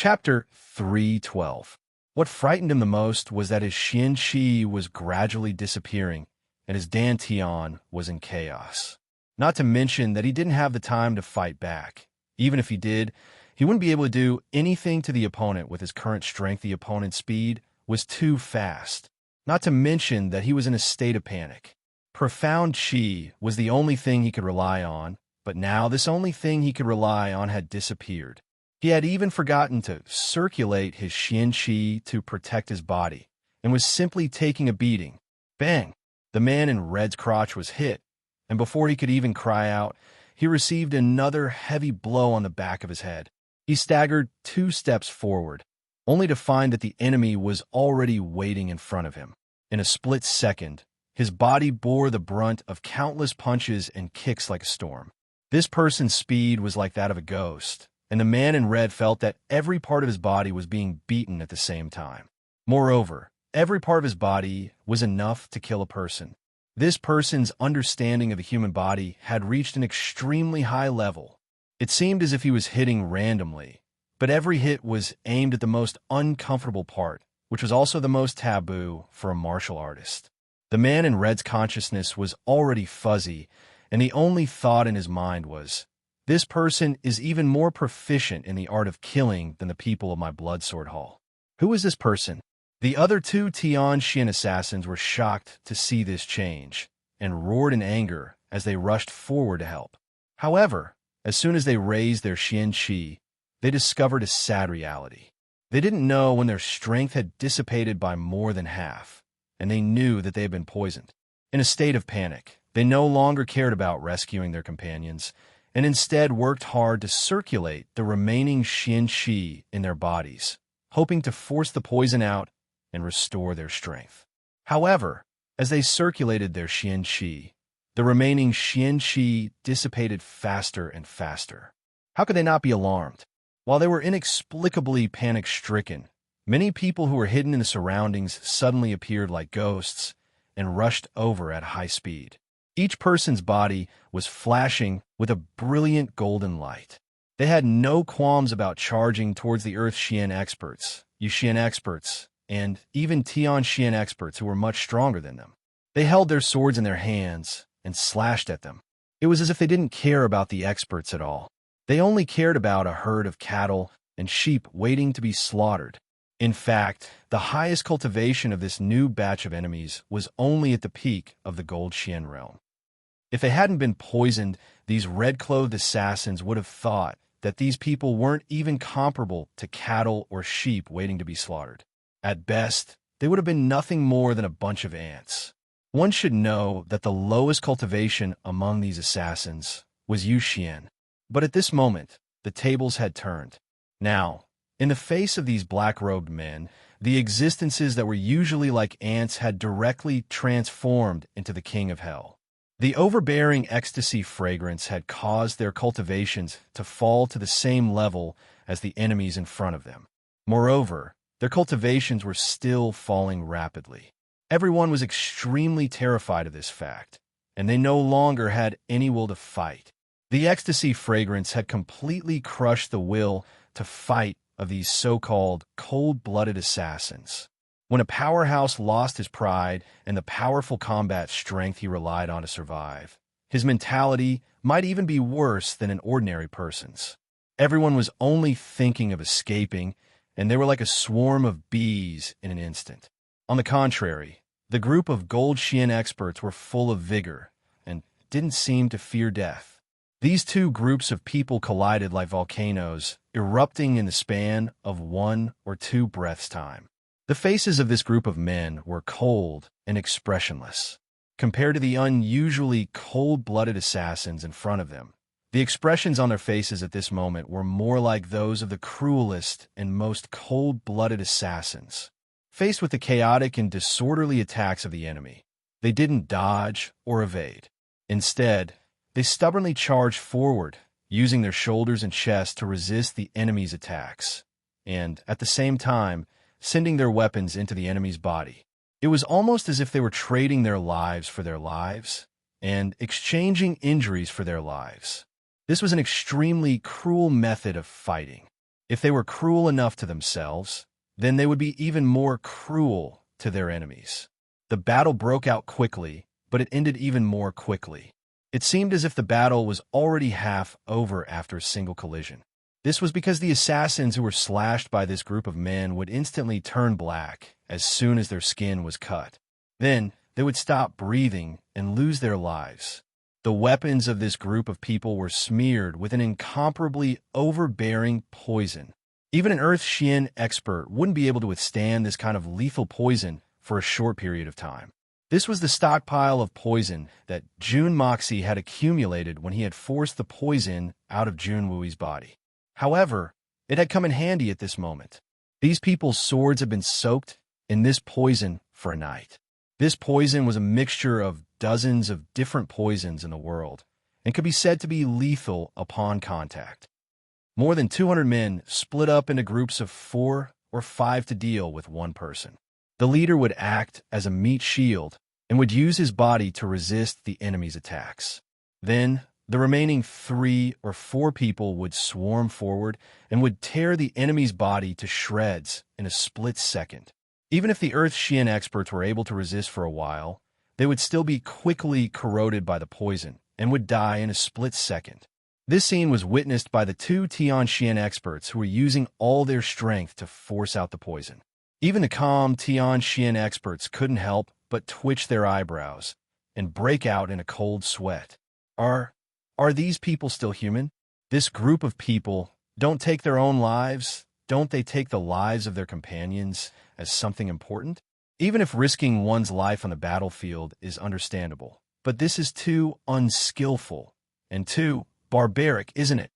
Chapter 312. What frightened him the most was that his Xian-Chi was gradually disappearing, and his Dantian was in chaos. Not to mention that he didn't have the time to fight back. Even if he did, he wouldn't be able to do anything to the opponent with his current strength. The opponent's speed was too fast. Not to mention that he was in a state of panic. Profound Qi was the only thing he could rely on, but now this only thing he could rely on had disappeared. He had even forgotten to circulate his Xian-Chi to protect his body, and was simply taking a beating. Bang! The man in red's crotch was hit, and before he could even cry out, he received another heavy blow on the back of his head. He staggered 2 steps forward, only to find that the enemy was already waiting in front of him. In a split second, his body bore the brunt of countless punches and kicks like a storm. This person's speed was like that of a ghost, and the man in red felt that every part of his body was being beaten at the same time. Moreover, every part of his body was enough to kill a person. This person's understanding of the human body had reached an extremely high level. It seemed as if he was hitting randomly, but every hit was aimed at the most uncomfortable part, which was also the most taboo for a martial artist. The man in red's consciousness was already fuzzy, and the only thought in his mind was, "This person is even more proficient in the art of killing than the people of my Bloodsword Hall." Who is this person? The other 2 Tianxian assassins were shocked to see this change, and roared in anger as they rushed forward to help. However, as soon as they raised their Xian-Chi, they discovered a sad reality. They didn't know when their strength had dissipated by more than half, and they knew that they had been poisoned. In a state of panic, they no longer cared about rescuing their companions, and instead worked hard to circulate the remaining Xian-Chi in their bodies, hoping to force the poison out and restore their strength. However, as they circulated their Xian-Chi, the remaining Xian-Chi dissipated faster and faster. How could they not be alarmed? While they were inexplicably panic-stricken, many people who were hidden in the surroundings suddenly appeared like ghosts and rushed over at high speed. Each person's body was flashing with a brilliant golden light. They had no qualms about charging towards the Earth Xian experts, Yuxian experts, and even Tian Xian experts who were much stronger than them. They held their swords in their hands and slashed at them. It was as if they didn't care about the experts at all. They only cared about a herd of cattle and sheep waiting to be slaughtered. In fact, the highest cultivation of this new batch of enemies was only at the peak of the Gold Xian realm. If they hadn't been poisoned, these red-clothed assassins would have thought that these people weren't even comparable to cattle or sheep waiting to be slaughtered. At best, they would have been nothing more than a bunch of ants. One should know that the lowest cultivation among these assassins was Yuxian. But at this moment, the tables had turned. Now, in the face of these black-robed men, the existences that were usually like ants had directly transformed into the King of Hell. The overbearing ecstasy fragrance had caused their cultivations to fall to the same level as the enemies in front of them. Moreover, their cultivations were still falling rapidly. Everyone was extremely terrified of this fact, and they no longer had any will to fight. The ecstasy fragrance had completely crushed the will to fight of these so-called cold-blooded assassins. When a powerhouse lost his pride and the powerful combat strength he relied on to survive, his mentality might even be worse than an ordinary person's. Everyone was only thinking of escaping, and they were like a swarm of bees in an instant. On the contrary, the group of Gold Xian experts were full of vigor and didn't seem to fear death. These 2 groups of people collided like volcanoes, erupting in the span of 1 or 2 breaths' time. The faces of this group of men were cold and expressionless. Compared to the unusually cold-blooded assassins in front of them, the expressions on their faces at this moment were more like those of the cruelest and most cold-blooded assassins. Faced with the chaotic and disorderly attacks of the enemy, they didn't dodge or evade. Instead, they stubbornly charged forward, using their shoulders and chest to resist the enemy's attacks, and, at the same time, sending their weapons into the enemy's body. It was almost as if they were trading their lives for their lives, and exchanging injuries for their lives. This was an extremely cruel method of fighting. If they were cruel enough to themselves, then they would be even more cruel to their enemies. The battle broke out quickly, but it ended even more quickly. It seemed as if the battle was already half over after a single collision. This was because the assassins who were slashed by this group of men would instantly turn black as soon as their skin was cut. Then, they would stop breathing and lose their lives. The weapons of this group of people were smeared with an incomparably overbearing poison. Even an Earth Xian expert wouldn't be able to withstand this kind of lethal poison for a short period of time. This was the stockpile of poison that Jun Moxie had accumulated when he had forced the poison out of Jun Wui's body. However, it had come in handy at this moment. These people's swords had been soaked in this poison for a night. This poison was a mixture of dozens of different poisons in the world and could be said to be lethal upon contact. More than 200 men split up into groups of 4 or 5 to deal with one person. The leader would act as a meat shield and would use his body to resist the enemy's attacks. Then, the remaining 3 or 4 people would swarm forward and would tear the enemy's body to shreds in a split second. Even if the Earth Xian experts were able to resist for a while, they would still be quickly corroded by the poison and would die in a split second. This scene was witnessed by the 2 Tian Xian experts who were using all their strength to force out the poison. Even the calm Tian Xian experts couldn't help but twitch their eyebrows and break out in a cold sweat. Are these people still human? This group of people don't take their own lives? Don't they take the lives of their companions as something important? Even if risking one's life on the battlefield is understandable. But this is too unskillful and too barbaric, isn't it?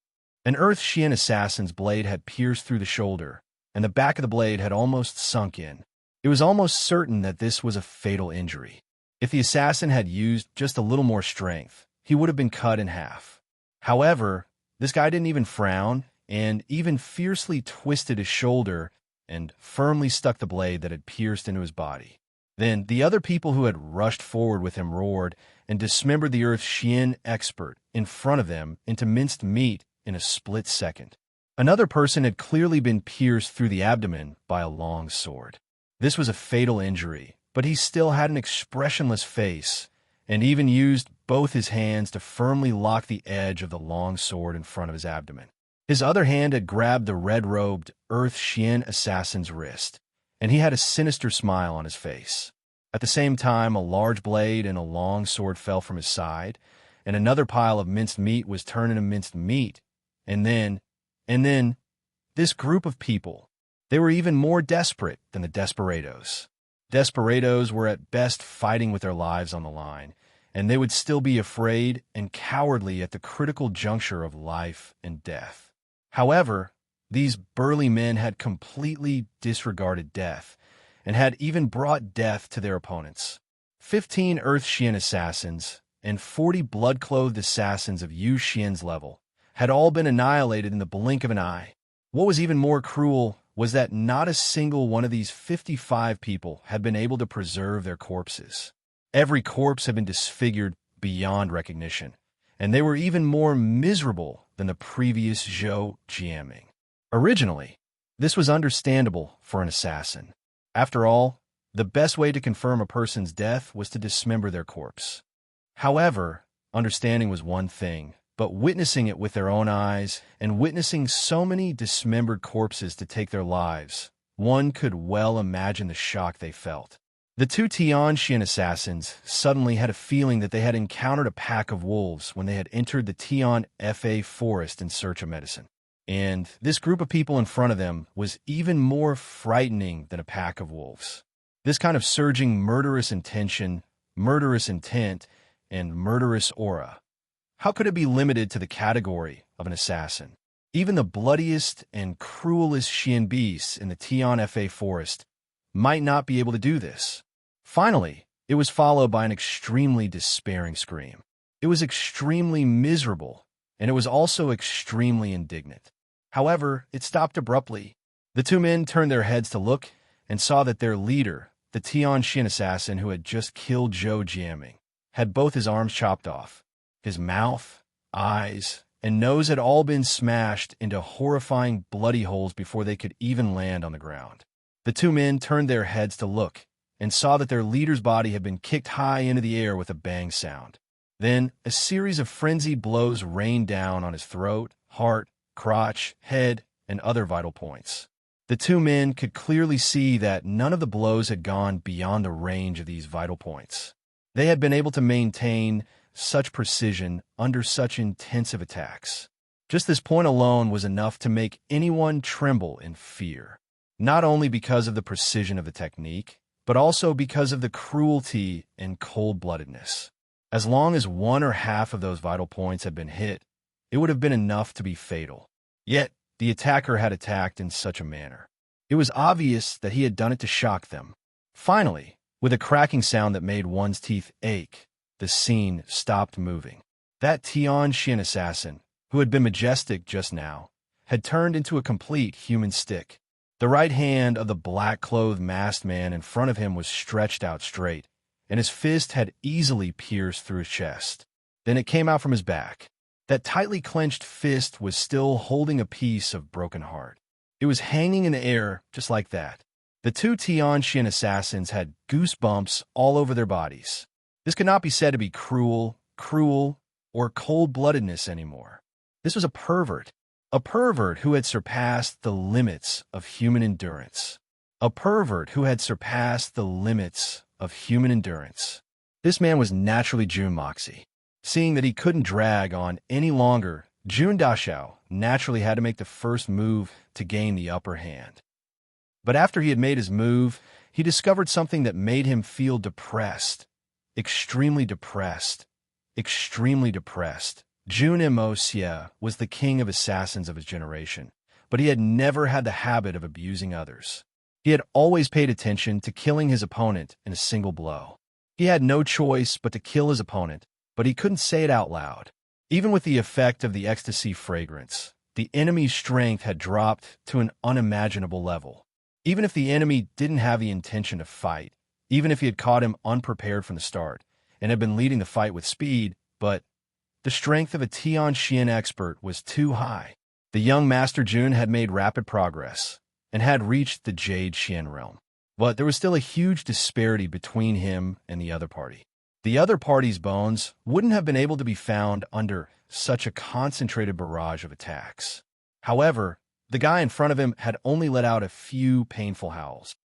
An Earth Xian assassin's blade had pierced through the shoulder, and the back of the blade had almost sunk in. It was almost certain that this was a fatal injury. If the assassin had used just a little more strength, he would have been cut in half. However, this guy didn't even frown, and even fiercely twisted his shoulder and firmly stuck the blade that had pierced into his body. Then the other people who had rushed forward with him roared and dismembered the Earth Xian expert in front of them into minced meat in a split second. Another person had clearly been pierced through the abdomen by a long sword. This was a fatal injury, but he still had an expressionless face and even used both his hands to firmly lock the edge of the long sword in front of his abdomen. His other hand had grabbed the red-robed Earth Xian assassin's wrist, and he had a sinister smile on his face. At the same time, a large blade and a long sword fell from his side, and another pile of minced meat was turned into minced meat. And then, this group of people, they were even more desperate than the desperados. Desperados were at best fighting with their lives on the line, and they would still be afraid and cowardly at the critical juncture of life and death. However, these burly men had completely disregarded death and had even brought death to their opponents. 15 Earth Xian assassins and 40 blood-clothed assassins of Yu Xian's level had all been annihilated in the blink of an eye. What was even more cruel was that not a single one of these 55 people had been able to preserve their corpses. Every corpse had been disfigured beyond recognition, and they were even more miserable than the previous Zhou Jiaming. Originally, this was understandable for an assassin. After all, the best way to confirm a person's death was to dismember their corpse. However, understanding was one thing, but witnessing it with their own eyes and witnessing so many dismembered corpses to take their lives, one could well imagine the shock they felt. The 2 Tian Xian assassins suddenly had a feeling that they had encountered a pack of wolves when they had entered the Tian Fa forest in search of medicine. And this group of people in front of them was even more frightening than a pack of wolves. This kind of surging murderous intention, murderous intent, and murderous aura. How could it be limited to the category of an assassin? Even the bloodiest and cruelest Xian beasts in the Tian Fa forest might not be able to do this. Finally, it was followed by an extremely despairing scream. It was extremely miserable, and it was also extremely indignant. However, it stopped abruptly. The 2 men turned their heads to look and saw that their leader, the Tian Xian assassin who had just killed Zhou Jiaming, had both his arms chopped off. His mouth, eyes, and nose had all been smashed into horrifying bloody holes before they could even land on the ground. The two men turned their heads to look and saw that their leader's body had been kicked high into the air with a bang sound. Then a series of frenzied blows rained down on his throat, heart, crotch, head, and other vital points. The two men could clearly see that none of the blows had gone beyond the range of these vital points. They had been able to maintain such precision under such intensive attacks. Just this point alone was enough to make anyone tremble in fear, not only because of the precision of the technique, but also because of the cruelty and cold-bloodedness. As long as one or half of those vital points had been hit, it would have been enough to be fatal. Yet, the attacker had attacked in such a manner. It was obvious that he had done it to shock them. Finally, with a cracking sound that made one's teeth ache, the scene stopped moving. That Tianxian assassin, who had been majestic just now, had turned into a complete human stick. The right hand of the black-clothed masked man in front of him was stretched out straight, and his fist had easily pierced through his chest. Then it came out from his back. That tightly clenched fist was still holding a piece of broken heart. It was hanging in the air just like that. The two Tianxian assassins had goosebumps all over their bodies. This could not be said to be cruel, or cold-bloodedness anymore. This was a pervert who had surpassed the limits of human endurance. A pervert who had surpassed the limits of human endurance. This man was naturally Jun Moxie. Seeing that he couldn't drag on any longer, Jun Dashao naturally had to make the first move to gain the upper hand. But after he had made his move, he discovered something that made him feel depressed. Extremely depressed. Extremely depressed. Jun Xie was the king of assassins of his generation, but he had never had the habit of abusing others. He had always paid attention to killing his opponent in a single blow. He had no choice but to kill his opponent, but he couldn't say it out loud. Even with the effect of the ecstasy fragrance, the enemy's strength had dropped to an unimaginable level. Even if the enemy didn't have the intention to fight, even if he had caught him unprepared from the start, and had been leading the fight with speed, but the strength of a Tianxian expert was too high. The young Master Jun had made rapid progress, and had reached the Jade Xian realm. But there was still a huge disparity between him and the other party. The other party's bones wouldn't have been able to be found under such a concentrated barrage of attacks. However, the guy in front of him had only let out a few painful howls.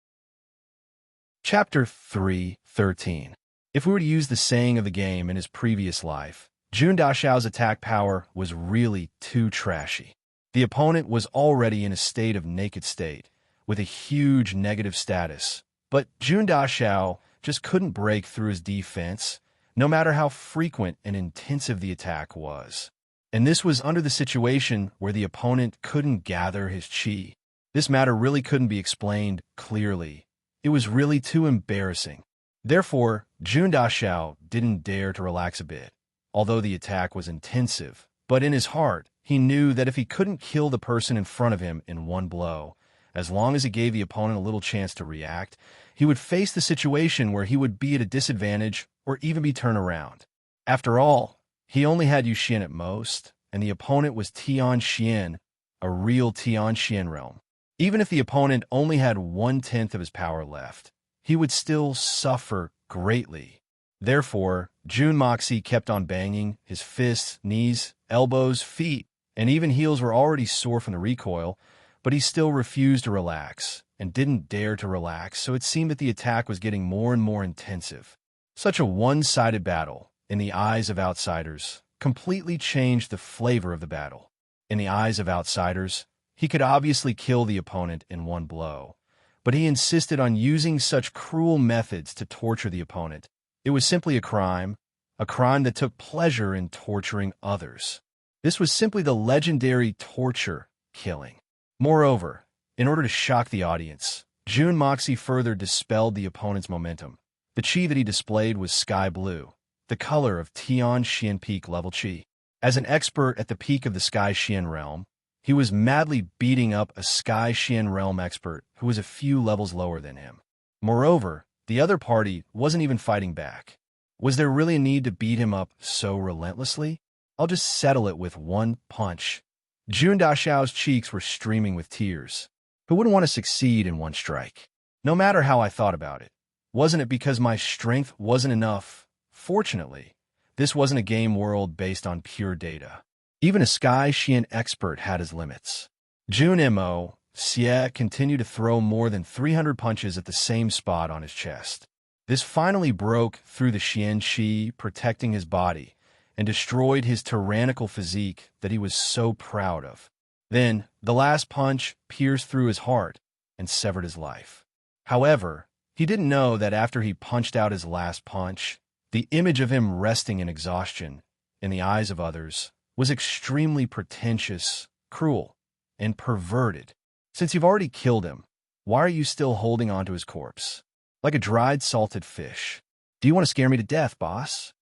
Chapter 3:13. If we were to use the saying of the game in his previous life, Jun Dashao's attack power was really too trashy. The opponent was already in a state of naked state, with a huge negative status, but Jun Dashao just couldn't break through his defense, no matter how frequent and intensive the attack was. And this was under the situation where the opponent couldn't gather his qi. This matter really couldn't be explained clearly. It was really too embarrassing. Therefore, Jun Dashao didn't dare to relax a bit, although the attack was intensive. But in his heart, he knew that if he couldn't kill the person in front of him in one blow, as long as he gave the opponent a little chance to react, he would face the situation where he would be at a disadvantage or even be turned around. After all, he only had Yuxian at most, and the opponent was Tianxian, a real Tianxian realm. Even if the opponent only had 1/10 of his power left, he would still suffer greatly. Therefore, Jun Moxie kept on banging. His fists, knees, elbows, feet, and even heels were already sore from the recoil, but he still refused to relax, and didn't dare to relax, so it seemed that the attack was getting more and more intensive. Such a one-sided battle, in the eyes of outsiders, completely changed the flavor of the battle. In the eyes of outsiders, he could obviously kill the opponent in one blow, but he insisted on using such cruel methods to torture the opponent. It was simply a crime that took pleasure in torturing others. This was simply the legendary torture killing. Moreover, in order to shock the audience, Jun Moxie further dispelled the opponent's momentum. The qi that he displayed was sky blue, the color of Tianxian peak level qi. As an expert at the peak of the Sky Xian realm, he was madly beating up a Sky Xian realm expert who was a few levels lower than him. Moreover, the other party wasn't even fighting back. Was there really a need to beat him up so relentlessly? I'll just settle it with one punch. Jun Daxiao's cheeks were streaming with tears. Who wouldn't want to succeed in one strike? No matter how I thought about it. Wasn't it because my strength wasn't enough? Fortunately, this wasn't a game world based on pure data. Even a Sky Xian expert had his limits. Jun Mo Xie continued to throw more than 300 punches at the same spot on his chest. This finally broke through the Xian Qi, protecting his body, and destroyed his tyrannical physique that he was so proud of. Then, the last punch pierced through his heart and severed his life. However, he didn't know that after he punched out his last punch, the image of him resting in exhaustion, in the eyes of others, was extremely pretentious, cruel, and perverted. Since you've already killed him, why are you still holding onto his corpse? Like a dried, salted fish. Do you want to scare me to death, boss?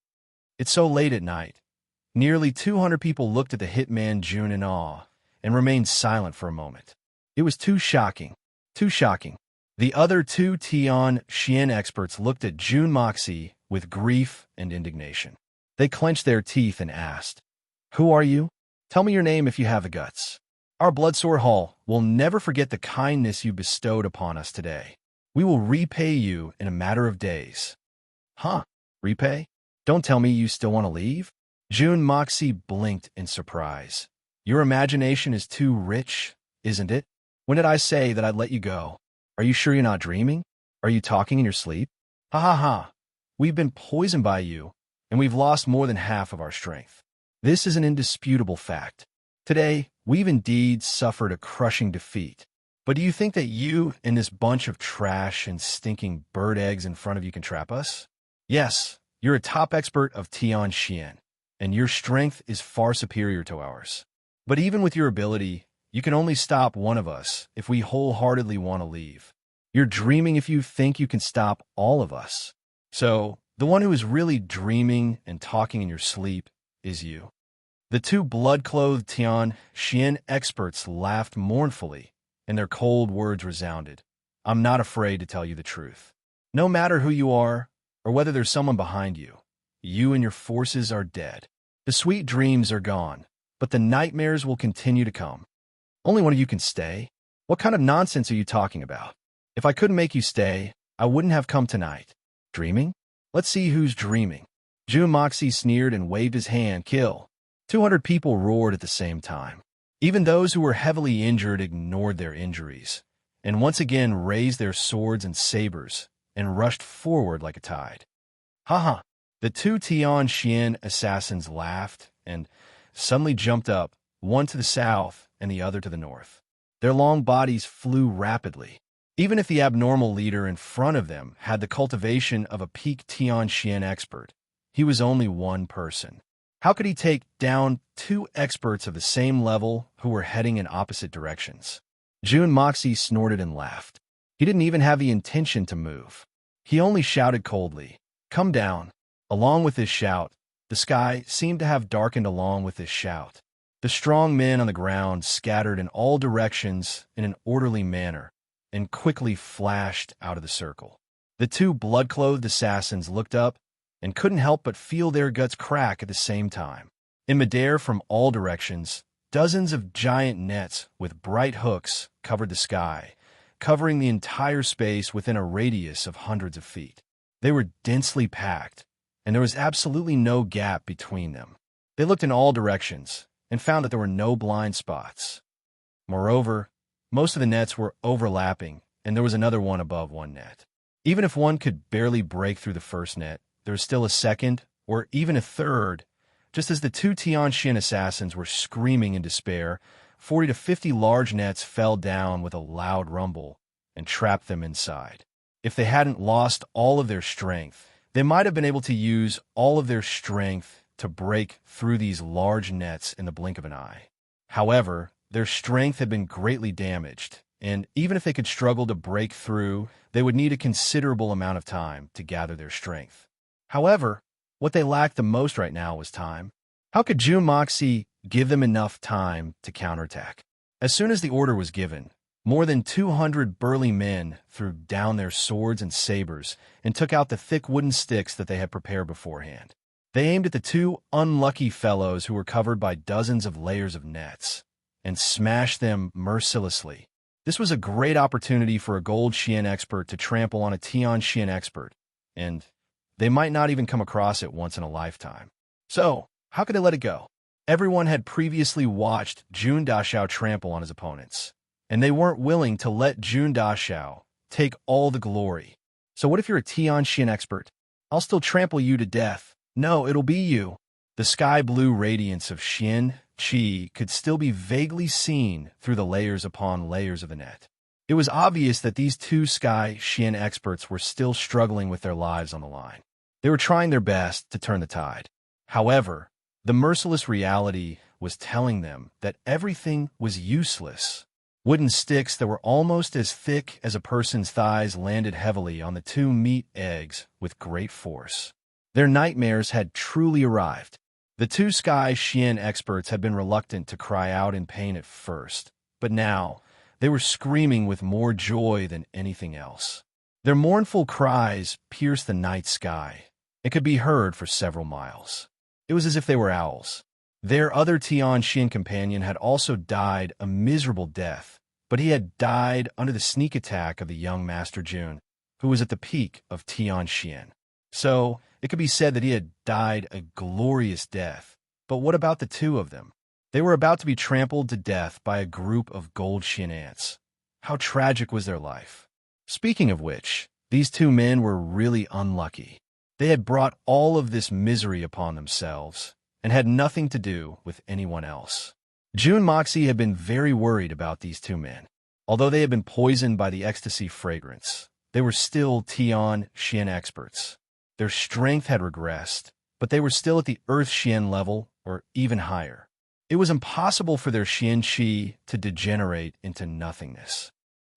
It's so late at night. Nearly 200 people looked at the hitman Jun in awe and remained silent for a moment. It was too shocking. Too shocking. The other two Tian Xian experts looked at Jun Moxie with grief and indignation. They clenched their teeth and asked, "Who are you? Tell me your name if you have the guts. Our Bloodsword Hall will never forget the kindness you bestowed upon us today. We will repay you in a matter of days." Huh? Repay? Don't tell me you still want to leave? Jun Moxie blinked in surprise. Your imagination is too rich, isn't it? When did I say that I'd let you go? Are you sure you're not dreaming? Are you talking in your sleep? Ha ha ha. We've been poisoned by you, and we've lost more than half of our strength. This is an indisputable fact. Today, we've indeed suffered a crushing defeat. But do you think that you and this bunch of trash and stinking bird eggs in front of you can trap us? Yes, you're a top expert of Tian Xian, and your strength is far superior to ours. But even with your ability, you can only stop one of us if we wholeheartedly want to leave. You're dreaming if you think you can stop all of us. So, the one who is really dreaming and talking in your sleep is you. The two blood-clothed Tian Xian experts laughed mournfully, and their cold words resounded. I'm not afraid to tell you the truth. No matter who you are, or whether there's someone behind you, you and your forces are dead. The sweet dreams are gone, but the nightmares will continue to come. Only one of you can stay? What kind of nonsense are you talking about? If I couldn't make you stay, I wouldn't have come tonight. Dreaming? Let's see who's dreaming. Jun Moxie sneered and waved his hand. Kill. 200 people roared at the same time. Even those who were heavily injured ignored their injuries, and once again raised their swords and sabers, and rushed forward like a tide. Ha! The two Tian Xian assassins laughed, and suddenly jumped up, one to the south and the other to the north. Their long bodies flew rapidly. Even if the abnormal leader in front of them had the cultivation of a peak Tian Xian expert, he was only one person. How could he take down two experts of the same level who were heading in opposite directions? Jun Moxie snorted and laughed. He didn't even have the intention to move. He only shouted coldly, "Come down." Along with his shout, the sky seemed to have darkened along with his shout. The strong men on the ground scattered in all directions in an orderly manner and quickly flashed out of the circle. The two blood-clothed assassins looked up and couldn't help but feel their guts crack at the same time. In midair from all directions, dozens of giant nets with bright hooks covered the sky, covering the entire space within a radius of hundreds of feet. They were densely packed, and there was absolutely no gap between them. They looked in all directions and found that there were no blind spots. Moreover, most of the nets were overlapping, and there was another one above one net. Even if one could barely break through the first net, there was still a second, or even a third. Just as the two Tian Xian assassins were screaming in despair, 40 to 50 large nets fell down with a loud rumble and trapped them inside. If they hadn't lost all of their strength, they might have been able to use all of their strength to break through these large nets in the blink of an eye. However, their strength had been greatly damaged, and even if they could struggle to break through, they would need a considerable amount of time to gather their strength. However, what they lacked the most right now was time. How could Jun Moxie give them enough time to counterattack? As soon as the order was given, more than 200 burly men threw down their swords and sabers and took out the thick wooden sticks that they had prepared beforehand. They aimed at the two unlucky fellows who were covered by dozens of layers of nets and smashed them mercilessly. This was a great opportunity for a gold Xian expert to trample on a Tian Xian expert, and they might not even come across it once in a lifetime. So, how could they let it go? Everyone had previously watched Jun Daxiao trample on his opponents, and they weren't willing to let Jun Daxiao take all the glory. So what if you're a Tian Xian expert? I'll still trample you to death. No, it'll be you. The sky-blue radiance of Xian Qi could still be vaguely seen through the layers upon layers of the net. It was obvious that these two Sky Xian experts were still struggling with their lives on the line. They were trying their best to turn the tide. However, the merciless reality was telling them that everything was useless. Wooden sticks that were almost as thick as a person's thighs landed heavily on the two meat eggs with great force. Their nightmares had truly arrived. The two Sky Xian experts had been reluctant to cry out in pain at first, but now they were screaming with more joy than anything else. Their mournful cries pierced the night sky. It could be heard for several miles. It was as if they were owls. Their other Tian Xian companion had also died a miserable death, but he had died under the sneak attack of the young Master Jun, who was at the peak of Tian Xian. So, it could be said that he had died a glorious death. But what about the two of them? They were about to be trampled to death by a group of gold Xian ants. How tragic was their life? Speaking of which, these two men were really unlucky. They had brought all of this misery upon themselves and had nothing to do with anyone else. Jun Moxie had been very worried about these two men. Although they had been poisoned by the ecstasy fragrance, they were still Tian Xian experts. Their strength had regressed, but they were still at the Earth Xian level or even higher. It was impossible for their Xian Qi to degenerate into nothingness.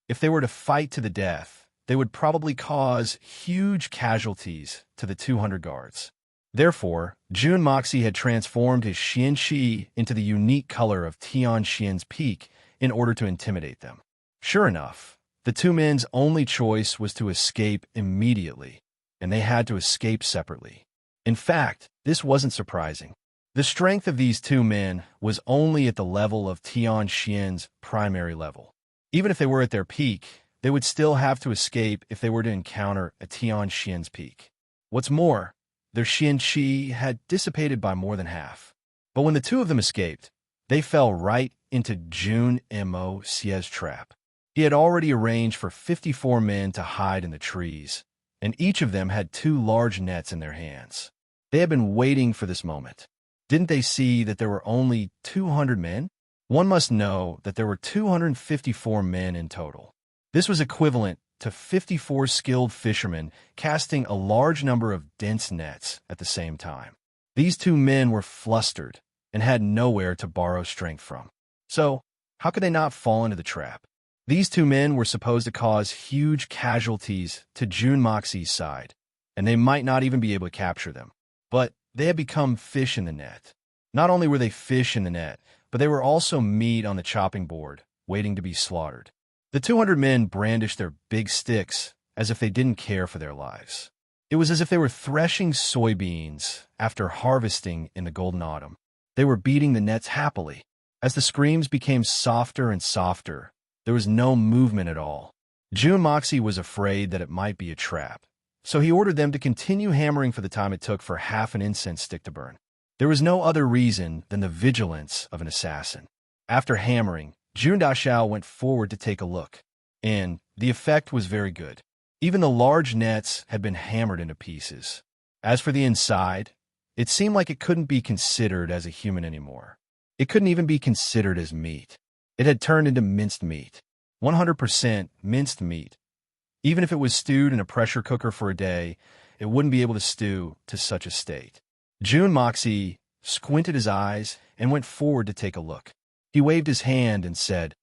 If they were to fight to the death, they would probably cause huge casualties to the 200 guards. Therefore, Jun Moxie had transformed his Xian Qi into the unique color of Tian Xian's peak in order to intimidate them. Sure enough, the two men's only choice was to escape immediately, and they had to escape separately. In fact, this wasn't surprising. The strength of these two men was only at the level of Tian Xian's primary level. Even if they were at their peak, they would still have to escape if they were to encounter a Tian Xian's peak. What's more, their Xian Qi had dissipated by more than half. But when the two of them escaped, they fell right into Jun Mo Xie's trap. He had already arranged for 54 men to hide in the trees, and each of them had two large nets in their hands. They had been waiting for this moment. Didn't they see that there were only 200 men? One must know that there were 254 men in total. This was equivalent to 54 skilled fishermen casting a large number of dense nets at the same time. These two men were flustered and had nowhere to borrow strength from. So, how could they not fall into the trap? These two men were supposed to cause huge casualties to Jun Moxie's side, and they might not even be able to capture them. But they had become fish in the net. Not only were they fish in the net, but they were also meat on the chopping board, waiting to be slaughtered. The 200 men brandished their big sticks as if they didn't care for their lives. It was as if they were threshing soybeans after harvesting in the golden autumn. They were beating the nets happily. As the screams became softer and softer, there was no movement at all. Jun Moxie was afraid that it might be a trap, so he ordered them to continue hammering for the time it took for half an incense stick to burn. There was no other reason than the vigilance of an assassin. After hammering, Jun Daxiao went forward to take a look, and the effect was very good. Even the large nets had been hammered into pieces. As for the inside, it seemed like it couldn't be considered as a human anymore. It couldn't even be considered as meat. It had turned into minced meat. 100% minced meat. Even if it was stewed in a pressure cooker for a day, it wouldn't be able to stew to such a state. Jun Moxie squinted his eyes and went forward to take a look. He waved his hand and said,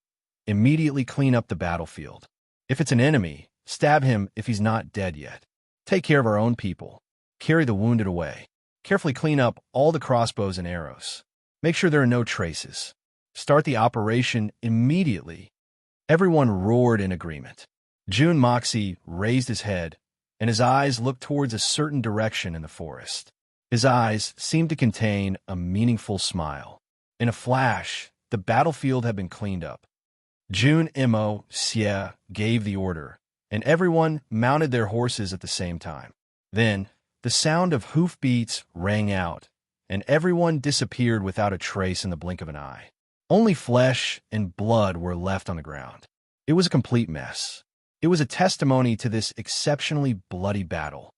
"Immediately clean up the battlefield. If it's an enemy, stab him if he's not dead yet. Take care of our own people. Carry the wounded away. Carefully clean up all the crossbows and arrows. Make sure there are no traces. Start the operation immediately." Everyone roared in agreement. Jun Moxie raised his head, and his eyes looked towards a certain direction in the forest. His eyes seemed to contain a meaningful smile. In a flash, the battlefield had been cleaned up. June Mo Xie gave the order, and everyone mounted their horses at the same time. Then, the sound of hoofbeats rang out, and everyone disappeared without a trace in the blink of an eye. Only flesh and blood were left on the ground. It was a complete mess. It was a testimony to this exceptionally bloody battle.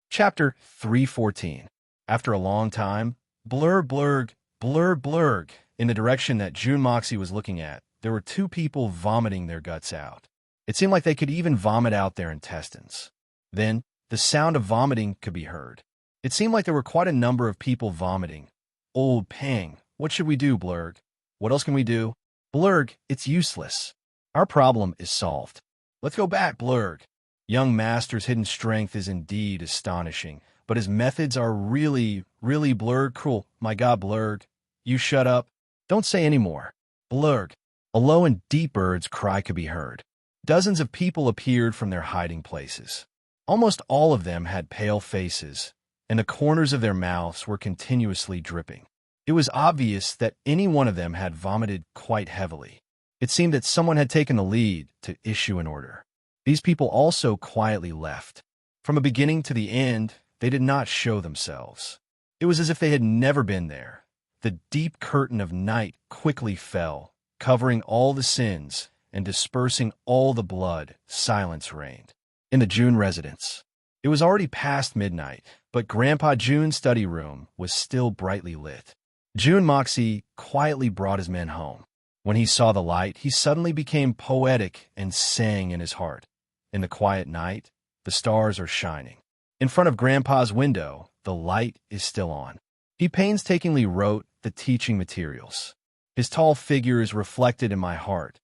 Chapter 314. After a long time, blur blurg, blur blurg, in the direction that June Moxie was looking at, there were two people vomiting their guts out. It seemed like they could even vomit out their intestines. Then, the sound of vomiting could be heard. It seemed like there were quite a number of people vomiting. Old Pang, what should we do, Blurg? What else can we do? Blurg, it's useless. Our problem is solved. Let's go back, Blurg. Young Master's hidden strength is indeed astonishing, but his methods are really Blurg cruel. My God, Blurg, you shut up. Don't say any more. Blurg. A low and deep bird's cry could be heard. Dozens of people appeared from their hiding places. Almost all of them had pale faces, and the corners of their mouths were continuously dripping. It was obvious that any one of them had vomited quite heavily. It seemed that someone had taken the lead to issue an order. These people also quietly left. From the beginning to the end, they did not show themselves. It was as if they had never been there. The deep curtain of night quickly fell, covering all the sins and dispersing all the blood. Silence reigned. In the June residence, it was already past midnight, but Grandpa June's study room was still brightly lit. June Moxie quietly brought his men home. When he saw the light, he suddenly became poetic and sang in his heart. In the quiet night, the stars are shining. In front of Grandpa's window, the light is still on. He painstakingly wrote the teaching materials. His tall figure is reflected in my heart.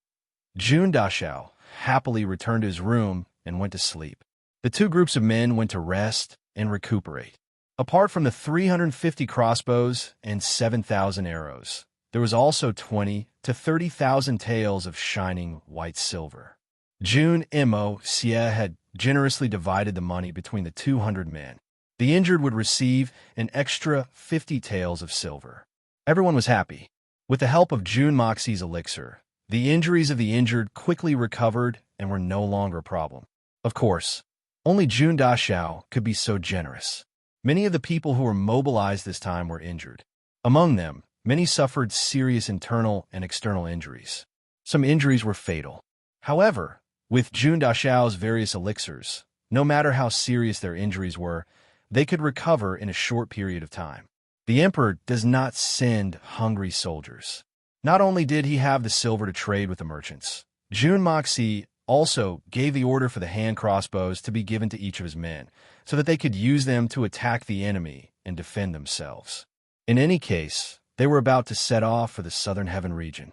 June Dashao happily returned to his room and went to sleep. The two groups of men went to rest and recuperate. Apart from the 350 crossbows and 7,000 arrows, there was also 20 to 30,000 taels of shining white silver. June Mo Xie had generously divided the money between the 200 men. The injured would receive an extra 50 taels of silver. Everyone was happy. With the help of June Moxie's elixir, the injuries of the injured quickly recovered and were no longer a problem. Of course, only June Dashao could be so generous. Many of the people who were mobilized this time were injured. Among them, many suffered serious internal and external injuries. Some injuries were fatal. However, with June Dashao's various elixirs, no matter how serious their injuries were, they could recover in a short period of time. The emperor does not send hungry soldiers. Not only did he have the silver to trade with the merchants, June Moxie also gave the order for the hand crossbows to be given to each of his men, so that they could use them to attack the enemy and defend themselves. In any case, they were about to set off for the Southern Heaven region.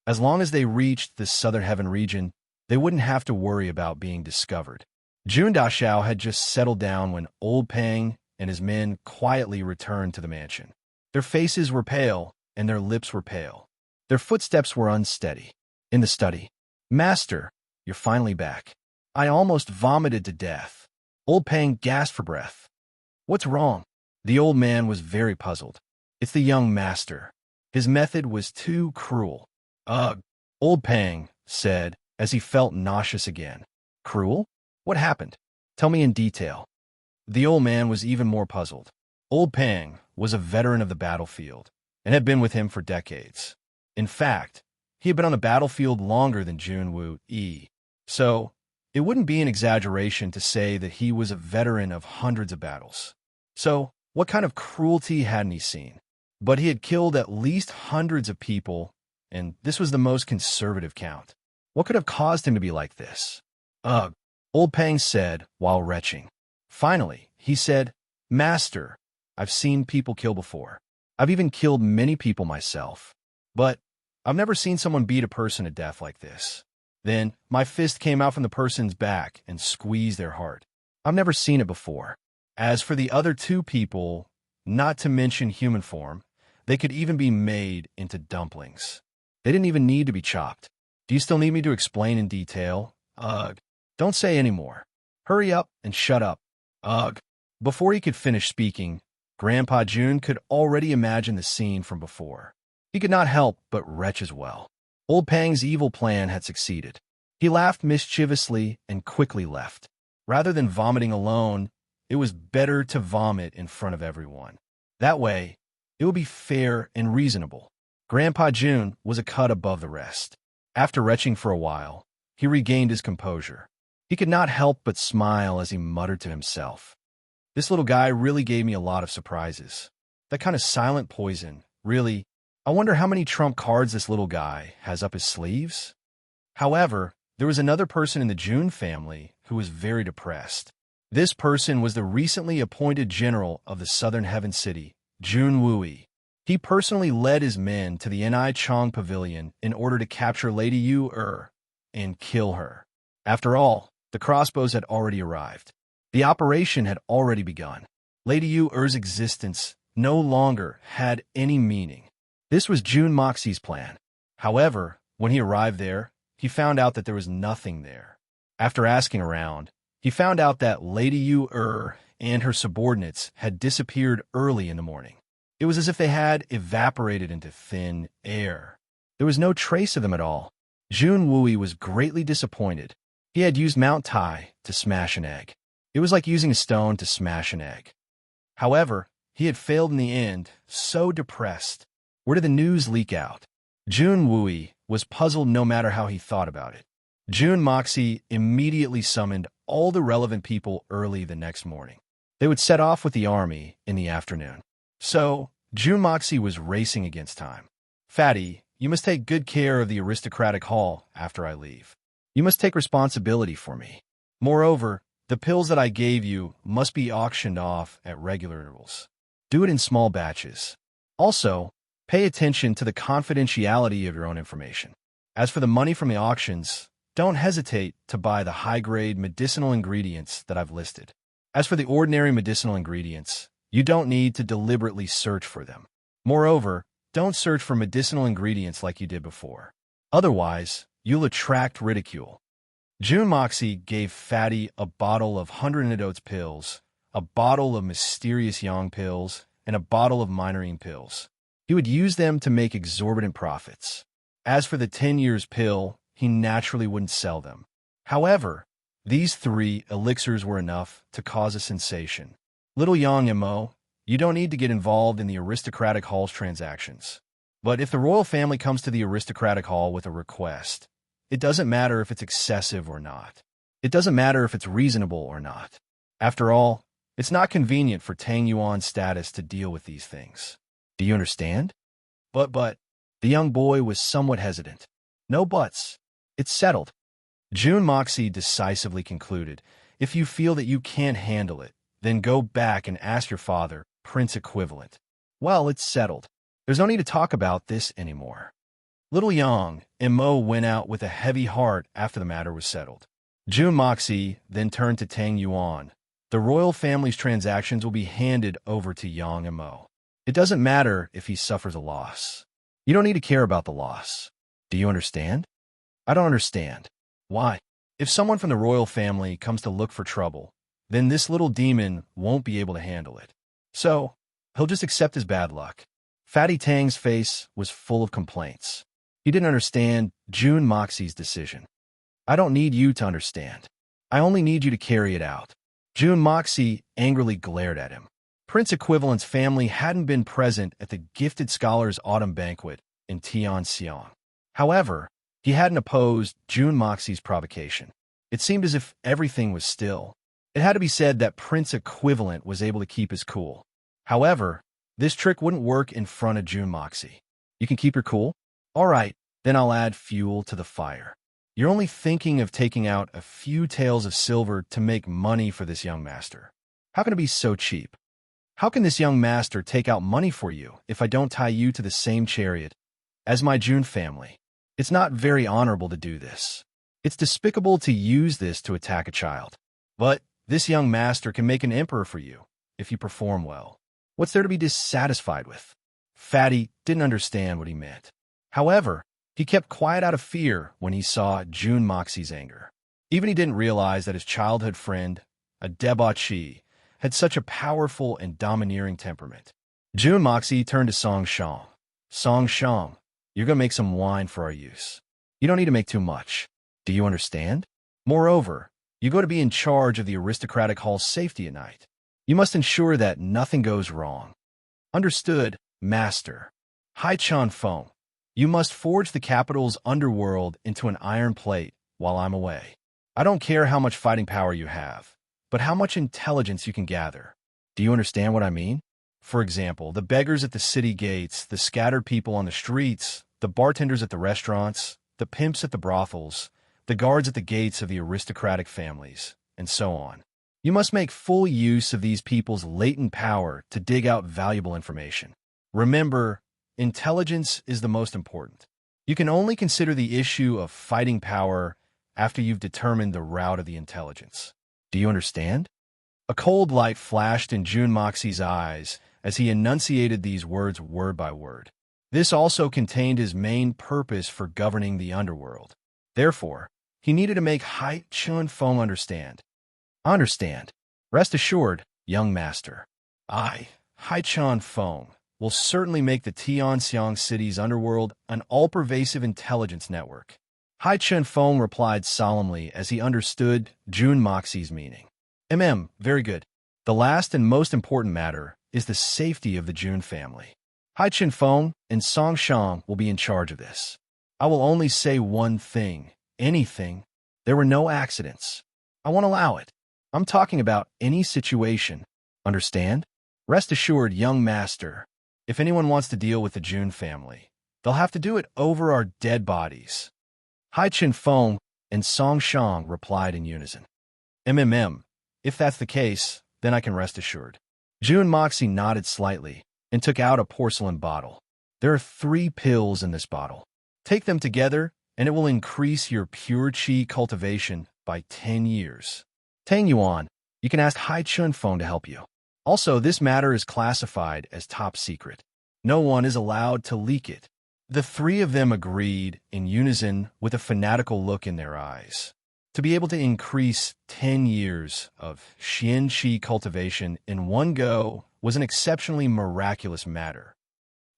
As long as they reached the Southern Heaven region, they wouldn't have to worry about being discovered. June Dashao had just settled down when Old Pang and his men quietly returned to the mansion. Their faces were pale, and their lips were pale. Their footsteps were unsteady. In the study, "Master, you're finally back. I almost vomited to death." Old Pang gasped for breath. "What's wrong?" The old man was very puzzled. "It's the young master. His method was too cruel." "Ugh," Old Pang said as he felt nauseous again. "Cruel? What happened? Tell me in detail." The old man was even more puzzled. Old Pang was a veteran of the battlefield and had been with him for decades. In fact, he had been on the battlefield longer than Jun Wu Yi. So, it wouldn't be an exaggeration to say that he was a veteran of hundreds of battles. So, what kind of cruelty hadn't he seen? But he had killed at least hundreds of people, and this was the most conservative count. What could have caused him to be like this? "Ugh," Old Pang said while retching. Finally, he said, "Master, I've seen people kill before. I've even killed many people myself. But I've never seen someone beat a person to death like this." Then my fist came out from the person's back and squeezed their heart. I've never seen it before. As for the other two people, not to mention human form, they could even be made into dumplings. They didn't even need to be chopped. Do you still need me to explain in detail? Ugh. Don't say any more. Hurry up and shut up. Ugh. Before he could finish speaking, Grandpa June could already imagine the scene from before. He could not help but retch as well. Old Pang's evil plan had succeeded. He laughed mischievously and quickly left. Rather than vomiting alone, it was better to vomit in front of everyone. That way, it would be fair and reasonable. Grandpa June was a cut above the rest. After retching for a while, he regained his composure. He could not help but smile as he muttered to himself. This little guy really gave me a lot of surprises. That kind of silent poison, really. I wonder how many trump cards this little guy has up his sleeves? However, there was another person in the June family who was very depressed. This person was the recently appointed general of the Southern Heaven City, Jun Wooey. He personally led his men to the Ni Chong Pavilion in order to capture Lady Yu and kill her. After all, the crossbows had already arrived. The operation had already begun. Lady Yu-er's existence no longer had any meaning. This was Jun Moxie's plan. However, when he arrived there, he found out that there was nothing there. After asking around, he found out that Lady Yu-er and her subordinates had disappeared early in the morning. It was as if they had evaporated into thin air. There was no trace of them at all. Jun Wooey was greatly disappointed. He had used Mount Tai to smash an egg. It was like using a stone to smash an egg. However, he had failed in the end, so depressed. Where did the news leak out? Jun Wooey was puzzled no matter how he thought about it. Jun Moxie immediately summoned all the relevant people early the next morning. They would set off with the army in the afternoon. So, Jun Moxie was racing against time. Fatty, you must take good care of the aristocratic hall after I leave. You must take responsibility for me. Moreover, the pills that I gave you must be auctioned off at regular intervals. Do it in small batches. Also, pay attention to the confidentiality of your own information. As for the money from the auctions, don't hesitate to buy the high-grade medicinal ingredients that I've listed. As for the ordinary medicinal ingredients, you don't need to deliberately search for them. Moreover, don't search for medicinal ingredients like you did before. Otherwise, you'll attract ridicule. Jun Moxie gave Fatty a bottle of 100 antidotes pills, a bottle of mysterious yang pills, and a bottle of minorine pills. He would use them to make exorbitant profits. As for the 10 years pill, he naturally wouldn't sell them. However, these 3 elixirs were enough to cause a sensation. Little Yang Mo, you don't need to get involved in the aristocratic hall's transactions. But if the royal family comes to the aristocratic hall with a request, it doesn't matter if it's excessive or not. It doesn't matter if it's reasonable or not. After all, it's not convenient for Tang Yuan's status to deal with these things. Do you understand? But, the young boy was somewhat hesitant. No buts. It's settled. Jun Moxie decisively concluded, if you feel that you can't handle it, then go back and ask your father, Prince Equivalent. Well, it's settled. There's no need to talk about this anymore. Little Yang and Mo went out with a heavy heart after the matter was settled. Jun Moxie then turned to Tang Yuan. The royal family's transactions will be handed over to Yang and Mo. It doesn't matter if he suffers a loss. You don't need to care about the loss. Do you understand? I don't understand. Why? If someone from the royal family comes to look for trouble, then this little demon won't be able to handle it. So, he'll just accept his bad luck. Fatty Tang's face was full of complaints. He didn't understand Jun Moxie's decision. I don't need you to understand. I only need you to carry it out. Jun Moxie angrily glared at him. Prince Equivalent's family hadn't been present at the Gifted Scholars Autumn Banquet in Tianxiang. However, he hadn't opposed Jun Moxie's provocation. It seemed as if everything was still. It had to be said that Prince Equivalent was able to keep his cool. However, this trick wouldn't work in front of Jun Moxie. You can keep your cool? All right, then I'll add fuel to the fire. You're only thinking of taking out a few taels of silver to make money for this young master. How can it be so cheap? How can this young master take out money for you if I don't tie you to the same chariot as my Jun family? It's not very honorable to do this. It's despicable to use this to attack a child. But this young master can make an emperor for you if you perform well. What's there to be dissatisfied with? Fatty didn't understand what he meant. However, he kept quiet out of fear when he saw Jun Moxie's anger. Even he didn't realize that his childhood friend, a debauchee, had such a powerful and domineering temperament. Jun Moxie turned to Song Shang. Song Shang, you're going to make some wine for our use. You don't need to make too much. Do you understand? Moreover, you go to be in charge of the aristocratic hall's safety at night. You must ensure that nothing goes wrong. Understood, Master. Hai Chan Feng, you must forge the capital's underworld into an iron plate while I'm away. I don't care how much fighting power you have, but how much intelligence you can gather. Do you understand what I mean? For example, the beggars at the city gates, the scattered people on the streets, the bartenders at the restaurants, the pimps at the brothels, the guards at the gates of the aristocratic families, and so on. You must make full use of these people's latent power to dig out valuable information. Remember, intelligence is the most important. You can only consider the issue of fighting power after you've determined the route of the intelligence. Do you understand? A cold light flashed in Jun Moxie's eyes as he enunciated these words word by word. This also contained his main purpose for governing the underworld. Therefore, he needed to make Hai Chun Feng understand. I understand. Rest assured, young master. I, Hai Chan Feng, will certainly make the Tianxiang city's underworld an all-pervasive intelligence network. Hai Chen Feng replied solemnly as he understood Jun Moxie's meaning. Very good. The last and most important matter is the safety of the Jun family. Hai Chen Feng and Song Shang will be in charge of this. I will only say one thing, anything. There were no accidents. I won't allow it. I'm talking about any situation. Understand? Rest assured, young master, if anyone wants to deal with the Jun family, they'll have to do it over our dead bodies. Hai Chen Feng and Song Shang replied in unison. If that's the case, then I can rest assured. Jun Moxie nodded slightly and took out a porcelain bottle. There are 3 pills in this bottle. Take them together, and it will increase your pure qi cultivation by 10 years. Tang Yuan, you can ask Hai Chun Feng to help you. Also, this matter is classified as top secret. No one is allowed to leak it. The 3 of them agreed in unison with a fanatical look in their eyes. To be able to increase 10 years of Xian Qi cultivation in one go was an exceptionally miraculous matter.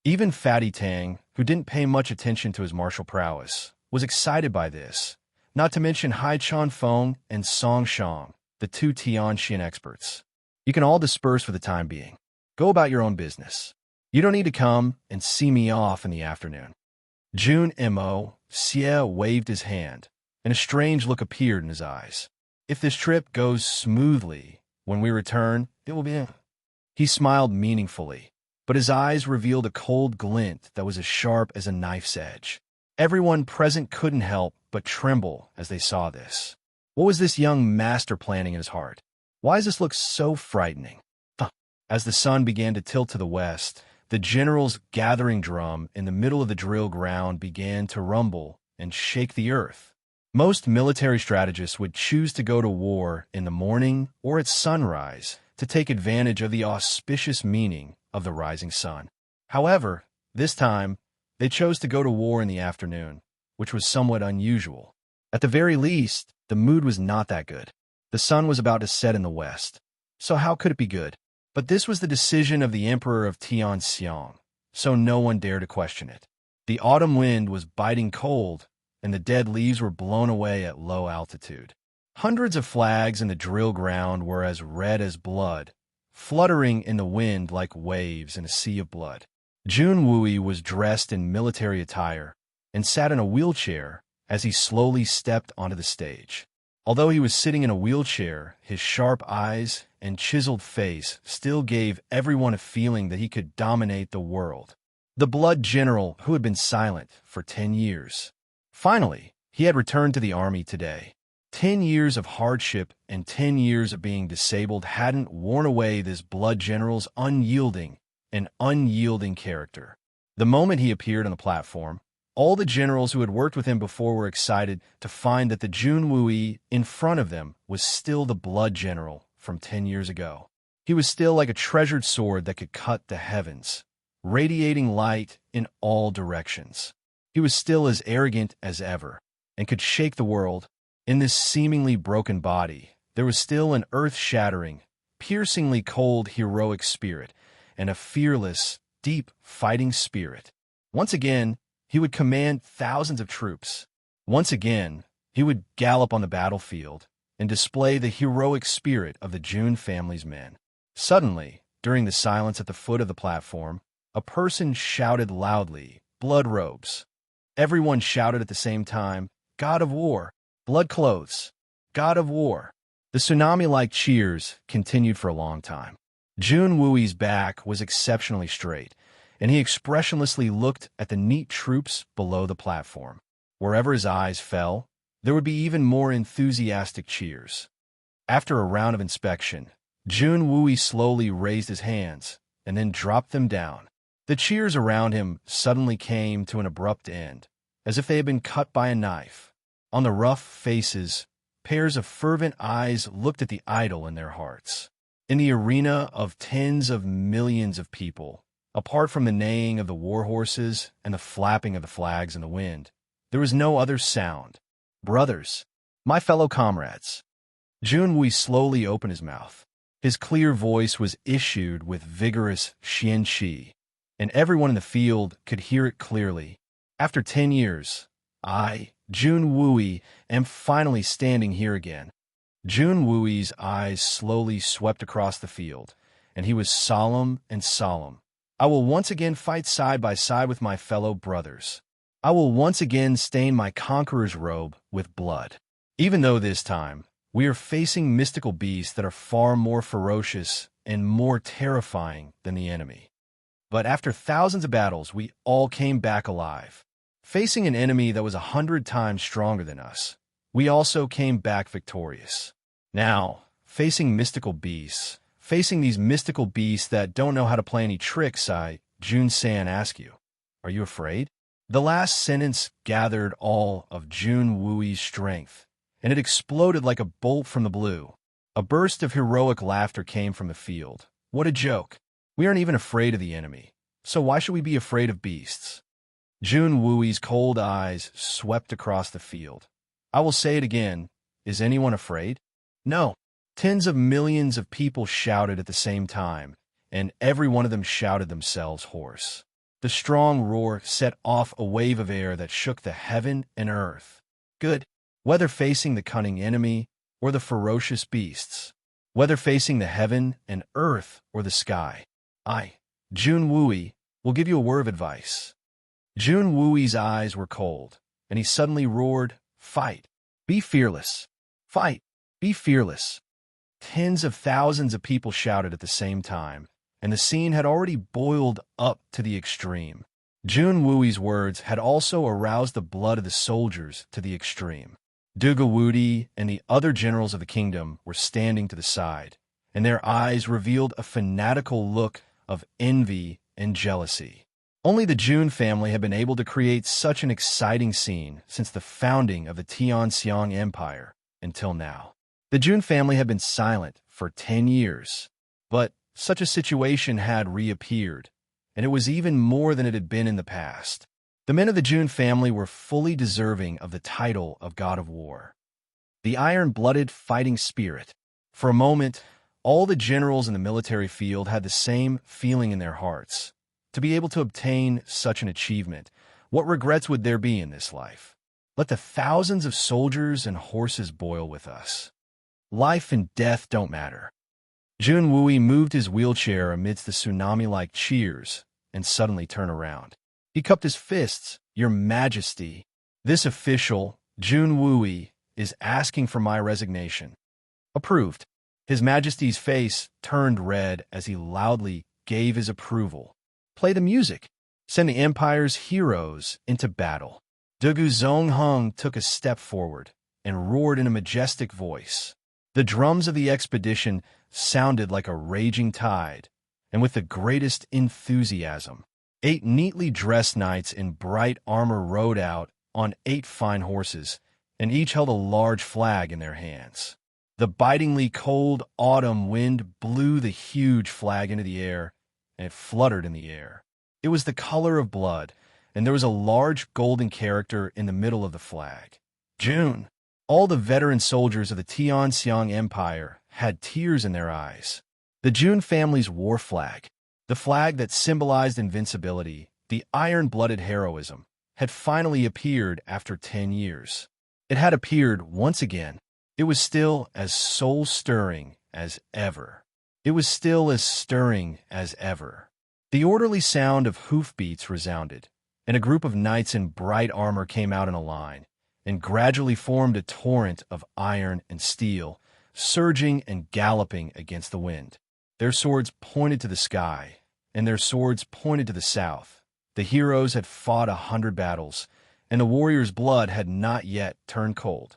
Even Fatty Tang, who didn't pay much attention to his martial prowess, was excited by this, not to mention Hai Chan Feng and Song Shang, the 2 Tianxian experts. You can all disperse for the time being. Go about your own business. You don't need to come and see me off in the afternoon. Jun Mo. Xie waved his hand, and a strange look appeared in his eyes. If this trip goes smoothly, when we return, it will be... He smiled meaningfully, but his eyes revealed a cold glint that was as sharp as a knife's edge. Everyone present couldn't help but tremble as they saw this. What was this young master planning in his heart? Why does this look so frightening? As the sun began to tilt to the west, the general's gathering drum in the middle of the drill ground began to rumble and shake the earth. Most military strategists would choose to go to war in the morning or at sunrise to take advantage of the auspicious meaning of the rising sun. However, this time, they chose to go to war in the afternoon, which was somewhat unusual. At the very least, the mood was not that good. The sun was about to set in the west, so how could it be good? But this was the decision of the Emperor of Tianxiang, so no one dared to question it. The autumn wind was biting cold, and the dead leaves were blown away at low altitude. Hundreds of flags in the drill ground were as red as blood, fluttering in the wind like waves in a sea of blood. Jun Wui was dressed in military attire and sat in a wheelchair as he slowly stepped onto the stage. Although he was sitting in a wheelchair, his sharp eyes and chiseled face still gave everyone a feeling that he could dominate the world. The blood general who had been silent for 10 years. Finally, he had returned to the army today. 10 years of hardship and 10 years of being disabled hadn't worn away this blood general's unyielding character. The moment he appeared on the platform, all the generals who had worked with him before were excited to find that the Jun Wui in front of them was still the blood general from 10 years ago. He was still like a treasured sword that could cut the heavens, radiating light in all directions. He was still as arrogant as ever and could shake the world. In this seemingly broken body, there was still an earth-shattering, piercingly cold, heroic spirit, and a fearless, deep fighting spirit. Once again, he would command thousands of troops. Once again, he would gallop on the battlefield and display the heroic spirit of the June family's men. Suddenly, during the silence at the foot of the platform, a person shouted loudly, "Blood robes." Everyone shouted at the same time, "God of War! Blood clothes! God of War!" The tsunami-like cheers continued for a long time. Jun Wui's back was exceptionally straight, and he expressionlessly looked at the neat troops below the platform. Wherever his eyes fell, there would be even more enthusiastic cheers. After a round of inspection, Jun Wui slowly raised his hands and then dropped them down. The cheers around him suddenly came to an abrupt end, as if they had been cut by a knife. On the rough faces, pairs of fervent eyes looked at the idol in their hearts. In the arena of tens of millions of people, apart from the neighing of the war horses and the flapping of the flags in the wind, there was no other sound. "Brothers, my fellow comrades." Jun Wui slowly opened his mouth. His clear voice was issued with vigorous xianqi, and everyone in the field could hear it clearly. After 10 years, I, Jun Wui, am finally standing here again. Jun Wui's eyes slowly swept across the field, and he was solemn and solemn. "I will once again fight side by side with my fellow brothers. I will once again stain my conqueror's robe with blood. Even though this time, we are facing mystical beasts that are far more ferocious and more terrifying than the enemy. But after thousands of battles, we all came back alive. Facing an enemy that was 100 times stronger than us, we also came back victorious. Now, facing these mystical beasts that don't know how to play any tricks, I, Jun-san, ask you, are you afraid?" The last sentence gathered all of Jun Wui's strength, and it exploded like a bolt from the blue. A burst of heroic laughter came from the field. "What a joke! We aren't even afraid of the enemy, so why should we be afraid of beasts?" Jun Wui's cold eyes swept across the field. "I will say it again. Is anyone afraid?" "No." Tens of millions of people shouted at the same time, and every one of them shouted themselves hoarse. The strong roar set off a wave of air that shook the heaven and earth. Good. Whether facing the cunning enemy or the ferocious beasts, whether facing the heaven and earth or the sky, I, Jun Wui, will give you a word of advice. Jun Wui's eyes were cold, and he suddenly roared, "Fight! Be fearless! Fight! Be fearless!" Tens of thousands of people shouted at the same time, and the scene had already boiled up to the extreme. Jun Wui's words had also aroused the blood of the soldiers to the extreme. Dugawudi and the other generals of the kingdom were standing to the side, and their eyes revealed a fanatical look of envy and jealousy. Only the Jun family had been able to create such an exciting scene since the founding of the Tianxiang Empire until now. The Jun family had been silent for 10 years, but such a situation had reappeared, and it was even more than it had been in the past. The men of the Jun family were fully deserving of the title of God of War, the iron-blooded fighting spirit. For a moment, all the generals in the military field had the same feeling in their hearts. To be able to obtain such an achievement, what regrets would there be in this life? Let the thousands of soldiers and horses boil with us. Life and death don't matter. Jun Wui moved his wheelchair amidst the tsunami-like cheers and suddenly turned around. He cupped his fists. "Your Majesty, this official, Jun Wui, is asking for my resignation." "Approved." His Majesty's face turned red as he loudly gave his approval. "Play the music. Send the Empire's heroes into battle." Dugu Zongheng took a step forward and roared in a majestic voice. The drums of the expedition sounded like a raging tide, and with the greatest enthusiasm, 8 neatly dressed knights in bright armor rode out on 8 fine horses, and each held a large flag in their hands. The bitingly cold autumn wind blew the huge flag into the air, and it fluttered in the air. It was the color of blood, and there was a large golden character in the middle of the flag. June. All the veteran soldiers of the Tianxiang Empire had tears in their eyes. The Jun family's war flag, the flag that symbolized invincibility, the iron-blooded heroism, had finally appeared after 10 years. It had appeared once again. It was still as soul-stirring as ever. It was still as stirring as ever. The orderly sound of hoofbeats resounded, and a group of knights in bright armor came out in a line, and gradually formed a torrent of iron and steel, surging and galloping against the wind. Their swords pointed to the sky, and their swords pointed to the south. The heroes had fought 100 battles, and the warriors' blood had not yet turned cold.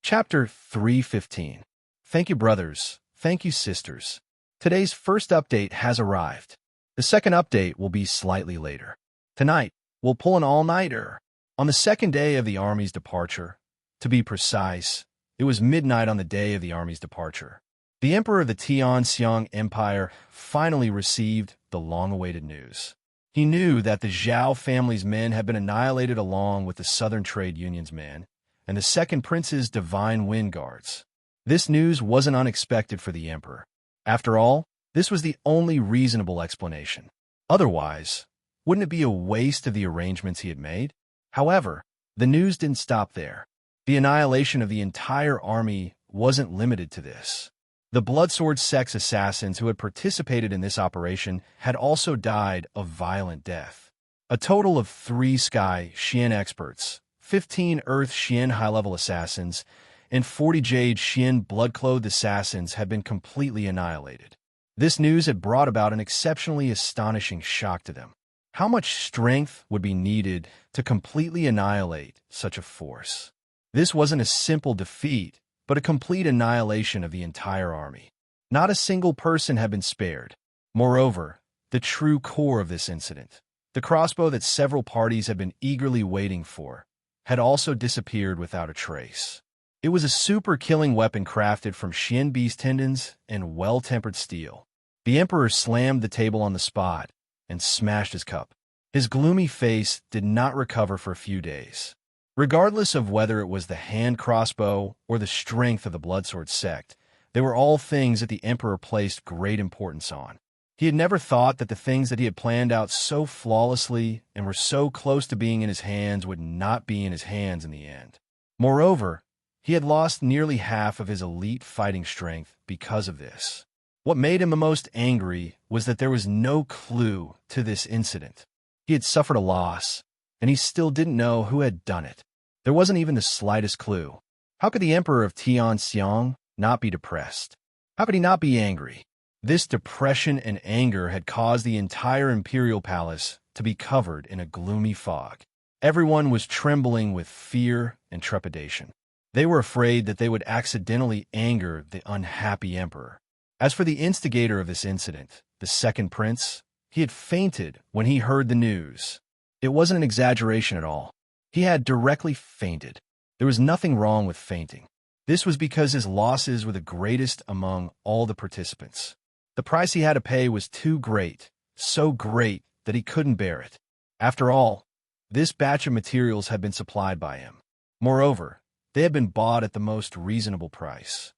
Chapter 3:15. Thank you, brothers. Thank you, sisters. Today's first update has arrived. The second update will be slightly later. Tonight, we'll pull an all-nighter. On the second day of the army's departure, to be precise, it was midnight on the day of the army's departure, the emperor of the Tianxiang Empire finally received the long-awaited news. He knew that the Zhao family's men had been annihilated along with the Southern Trade Union's men and the Second Prince's Divine Wind Guards. This news wasn't unexpected for the emperor. After all, this was the only reasonable explanation. Otherwise, wouldn't it be a waste of the arrangements he had made? However, the news didn't stop there. The annihilation of the entire army wasn't limited to this. The Bloodsword Sect's assassins who had participated in this operation had also died a violent death. A total of 3 Sky Xian experts, 15 Earth Xian high-level assassins, and 40 Jade Xian blood-clothed assassins had been completely annihilated. This news had brought about an exceptionally astonishing shock to them. How much strength would be needed to completely annihilate such a force? This wasn't a simple defeat, but a complete annihilation of the entire army. Not a single person had been spared. Moreover, the true core of this incident, the crossbow that several parties had been eagerly waiting for, had also disappeared without a trace. It was a super-killing weapon crafted from Xian beast tendons and well-tempered steel. The emperor slammed the table on the spot and smashed his cup. His gloomy face did not recover for a few days. Regardless of whether it was the hand crossbow or the strength of the Bloodsword Sect, they were all things that the emperor placed great importance on. He had never thought that the things that he had planned out so flawlessly and were so close to being in his hands would not be in his hands in the end. Moreover, he had lost nearly half of his elite fighting strength because of this. What made him the most angry was that there was no clue to this incident. He had suffered a loss, and he still didn't know who had done it. There wasn't even the slightest clue. How could the emperor of Tianxiang not be depressed? How could he not be angry? This depression and anger had caused the entire imperial palace to be covered in a gloomy fog. Everyone was trembling with fear and trepidation. They were afraid that they would accidentally anger the unhappy emperor. As for the instigator of this incident, the Second Prince, he had fainted when he heard the news. It wasn't an exaggeration at all. He had directly fainted. There was nothing wrong with fainting. This was because his losses were the greatest among all the participants. The price he had to pay was too great, so great that he couldn't bear it. After all, this batch of materials had been supplied by him. Moreover, they had been bought at the most reasonable price.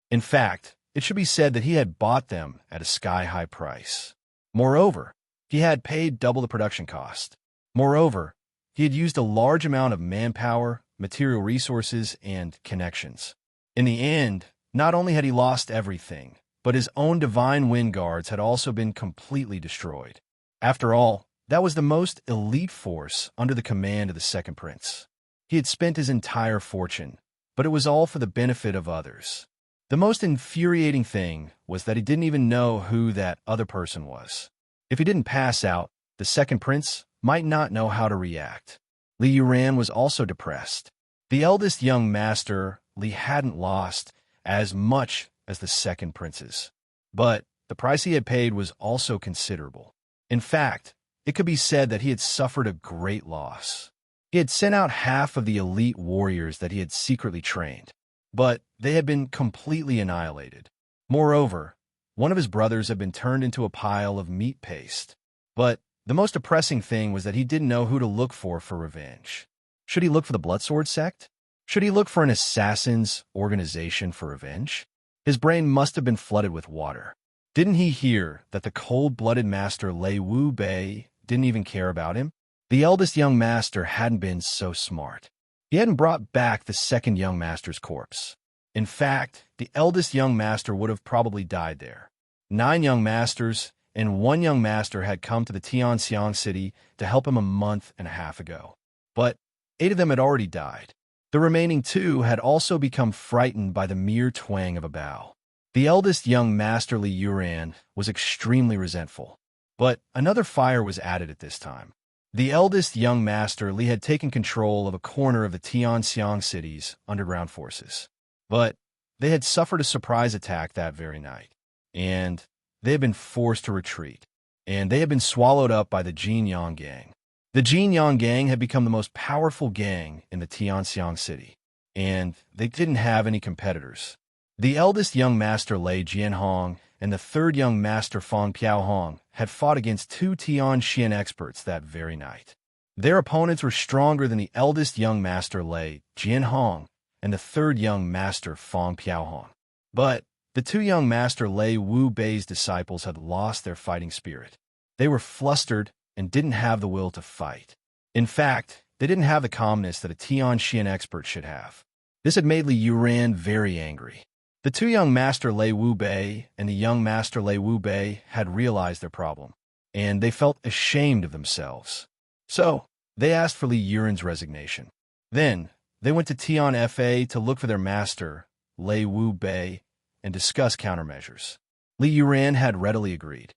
In fact, it should be said that he had bought them at a sky-high price. Moreover, he had paid double the production cost. Moreover, he had used a large amount of manpower, material resources, and connections. In the end, not only had he lost everything, but his own Divine Wind Guards had also been completely destroyed. After all, that was the most elite force under the command of the Second Prince. He had spent his entire fortune, but it was all for the benefit of others. The most infuriating thing was that he didn't even know who that other person was. If he didn't pass out, the Second Prince might not know how to react. Li Yuran was also depressed. The eldest young master, Li, hadn't lost as much as the Second Princes. But the price he had paid was also considerable. In fact, it could be said that he had suffered a great loss. He had sent out half of the elite warriors that he had secretly trained, but they had been completely annihilated. Moreover, one of his brothers had been turned into a pile of meat paste. But the most depressing thing was that he didn't know who to look for revenge. Should he look for the Bloodsword Sect? Should he look for an assassin's organization for revenge? His brain must have been flooded with water. Didn't he hear that the cold-blooded master Lei Wu Bei didn't even care about him? The eldest young master hadn't been so smart. He hadn't brought back the second young master's corpse. In fact, the eldest young master would have probably died there. 9 young masters and 1 young master had come to the Tianxiang city to help him a month and a half ago. But 8 of them had already died. The remaining 2 had also become frightened by the mere twang of a bow. The eldest young master Li Yuran was extremely resentful. But another fire was added at this time. The eldest young master Li had taken control of a corner of the Tianxiang city's underground forces. But they had suffered a surprise attack that very night, and they had been forced to retreat, and they had been swallowed up by the Jinyang gang. The Jinyang gang had become the most powerful gang in the Tianxiang city, and they didn't have any competitors. The eldest young master Lei Jianhong and the third young master Fang Piaohong had fought against 2 Tianxian experts that very night. Their opponents were stronger than the eldest young master Lei Jianhong and the third young master Fang Piaohong. But the 2 young master Lei Wu Bei's disciples had lost their fighting spirit. They were flustered and didn't have the will to fight. In fact, they didn't have the calmness that a Tianxian expert should have. This had made Li Yuran very angry. The 2 young master Lei Wu Bei and the young master Lei Wu Bei had realized their problem, and they felt ashamed of themselves. So, they asked for Li Yuran's resignation. Then, they went to Tian Fa to look for their master, Lei Wu Bei, and discuss countermeasures. Li Yuran had readily agreed.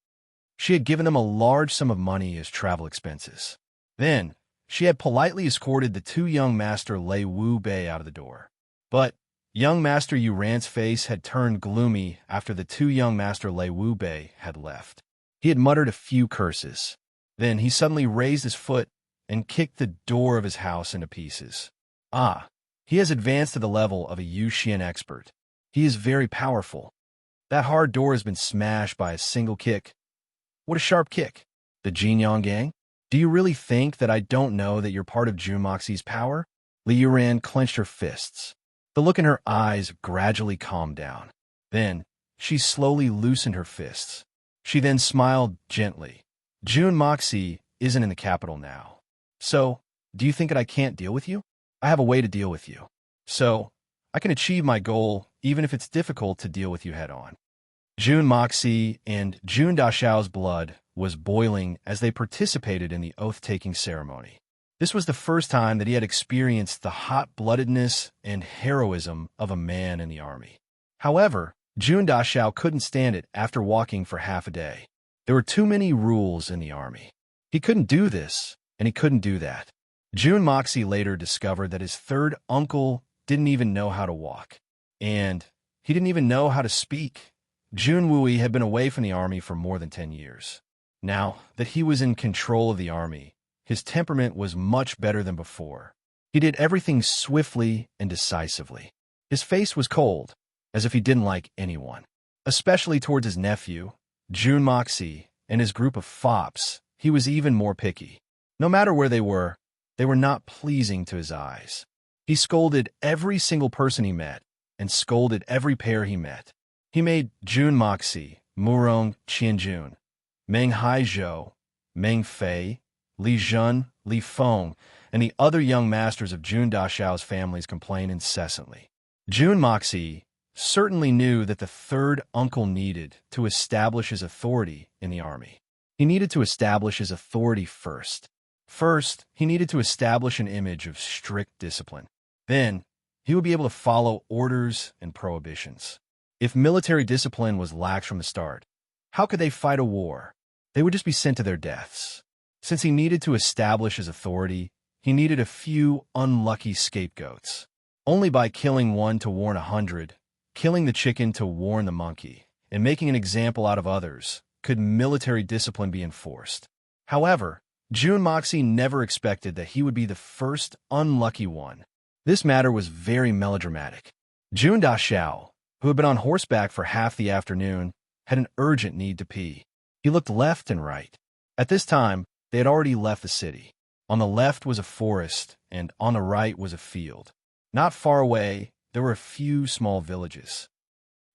She had given them a large sum of money as travel expenses. Then, she had politely escorted the 2 young master Lei Wu Bei out of the door. But young master Yuran's face had turned gloomy after the 2 young master Lei Wu Bei had left. He had muttered a few curses. Then he suddenly raised his foot and kicked the door of his house into pieces. Ah, he has advanced to the level of a Yuxian expert. He is very powerful. That hard door has been smashed by a single kick. What a sharp kick. The Jinyang gang? Do you really think that I don't know that you're part of Junmoxi's power? Li Yuran clenched her fists. The look in her eyes gradually calmed down. Then, she slowly loosened her fists. She then smiled gently. Junmoxi isn't in the capital now. So, do you think that I can't deal with you? I have a way to deal with you. So, I can achieve my goal even if it's difficult to deal with you head-on. Junmoxi and Jun Dashao's blood was boiling as they participated in the oath-taking ceremony. This was the first time that he had experienced the hot-bloodedness and heroism of a man in the army. However, Jun Dashao couldn't stand it after walking for half a day. There were too many rules in the army. He couldn't do this, and he couldn't do that. Junmoxi later discovered that his third uncle didn't even know how to walk, and he didn't even know how to speak. Jun Wui had been away from the army for more than 10 years. Now that he was in control of the army, his temperament was much better than before. He did everything swiftly and decisively. His face was cold, as if he didn't like anyone, especially towards his nephew, Junmoxi, and his group of fops. He was even more picky. No matter where they were not pleasing to his eyes. He scolded every single person he met, and scolded every pair he met. He made Junmoxi, Murong Qianjun, Meng Haizhou, Meng Fei, Li Zhen, Li Feng, and the other young masters of Jun Dashao's families complain incessantly. Junmoxi certainly knew that the third uncle needed to establish his authority in the army. He needed to establish his authority first. First, he needed to establish an image of strict discipline. Then, he would be able to follow orders and prohibitions. If military discipline was lax from the start, how could they fight a war? They would just be sent to their deaths. Since he needed to establish his authority, he needed a few unlucky scapegoats. Only by killing one to warn 100, killing the chicken to warn the monkey, and making an example out of others, could military discipline be enforced. However, Junmoxi never expected that he would be the first unlucky one. This matter was very melodramatic. Jun Dashao, who had been on horseback for half the afternoon, had an urgent need to pee. He looked left and right. At this time, they had already left the city. On the left was a forest, and on the right was a field. Not far away, there were a few small villages.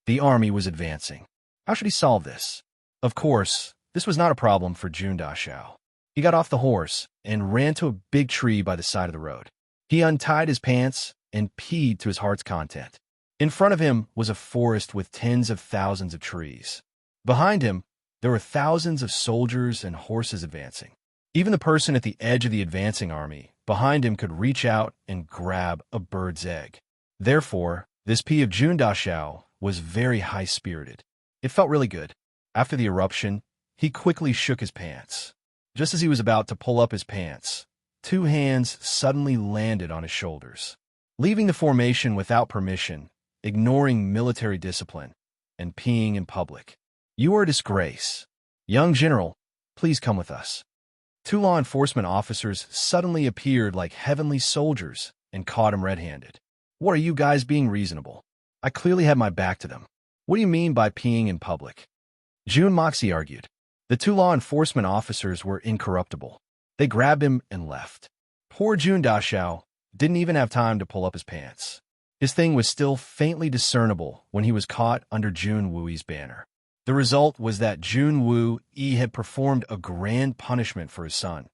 The army was advancing. How should he solve this? Of course, this was not a problem for Jun Dashao. He got off the horse and ran to a big tree by the side of the road. He untied his pants and peed to his heart's content. In front of him was a forest with tens of thousands of trees. Behind him, there were thousands of soldiers and horses advancing. Even the person at the edge of the advancing army behind him could reach out and grab a bird's egg. Therefore, this pee of Jun Dashao was very high-spirited. It felt really good. After the eruption, he quickly shook his pants. Just as he was about to pull up his pants, two hands suddenly landed on his shoulders. Leaving the formation without permission, ignoring military discipline, and peeing in public. You are a disgrace. Young general, please come with us. Two law enforcement officers suddenly appeared like heavenly soldiers and caught him red-handed. What are you guys being reasonable? I clearly had my back to them. What do you mean by peeing in public? Jun Moxie argued. The two law enforcement officers were incorruptible. They grabbed him and left. Poor Jun Dashao didn't even have time to pull up his pants. His thing was still faintly discernible when he was caught under Jun Wui's banner. The result was that Jun Wui had performed a grand punishment for his son.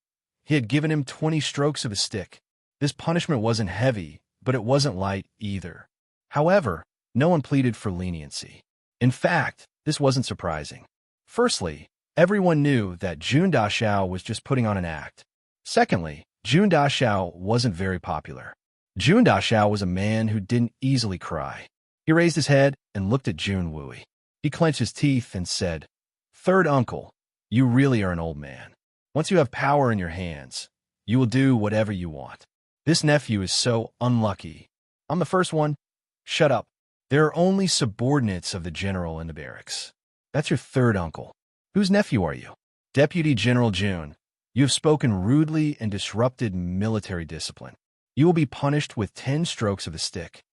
He had given him 20 strokes of a stick. This punishment wasn't heavy, but it wasn't light either. However, no one pleaded for leniency. In fact, this wasn't surprising. Firstly, everyone knew that Jun Dashao was just putting on an act. Secondly, Jun Dashao wasn't very popular. Jun Dashao was a man who didn't easily cry. He raised his head and looked at Jun Wui. He clenched his teeth and said, "Third uncle, you really are an old man. Once you have power in your hands, you will do whatever you want. This nephew is so unlucky. I'm the first one. Shut up. There are only subordinates of the general in the barracks. That's your third uncle. Whose nephew are you? Deputy General Jun, you have spoken rudely and disrupted military discipline. You will be punished with 10 strokes of the stick."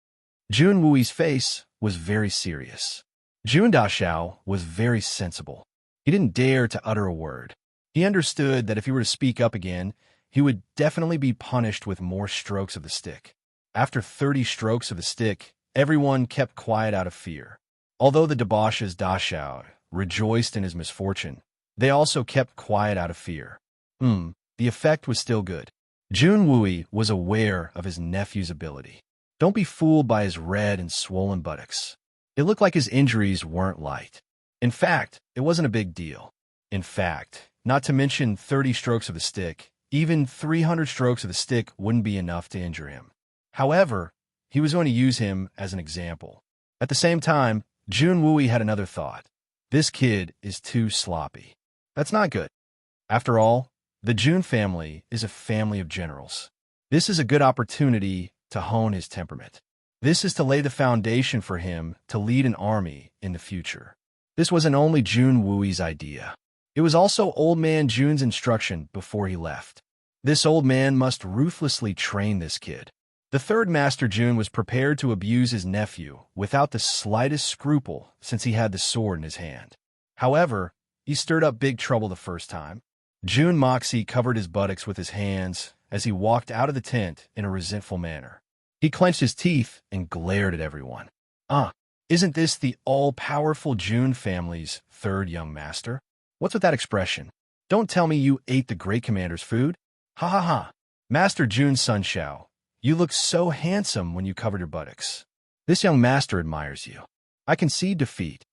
Jun Wui's face was very serious. Jun Dashao was very sensible. He didn't dare to utter a word. He understood that if he were to speak up again, he would definitely be punished with more strokes of the stick. After 30 strokes of the stick, everyone kept quiet out of fear. Although the debauches Dashao rejoiced in his misfortune, they also kept quiet out of fear. The effect was still good. Jun Wui was aware of his nephew's ability. Don't be fooled by his red and swollen buttocks. It looked like his injuries weren't light. In fact, it wasn't a big deal. In fact, not to mention 30 strokes of the stick, even 300 strokes of the stick wouldn't be enough to injure him. However, he was going to use him as an example. At the same time, Jun Wui had another thought. This kid is too sloppy. That's not good. After all, the Jun family is a family of generals. This is a good opportunity to hone his temperament. This is to lay the foundation for him to lead an army in the future. This wasn't only Jun Wui's idea. It was also Old Man Jun's instruction before he left. This old man must ruthlessly train this kid. The third Master Jun was prepared to abuse his nephew without the slightest scruple since he had the sword in his hand. However, he stirred up big trouble the first time. Jun Moxie covered his buttocks with his hands as he walked out of the tent in a resentful manner. He clenched his teeth and glared at everyone. Isn't this the all-powerful Jun family's third young master? What's with that expression? Don't tell me you ate the great commander's food? Ha ha ha. Master Jun's son Xiao, you look so handsome when you covered your buttocks. This young master admires you. I concede defeat.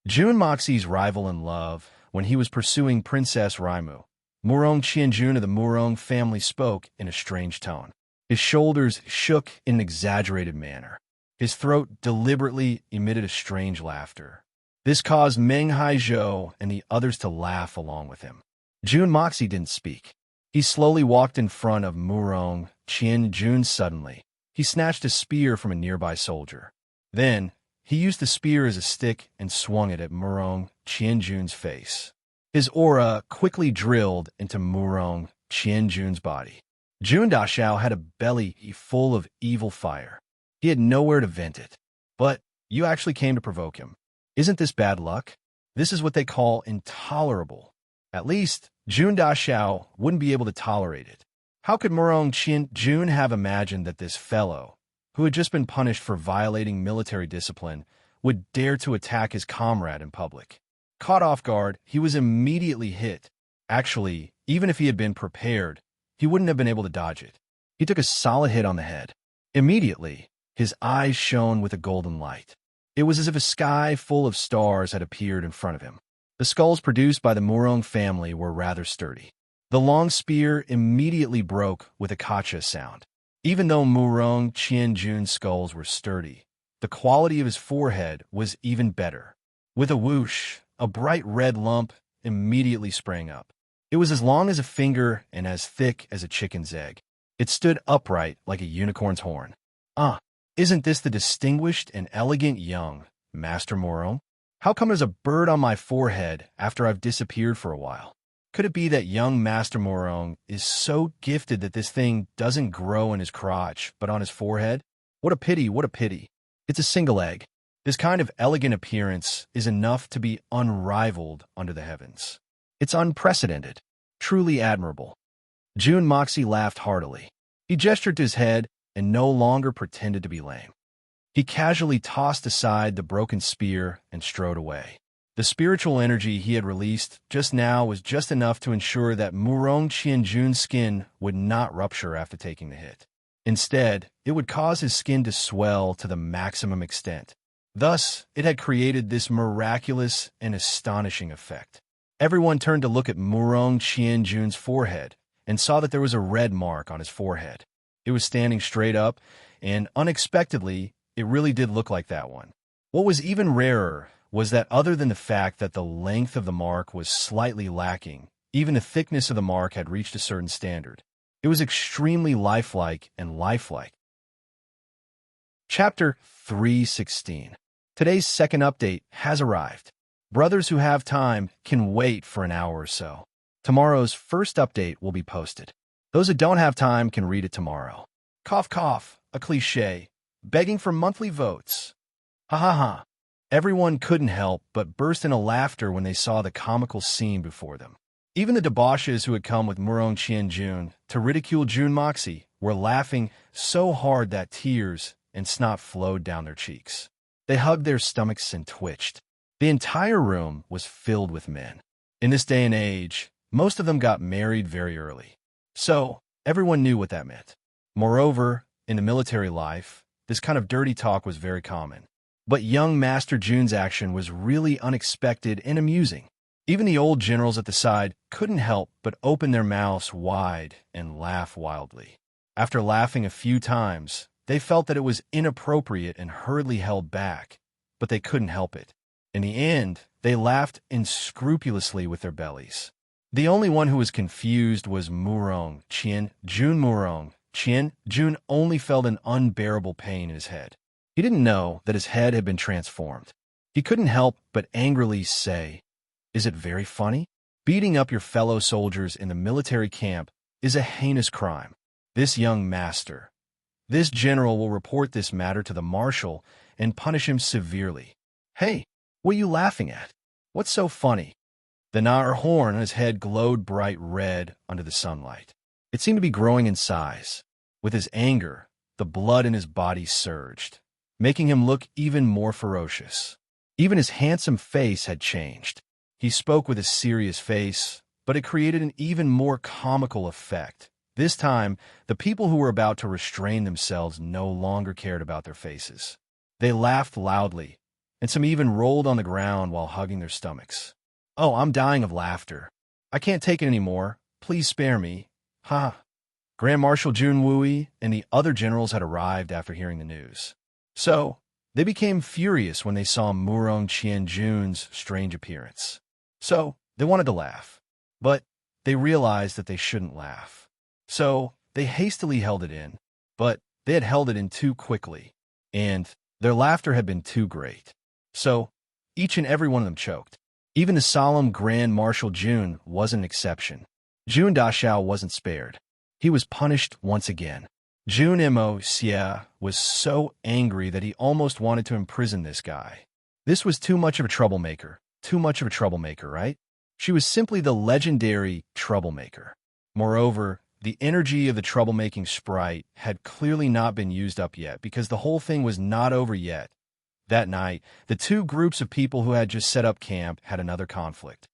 Jun Moxie's rival in love when he was pursuing Princess Raimu. Murong Qianjun of the Murong family spoke in a strange tone. His shoulders shook in an exaggerated manner. His throat deliberately emitted a strange laughter. This caused Meng Haizhou and the others to laugh along with him. Jun Moxie didn't speak. He slowly walked in front of Murong Qianjun suddenly. He snatched a spear from a nearby soldier. Then, he used the spear as a stick and swung it at Murong Qianjun's face. His aura quickly drilled into Murong Qianjun's body. Jun Dashao had a belly full of evil fire. He had nowhere to vent it. But you actually came to provoke him. Isn't this bad luck? This is what they call intolerable. At least, Jun Dashao wouldn't be able to tolerate it. How could Murong Qianjun have imagined that this fellow, who had just been punished for violating military discipline, would dare to attack his comrade in public. Caught off guard, he was immediately hit. Actually, even if he had been prepared, he wouldn't have been able to dodge it. He took a solid hit on the head. Immediately, his eyes shone with a golden light. It was as if a sky full of stars had appeared in front of him. The skulls produced by the Murong family were rather sturdy. The long spear immediately broke with a kacha sound. Even though Murong Qianjun's skulls were sturdy, the quality of his forehead was even better. With a whoosh, a bright red lump immediately sprang up. It was as long as a finger and as thick as a chicken's egg. It stood upright like a unicorn's horn. Isn't this the distinguished and elegant young Master Murong? How come there's a bird on my forehead after I've disappeared for a while? Could it be that young Master Murong is so gifted that this thing doesn't grow in his crotch, but on his forehead? What a pity, what a pity. It's a single egg. This kind of elegant appearance is enough to be unrivaled under the heavens. It's unprecedented, truly admirable. Jun Moxie laughed heartily. He gestured to his head and no longer pretended to be lame. He casually tossed aside the broken spear and strode away. The spiritual energy he had released just now was just enough to ensure that Murong Qianjun's skin would not rupture after taking the hit. Instead, it would cause his skin to swell to the maximum extent. Thus, it had created this miraculous and astonishing effect. Everyone turned to look at Murong Qianjun's forehead and saw that there was a red mark on his forehead. It was standing straight up, and unexpectedly, it really did look like that one. What was even rarer was that other than the fact that the length of the mark was slightly lacking, even the thickness of the mark had reached a certain standard. It was extremely lifelike and lifelike. Chapter 316. Today's second update has arrived. Brothers who have time can wait for an hour or so. Tomorrow's first update will be posted. Those who don't have time can read it tomorrow. Cough cough, a cliché, begging for monthly votes. Ha ha ha. Everyone couldn't help but burst into laughter when they saw the comical scene before them. Even the debauches who had come with Murong Qianjun to ridicule Jun Moxie were laughing so hard that tears and snot flowed down their cheeks. They hugged their stomachs and twitched. The entire room was filled with men. In this day and age, most of them got married very early. So, everyone knew what that meant. Moreover, in the military life, this kind of dirty talk was very common. But young Master Jun's action was really unexpected and amusing. Even the old generals at the side couldn't help but open their mouths wide and laugh wildly. After laughing a few times, they felt that it was inappropriate and hurriedly held back, but they couldn't help it. In the end, they laughed unscrupulously with their bellies. The only one who was confused was Murong Qianjun. Murong Qianjun only felt an unbearable pain in his head. He didn't know that his head had been transformed. He couldn't help but angrily say, "Is it very funny? Beating up your fellow soldiers in the military camp is a heinous crime. This young master, this general will report this matter to the marshal and punish him severely. Hey, what are you laughing at? What's so funny?" The Nahr horn on his head glowed bright red under the sunlight. It seemed to be growing in size. With his anger, the blood in his body surged, making him look even more ferocious. Even his handsome face had changed. He spoke with a serious face, but it created an even more comical effect. This time, the people who were about to restrain themselves no longer cared about their faces. They laughed loudly, and some even rolled on the ground while hugging their stomachs. "Oh, I'm dying of laughter. I can't take it anymore. Please spare me. Ha." Grand Marshal Jun Wui and the other generals had arrived after hearing the news. So, they became furious when they saw Murong Qianjun's strange appearance. So, they wanted to laugh, but they realized that they shouldn't laugh. So, they hastily held it in, but they had held it in too quickly, and their laughter had been too great. So, each and every one of them choked. Even the solemn Grand Marshal Jun wasn't an exception. Jun Dashao wasn't spared. He was punished once again. Jun Mo Xia was so angry that he almost wanted to imprison this guy. This was too much of a troublemaker. Too much of a troublemaker, right? She was simply the legendary troublemaker. Moreover, the energy of the troublemaking sprite had clearly not been used up yet because the whole thing was not over yet. That night, the two groups of people who had just set up camp had another conflict.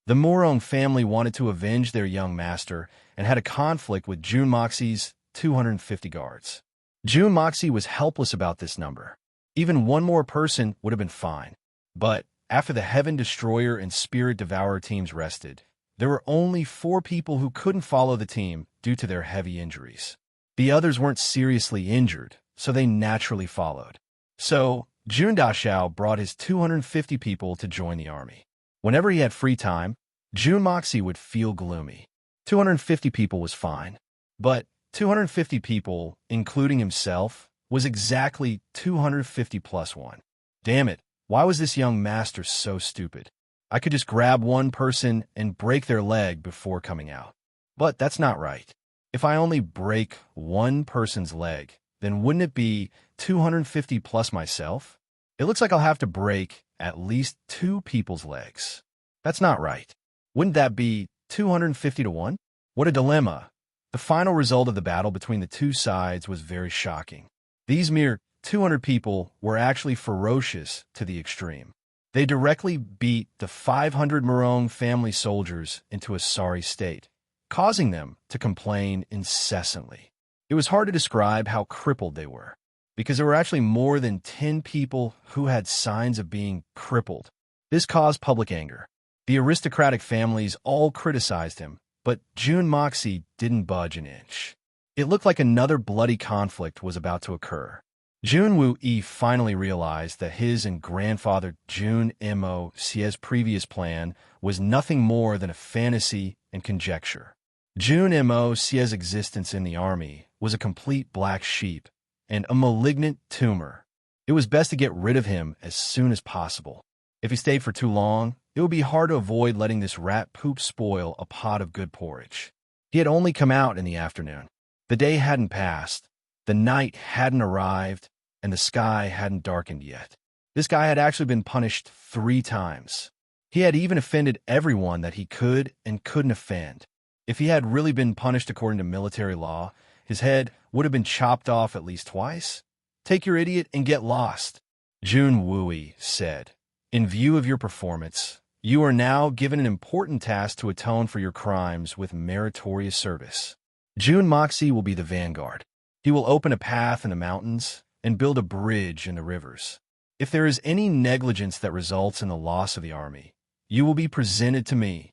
The Morong family wanted to avenge their young master and had a conflict with June Moxie's 250 guards. June Moxie was helpless about this number. Even one more person would have been fine. But after the Heaven Destroyer and Spirit Devourer teams rested, there were only 4 people who couldn't follow the team due to their heavy injuries. The others weren't seriously injured, so they naturally followed. So, Jun Dashao brought his 250 people to join the army. Whenever he had free time, Jun Moxie would feel gloomy. 250 people was fine. But 250 people, including himself, was exactly 250 plus 1. Damn it, why was this young master so stupid? I could just grab one person and break their leg before coming out. But that's not right. If I only break one person's leg, then wouldn't it be 250 plus myself? It looks like I'll have to break at least 2 people's legs. That's not right. Wouldn't that be 250 to 1? What a dilemma. The final result of the battle between the two sides was very shocking. These mere 200 people were actually ferocious to the extreme. They directly beat the 500 Morong family soldiers into a sorry state, causing them to complain incessantly. It was hard to describe how crippled they were, because there were actually more than 10 people who had signs of being crippled. This caused public anger. The aristocratic families all criticized him, but Jun Moxie didn't budge an inch. It looked like another bloody conflict was about to occur. Jun Wu-yi finally realized that his and grandfather Jun Mo-sie's previous plan was nothing more than a fantasy and conjecture. Jun Mo-sie's existence in the army was a complete black sheep and a malignant tumor. It was best to get rid of him as soon as possible. If he stayed for too long, it would be hard to avoid letting this rat poop spoil a pot of good porridge. He had only come out in the afternoon. The day hadn't passed, the night hadn't arrived, and the sky hadn't darkened yet. This guy had actually been punished 3 times. He had even offended everyone that he could and couldn't offend. If he had really been punished according to military law, his head would have been chopped off at least twice. Take your idiot and get lost, Jun Wu-yi said. In view of your performance, you are now given an important task to atone for your crimes with meritorious service. Jun Moxie will be the vanguard. He will open a path in the mountains and build a bridge in the rivers. If there is any negligence that results in the loss of the army, you will be presented to me.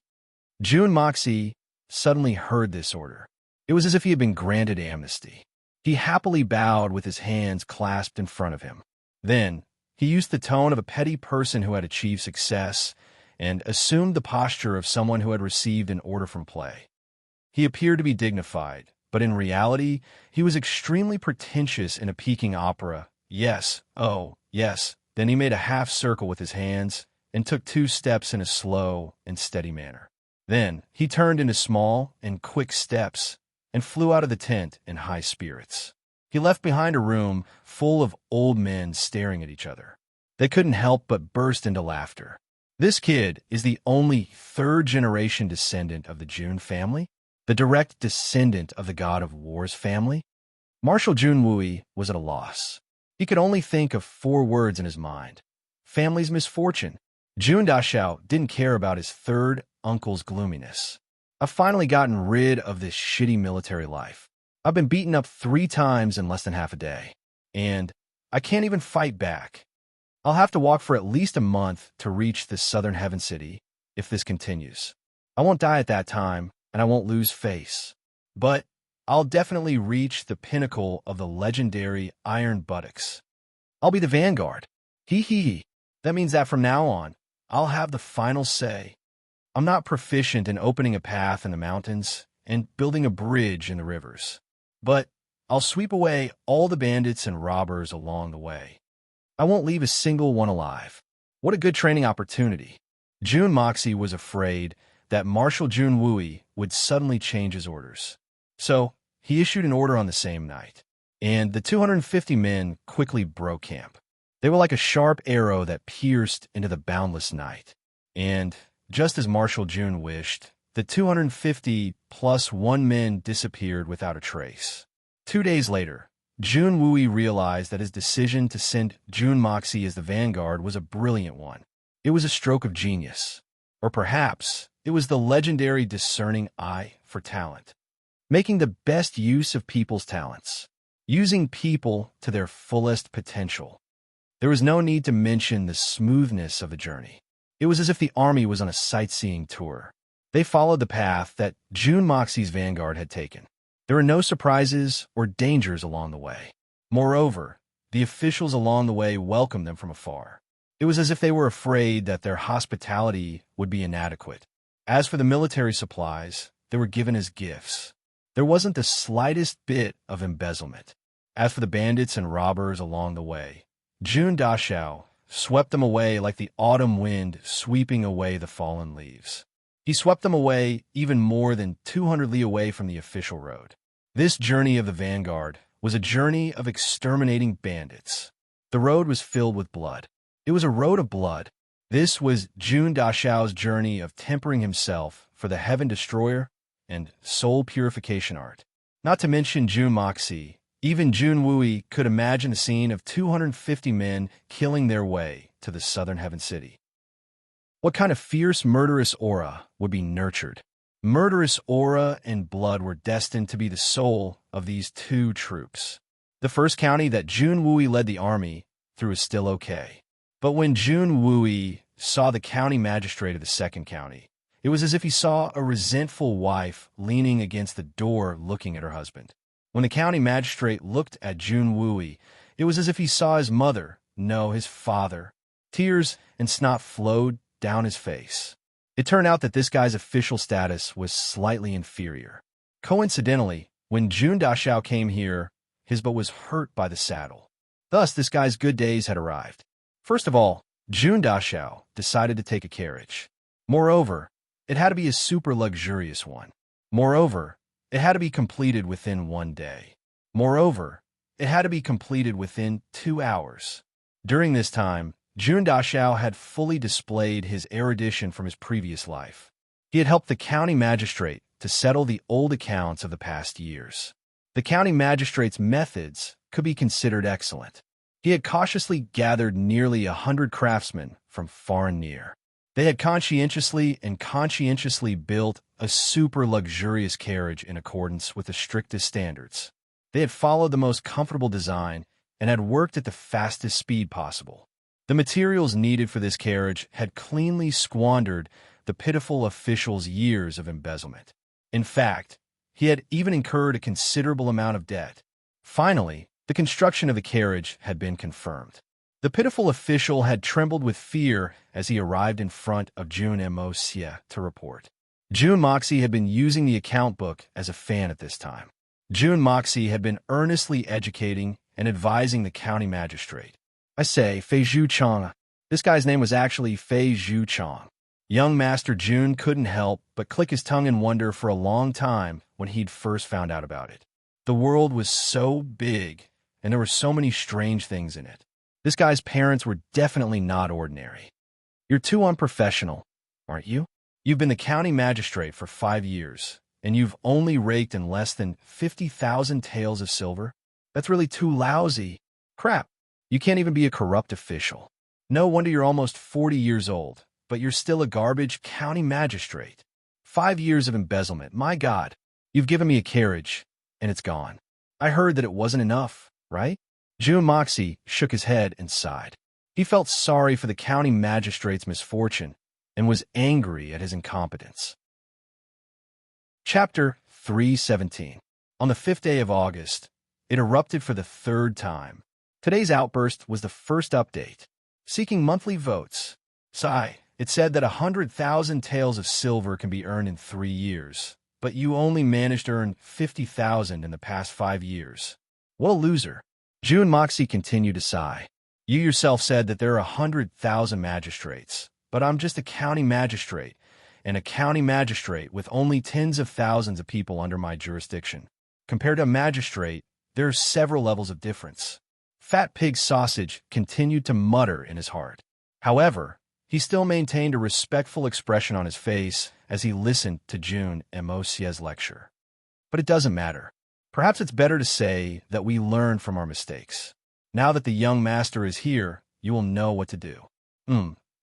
Jun Moxie suddenly heard this order. It was as if he had been granted amnesty. He happily bowed with his hands clasped in front of him. Then, he used the tone of a petty person who had achieved success and assumed the posture of someone who had received an order from play. He appeared to be dignified, but in reality, he was extremely pretentious in a Peking opera. Yes, oh, yes. Then he made a half circle with his hands and took 2 steps in a slow and steady manner. Then he turned into small and quick steps and flew out of the tent in high spirits. He left behind a room full of old men staring at each other. They couldn't help but burst into laughter. This kid is the only 3rd-generation descendant of the Jun family, the direct descendant of the god of war's family. Marshal Jun Wu-yi was at a loss. He could only think of 4 words in his mind. Family's misfortune. Jun Dashao didn't care about his 3rd uncle's gloominess. I've finally gotten rid of this shitty military life. I've been beaten up 3 times in less than half a day. And I can't even fight back. I'll have to walk for at least a month to reach the southern heaven city if this continues. I won't die at that time, and I won't lose face. But I'll definitely reach the pinnacle of the legendary Iron Buttocks. I'll be the vanguard. Hee hee hee. That means that from now on, I'll have the final say. I'm not proficient in opening a path in the mountains and building a bridge in the rivers. But I'll sweep away all the bandits and robbers along the way. I won't leave a single one alive. What a good training opportunity. Jun Moxie was afraid that Marshal Jun Wu-yi would suddenly change his orders. So, he issued an order on the same night, and the 250 men quickly broke camp. They were like a sharp arrow that pierced into the boundless night. And, just as Marshal Jun wished, the 250 plus 1 men disappeared without a trace. 2 days later, Jun Wooey realized that his decision to send Jun Moxie as the vanguard was a brilliant one. It was a stroke of genius. Or perhaps it was the legendary discerning eye for talent. Making the best use of people's talents. Using people to their fullest potential. There was no need to mention the smoothness of the journey. It was as if the army was on a sightseeing tour. They followed the path that Jun Moxie's vanguard had taken. There were no surprises or dangers along the way. Moreover, the officials along the way welcomed them from afar. It was as if they were afraid that their hospitality would be inadequate. As for the military supplies, they were given as gifts. There wasn't the slightest bit of embezzlement. As for the bandits and robbers along the way, Jun Dashao swept them away like the autumn wind sweeping away the fallen leaves. He swept them away even more than 200 li away from the official road. This journey of the vanguard was a journey of exterminating bandits. The road was filled with blood. It was a road of blood. This was Jun Dashao's journey of tempering himself for the Heaven Destroyer and soul purification art. Not to mention Jun Moxie, even Jun Wooey could imagine the scene of 250 men killing their way to the southern Heaven City. What kind of fierce, murderous aura would be nurtured? Murderous aura and blood were destined to be the soul of these two troops. The first county that Jun Wooey led the army through was still okay. But when Jun Wooey saw the county magistrate of the second county, it was as if he saw a resentful wife leaning against the door looking at her husband. When the county magistrate looked at Jun Wooey, it was as if he saw his mother, no, his father. Tears and snot flowed down his face. It turned out that this guy's official status was slightly inferior. Coincidentally, when Jun Dashao came here, his boat was hurt by the saddle. Thus, this guy's good days had arrived. First of all, Jun Dashao decided to take a carriage. Moreover, it had to be a super luxurious one. Moreover, it had to be completed within 1 day. Moreover, it had to be completed within 2 hours. During this time, Jun Dashao had fully displayed his erudition from his previous life. He had helped the county magistrate to settle the old accounts of the past years. The county magistrate's methods could be considered excellent. He had cautiously gathered nearly 100 craftsmen from far and near. They had conscientiously built a super luxurious carriage in accordance with the strictest standards. They had followed the most comfortable design and had worked at the fastest speed possible. The materials needed for this carriage had cleanly squandered the pitiful official's years of embezzlement. In fact, he had even incurred a considerable amount of debt. Finally, the construction of the carriage had been confirmed. The pitiful official had trembled with fear as he arrived in front of Jun Moxie to report. Jun Moxie had been using the account book as a fan at this time. Jun Moxie had been earnestly educating and advising the county magistrate. I say, Fei Zhu Chong. This guy's name was actually Fei Zhu Chong. Young Master Jun couldn't help but click his tongue in wonder for a long time when he'd first found out about it. The world was so big, and there were so many strange things in it. This guy's parents were definitely not ordinary. You're too unprofessional, aren't you? You've been the county magistrate for 5 years, and you've only raked in less than 50,000 taels of silver? That's really too lousy. Crap. You can't even be a corrupt official. No wonder you're almost 40 years old, but you're still a garbage county magistrate. 5 years of embezzlement, my God. You've given me a carriage, and it's gone. I heard that it wasn't enough, right? Jun Moxie shook his head and sighed. He felt sorry for the county magistrate's misfortune and was angry at his incompetence. Chapter 317. On the 5th day of August, it erupted for the 3rd time. Today's outburst was the first update, seeking monthly votes. Sigh, it said that 100,000 taels of silver can be earned in 3 years, but you only managed to earn 50,000 in the past 5 years. What a loser. Jun Moxie continued to sigh. You yourself said that there are 100,000 magistrates, but I'm just a county magistrate, and a county magistrate with only tens of thousands of people under my jurisdiction. Compared to a magistrate, there are several levels of difference. Fat Pig Sausage continued to mutter in his heart. However, he still maintained a respectful expression on his face as he listened to Jun Moxie's lecture. But it doesn't matter. Perhaps it's better to say that we learn from our mistakes. Now that the young master is here, you will know what to do.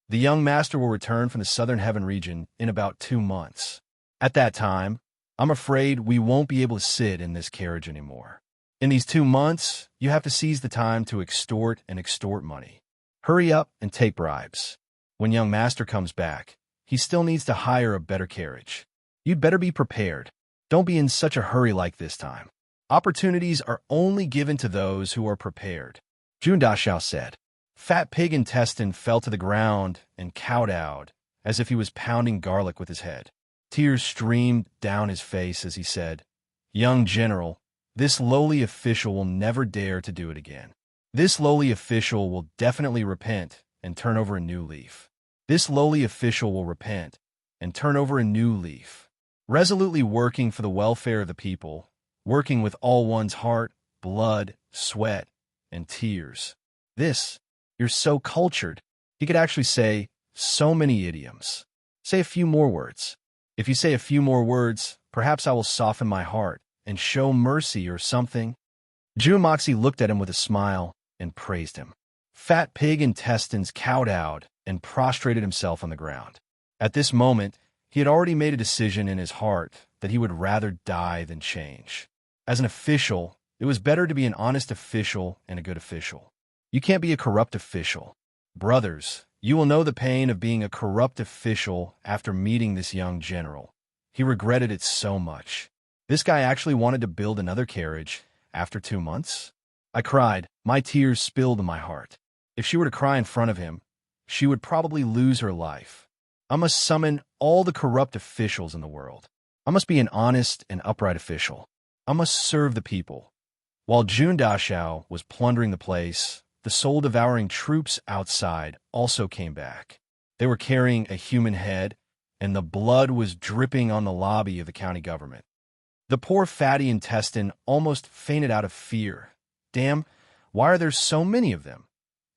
The young master will return from the southern heaven region in about 2 months. At that time, I'm afraid we won't be able to sit in this carriage anymore. In these 2 months, you have to seize the time to extort money. Hurry up and take bribes. When young master comes back, he still needs to hire a better carriage. You'd better be prepared. Don't be in such a hurry like this time. Opportunities are only given to those who are prepared. Jun Dashao said. Fat Pig Intestine fell to the ground and kowtowed as if he was pounding garlic with his head. Tears streamed down his face as he said, Young General, this lowly official will never dare to do it again. This lowly official will definitely repent and turn over a new leaf. This lowly official will repent and turn over a new leaf. Resolutely working for the welfare of the people, working with all one's heart, blood, sweat, and tears. You're so cultured. He could actually say so many idioms. Say a few more words. If you say a few more words, perhaps I will soften my heart and show mercy or something. Jun Moxie looked at him with a smile and praised him. Fat Pig Intestines kowtowed and prostrated himself on the ground. At this moment, he had already made a decision in his heart that he would rather die than change. As an official, it was better to be an honest official and a good official. You can't be a corrupt official. Brothers, you will know the pain of being a corrupt official after meeting this young general. He regretted it so much. This guy actually wanted to build another carriage after 2 months? I cried. My tears spilled in my heart. If she were to cry in front of him, she would probably lose her life. I must summon all the corrupt officials in the world. I must be an honest and upright official. I must serve the people. While Jun Dashao was plundering the place, the soul-devouring troops outside also came back. They were carrying a human head, and the blood was dripping on the lobby of the county government. The poor fatty intestine almost fainted out of fear. Damn, why are there so many of them?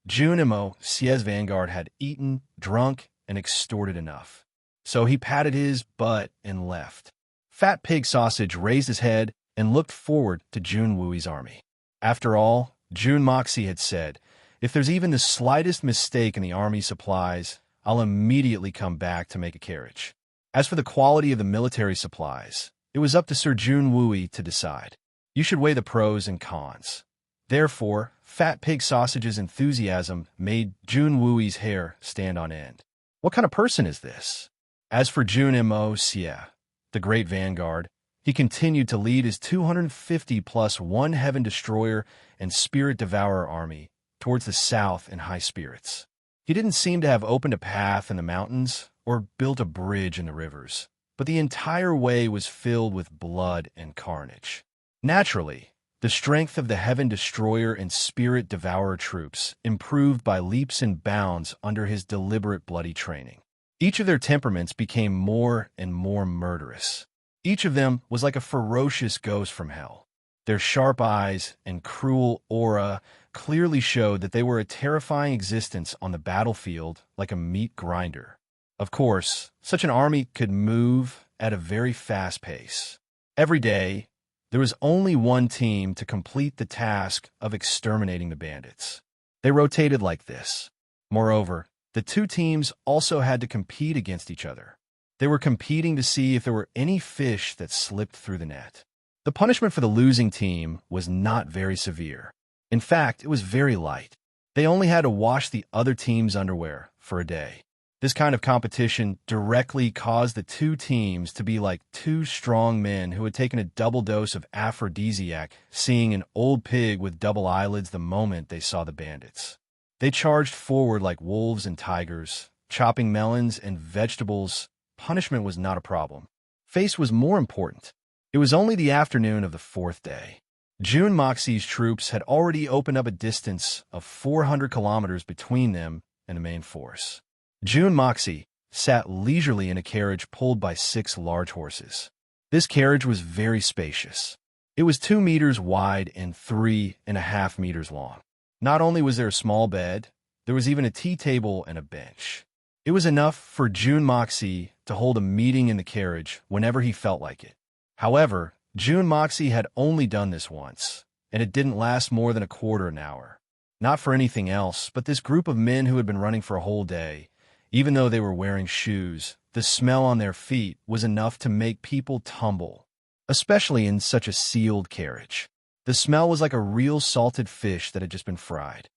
Jun Mo Xia's vanguard had eaten, drunk, and extorted enough. So he patted his butt and left. Fat Pig Sausage raised his head and looked forward to Jun Wui's army. After all, Jun Moxie had said, if there's even the slightest mistake in the army supplies, I'll immediately come back to make a carriage. As for the quality of the military supplies, it was up to Sir Jun Wui to decide. You should weigh the pros and cons. Therefore, Fat Pig Sausage's enthusiasm made Jun Wui's hair stand on end. What kind of person is this? As for Jun Mo Xia, the great vanguard, he continued to lead his 250 plus 1 Heaven Destroyer and Spirit Devourer army towards the south in high spirits. He didn't seem to have opened a path in the mountains or built a bridge in the rivers, but the entire way was filled with blood and carnage. Naturally, the strength of the Heaven Destroyer and Spirit Devourer troops improved by leaps and bounds under his deliberate bloody training. Each of their temperaments became more and more murderous. Each of them was like a ferocious ghost from hell. Their sharp eyes and cruel aura clearly showed that they were a terrifying existence on the battlefield like a meat grinder. Of course, such an army could move at a very fast pace. Every day, there was only one team to complete the task of exterminating the bandits. They rotated like this. Moreover, the two teams also had to compete against each other. They were competing to see if there were any fish that slipped through the net. The punishment for the losing team was not very severe. In fact, it was very light. They only had to wash the other team's underwear for a day. This kind of competition directly caused the two teams to be like two strong men who had taken a double dose of aphrodisiac, seeing an old pig with double eyelids the moment they saw the bandits. They charged forward like wolves and tigers, chopping melons and vegetables. Punishment was not a problem. Face was more important. It was only the afternoon of the 4th day. Jun Moxie's troops had already opened up a distance of 400 kilometers between them and the main force. Jun Moxie sat leisurely in a carriage pulled by 6 large horses. This carriage was very spacious. It was 2 meters wide and 3.5 meters long. Not only was there a small bed, there was even a tea table and a bench. It was enough for Jun Moxie to hold a meeting in the carriage whenever he felt like it. However, June Moxie had only done this once, and it didn't last more than a quarter an hour. Not for anything else, but this group of men who had been running for a whole day, even though they were wearing shoes, the smell on their feet was enough to make people tumble, especially in such a sealed carriage. The smell was like a real salted fish that had just been fried.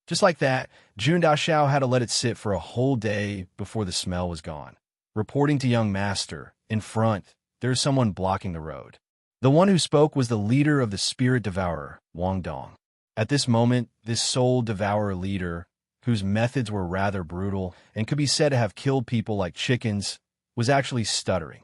Just like that, June Dashao had to let it sit for a whole day before the smell was gone. Reporting to young master, in front, there is someone blocking the road. The one who spoke was the leader of the spirit devourer, Wang Dong. At this moment, this soul devourer leader, whose methods were rather brutal and could be said to have killed people like chickens, was actually stuttering.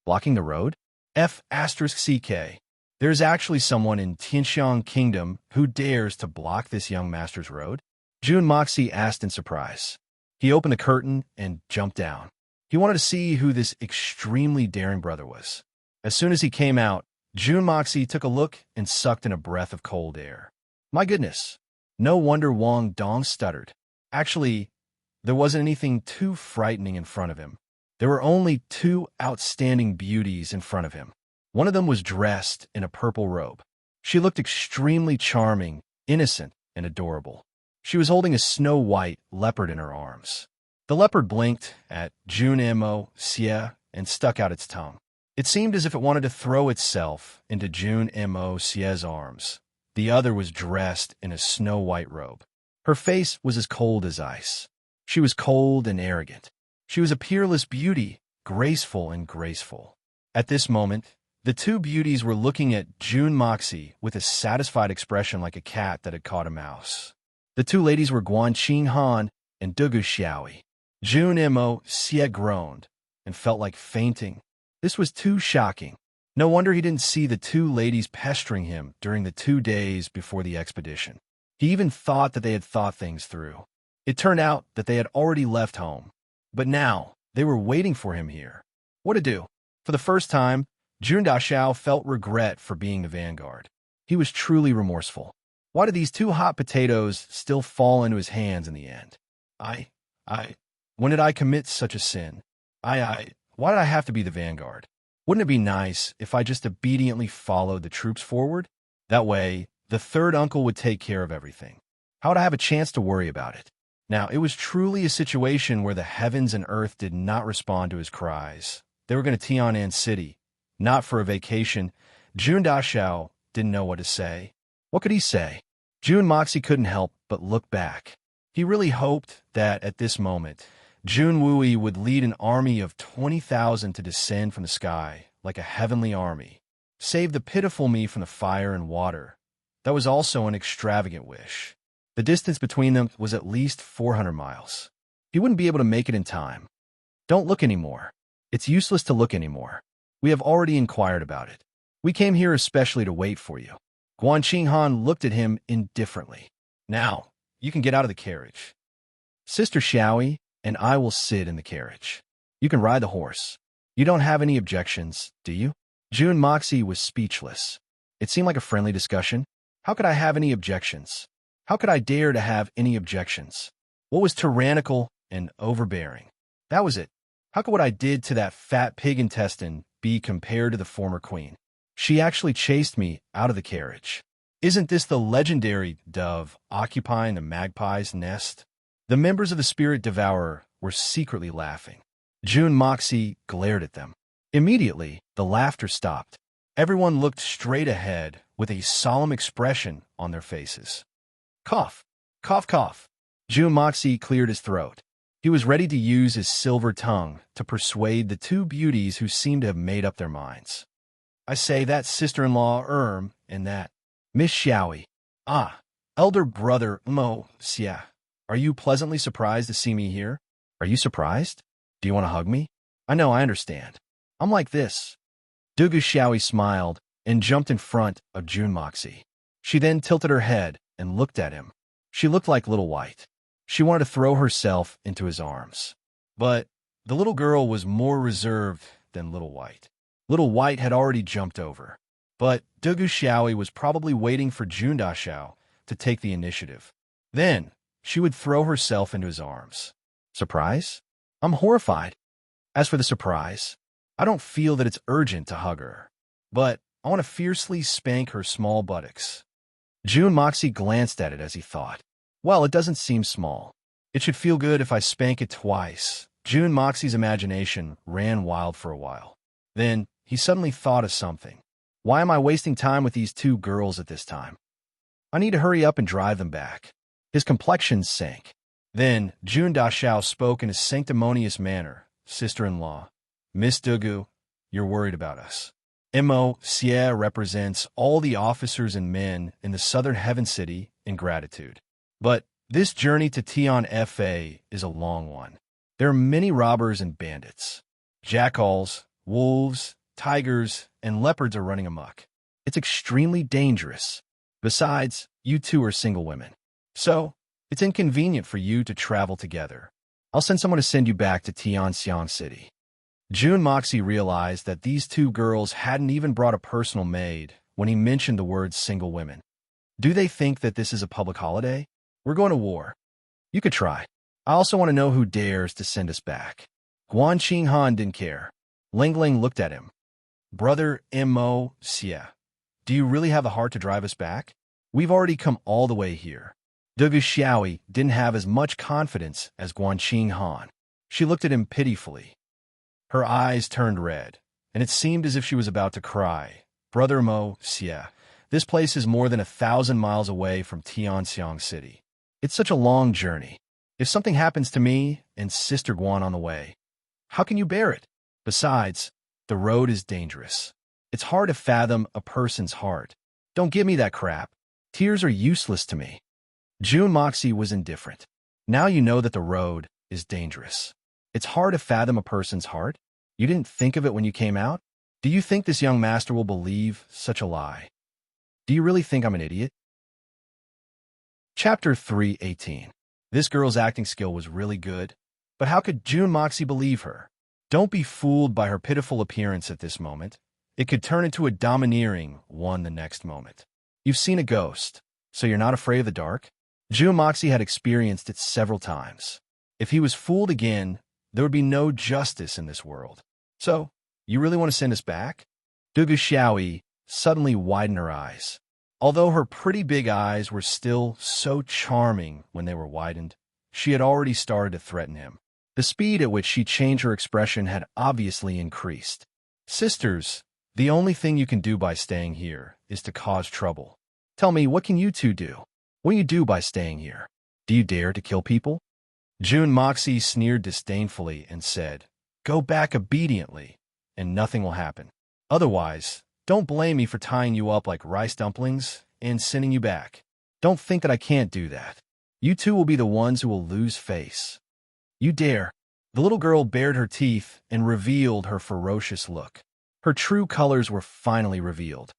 Blocking the road? F***CK. There's actually someone in Tianxiang Kingdom who dares to block this young master's road? June Moxie asked in surprise. He opened the curtain and jumped down. He wanted to see who this extremely daring brother was. As soon as he came out, June Moxie took a look and sucked in a breath of cold air. My goodness, no wonder Wang Dong stuttered. Actually, there wasn't anything too frightening in front of him. There were only two outstanding beauties in front of him. One of them was dressed in a purple robe. She looked extremely charming, innocent, and adorable. She was holding a snow-white leopard in her arms. The leopard blinked at June Mo Xie and stuck out its tongue. It seemed as if it wanted to throw itself into June Mo Xie's arms. The other was dressed in a snow-white robe. Her face was as cold as ice. She was cold and arrogant. She was a peerless beauty, graceful and graceful. At this moment, the two beauties were looking at June Moxie with a satisfied expression like a cat that had caught a mouse. The two ladies were Guan Qinghan and Dugu Xiaoyi. June Mo Xie groaned and felt like fainting. This was too shocking. No wonder he didn't see the two ladies pestering him during the 2 days before the expedition. He even thought that they had thought things through. It turned out that they had already left home. But now, they were waiting for him here. What to do? For the first time, June Dashao felt regret for being the vanguard. He was truly remorseful. Why did these two hot potatoes still fall into his hands in the end? When did I commit such a sin? Why did I have to be the vanguard? Wouldn't it be nice if I just obediently followed the troops forward? That way, the third uncle would take care of everything. How would I have a chance to worry about it? Now, it was truly a situation where the heavens and earth did not respond to his cries. They were going to Tianan City, not for a vacation. June Dashao didn't know what to say. What could he say? June Moxie couldn't help but look back. He really hoped that, at this moment, June Wooey would lead an army of 20,000 to descend from the sky like a heavenly army, save the pitiful me from the fire and water. That was also an extravagant wish. The distance between them was at least 400 miles. He wouldn't be able to make it in time. Don't look anymore. It's useless to look anymore. We have already inquired about it. We came here especially to wait for you. Guan Qinghan looked at him indifferently. Now, you can get out of the carriage. Sister Xiaoyi and I will sit in the carriage. You can ride the horse. You don't have any objections, do you? June Moxie was speechless. It seemed like a friendly discussion. How could I have any objections? How could I dare to have any objections? What was tyrannical and overbearing? That was it. How could what I did to that fat pig intestine be compared to the former queen? She actually chased me out of the carriage. Isn't this the legendary dove occupying the magpie's nest? The members of the Spirit Devourer were secretly laughing. June Moxie glared at them. Immediately, the laughter stopped. Everyone looked straight ahead with a solemn expression on their faces. Cough, cough, cough. June Moxie cleared his throat. He was ready to use his silver tongue to persuade the two beauties who seemed to have made up their minds. I say that sister-in-law and that Miss Xiaoyi. Elder brother Mo Xie. Are you pleasantly surprised to see me here? Are you surprised? Do you want to hug me? I know, I understand. I'm like this. Dugu Xiaoyi smiled and jumped in front of June Moxie. She then tilted her head and looked at him. She looked like Little White. She wanted to throw herself into his arms. But the little girl was more reserved than Little White. Little White had already jumped over. But Dugu Xiaoyi was probably waiting for June Dashao to take the initiative. Then she would throw herself into his arms. Surprise? I'm horrified. As for the surprise, I don't feel that it's urgent to hug her. but I want to fiercely spank her small buttocks. June Moxie glanced at it as he thought, well, it doesn't seem small. It should feel good if I spank it twice. June Moxie's imagination ran wild for a while. Then he suddenly thought of something. Why am I wasting time with these two girls at this time? I need to hurry up and drive them back. His complexion sank. Then June Dashao spoke in a sanctimonious manner. Sister-in-law, Miss Dugu, you're worried about us. Mo Xie represents all the officers and men in the Southern Heaven City in gratitude. But this journey to Tian Fa is a long one. There are many robbers and bandits. Jackals, wolves, tigers, and leopards are running amok. It's extremely dangerous. Besides, you two are single women. So, it's inconvenient for you to travel together. I'll send someone to send you back to Tianxiang City. June Moxie realized that these two girls hadn't even brought a personal maid when he mentioned the words single women. Do they think that this is a public holiday? We're going to war. You could try. I also want to know who dares to send us back. Guan Qinghan didn't care. Ling Ling looked at him. Brother Mo Xie, do you really have the heart to drive us back? We've already come all the way here. Dugu Xiaoi didn't have as much confidence as Guan Qinghan. She looked at him pitifully. Her eyes turned red, and it seemed as if she was about to cry. Brother Mo Xie, this place is more than 1,000 miles away from Tianxiang City. It's such a long journey. If something happens to me and Sister Guan on the way, how can you bear it? Besides, the road is dangerous. It's hard to fathom a person's heart. Don't give me that crap. Tears are useless to me. June Moxie was indifferent. Now you know that the road is dangerous. It's hard to fathom a person's heart. You didn't think of it when you came out? Do you think this young master will believe such a lie? Do you really think I'm an idiot? Chapter 3:18. This girl's acting skill was really good, but how could June Moxie believe her? Don't be fooled by her pitiful appearance at this moment. It could turn into a domineering one the next moment. You've seen a ghost, so you're not afraid of the dark? June Moxie had experienced it several times. If he was fooled again, there would be no justice in this world. So, you really want to send us back? Dugu Xiaoi suddenly widened her eyes. Although her pretty big eyes were still so charming when they were widened, she had already started to threaten him. The speed at which she changed her expression had obviously increased. Sisters, the only thing you can do by staying here is to cause trouble. Tell me, what can you two do? What do you do by staying here? Do you dare to kill people? June Moxie sneered disdainfully and said, Go back obediently, and nothing will happen. Otherwise, don't blame me for tying you up like rice dumplings and sending you back. Don't think that I can't do that. You two will be the ones who will lose face. You dare. The little girl bared her teeth and revealed her ferocious look. Her true colors were finally revealed.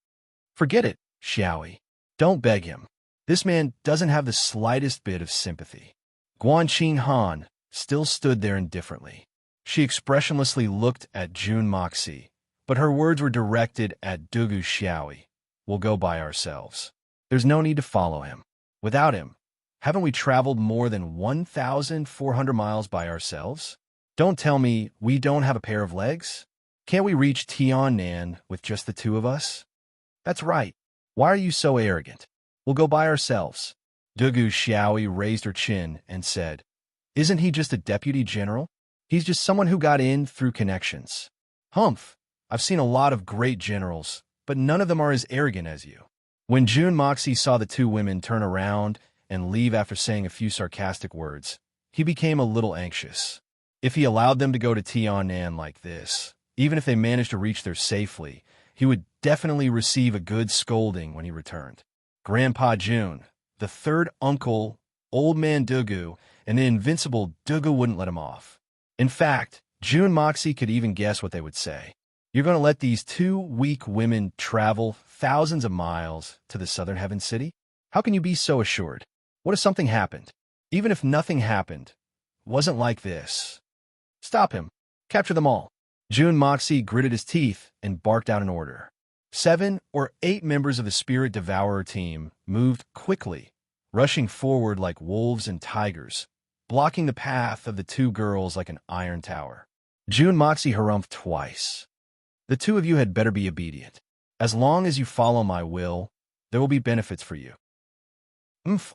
Forget it, Xiaoi. Don't beg him. This man doesn't have the slightest bit of sympathy. Guan Qinghan still stood there indifferently. She expressionlessly looked at June Moxie, but her words were directed at Dugu Xiaoi. We'll go by ourselves. There's no need to follow him. Without him, haven't we traveled more than 1,400 miles by ourselves? Don't tell me we don't have a pair of legs? Can't we reach Tiannan with just the two of us? That's right. Why are you so arrogant? We'll go by ourselves. Dugu Xiaoi raised her chin and said, Isn't he just a deputy general? He's just someone who got in through connections. Humph, I've seen a lot of great generals, but none of them are as arrogant as you. When June Moxie saw the two women turn around and leave after saying a few sarcastic words, he became a little anxious. If he allowed them to go to Tiannan like this, even if they managed to reach there safely, he would definitely receive a good scolding when he returned. Grandpa June, the third uncle, Old Man Dugu, and the invincible Dugu wouldn't let him off. In fact, June Moxie could even guess what they would say. You're going to let these two weak women travel thousands of miles to the Southern Heaven City? How can you be so assured? What if something happened? Even if nothing happened, it wasn't like this. Stop him. Capture them all. June Moxie gritted his teeth and barked out an order. 7 or 8 members of the Spirit Devourer team moved quickly, rushing forward like wolves and tigers, blocking the path of the two girls like an iron tower. June Moxie harumphed twice. The two of you had better be obedient. As long as you follow my will, there will be benefits for you.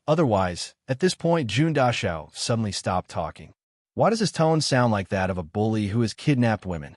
Otherwise, at this point, Jun Dashao suddenly stopped talking. Why does his tone sound like that of a bully who has kidnapped women?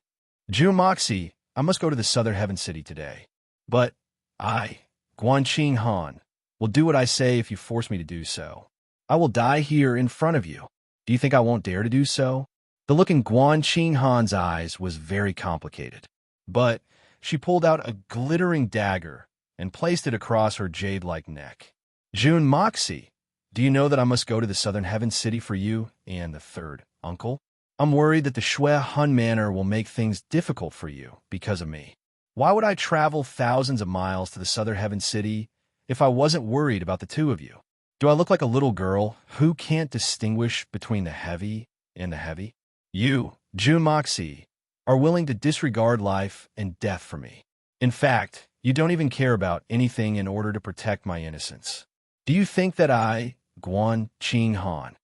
Jun Moxie, I must go to the Southern Heaven City today. But I, Guanqing Han, will do what I say if you force me to do so. I will die here in front of you. Do you think I won't dare to do so? The look in Guanqing Han's eyes was very complicated. But she pulled out a glittering dagger and placed it across her jade-like neck. Jun Moxie, do you know that I must go to the Southern Heaven City for you and the third uncle? I'm worried that the Shui Hun Manor will make things difficult for you because of me. Why would I travel thousands of miles to the Southern Heaven City if I wasn't worried about the two of you? Do I look like a little girl who can't distinguish between the heavy and the heavy? You, Jun Moxie, are willing to disregard life and death for me. In fact, you don't even care about anything in order to protect my innocence. Do you think that I, Guanqing Han,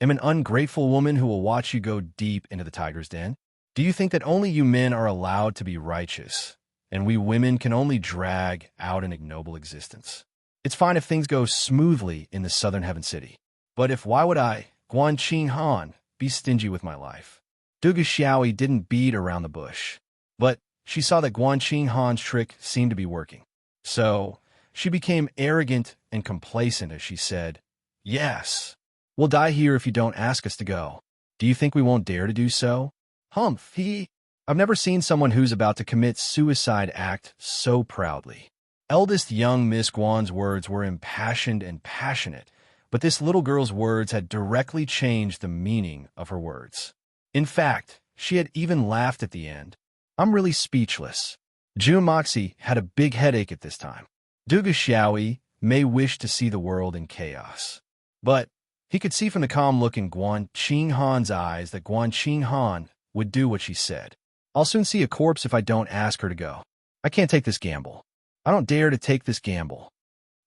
am an ungrateful woman who will watch you go deep into the tiger's den? Do you think that only you men are allowed to be righteous, and we women can only drag out an ignoble existence? It's fine if things go smoothly in the Southern Heaven City. But why would I, Guanqing Han, be stingy with my life? Dugu Xiaoi didn't beat around the bush, but she saw that Guanqing Han's trick seemed to be working. So she became arrogant and complacent as she said, "Yes, we'll die here if you don't ask us to go. Do you think we won't dare to do so?" I've never seen someone who's about to commit suicide act so proudly. Eldest young Miss Guan's words were impassioned and passionate, but this little girl's words had directly changed the meaning of her words. In fact, she had even laughed at the end. I'm really speechless. Jun Moxie had a big headache at this time. Dugu Xiaoi may wish to see the world in chaos, but he could see from the calm look in Guanqing Han's eyes that Guanqing Han would do what she said. I'll soon see a corpse if I don't ask her to go. I can't take this gamble. I don't dare to take this gamble.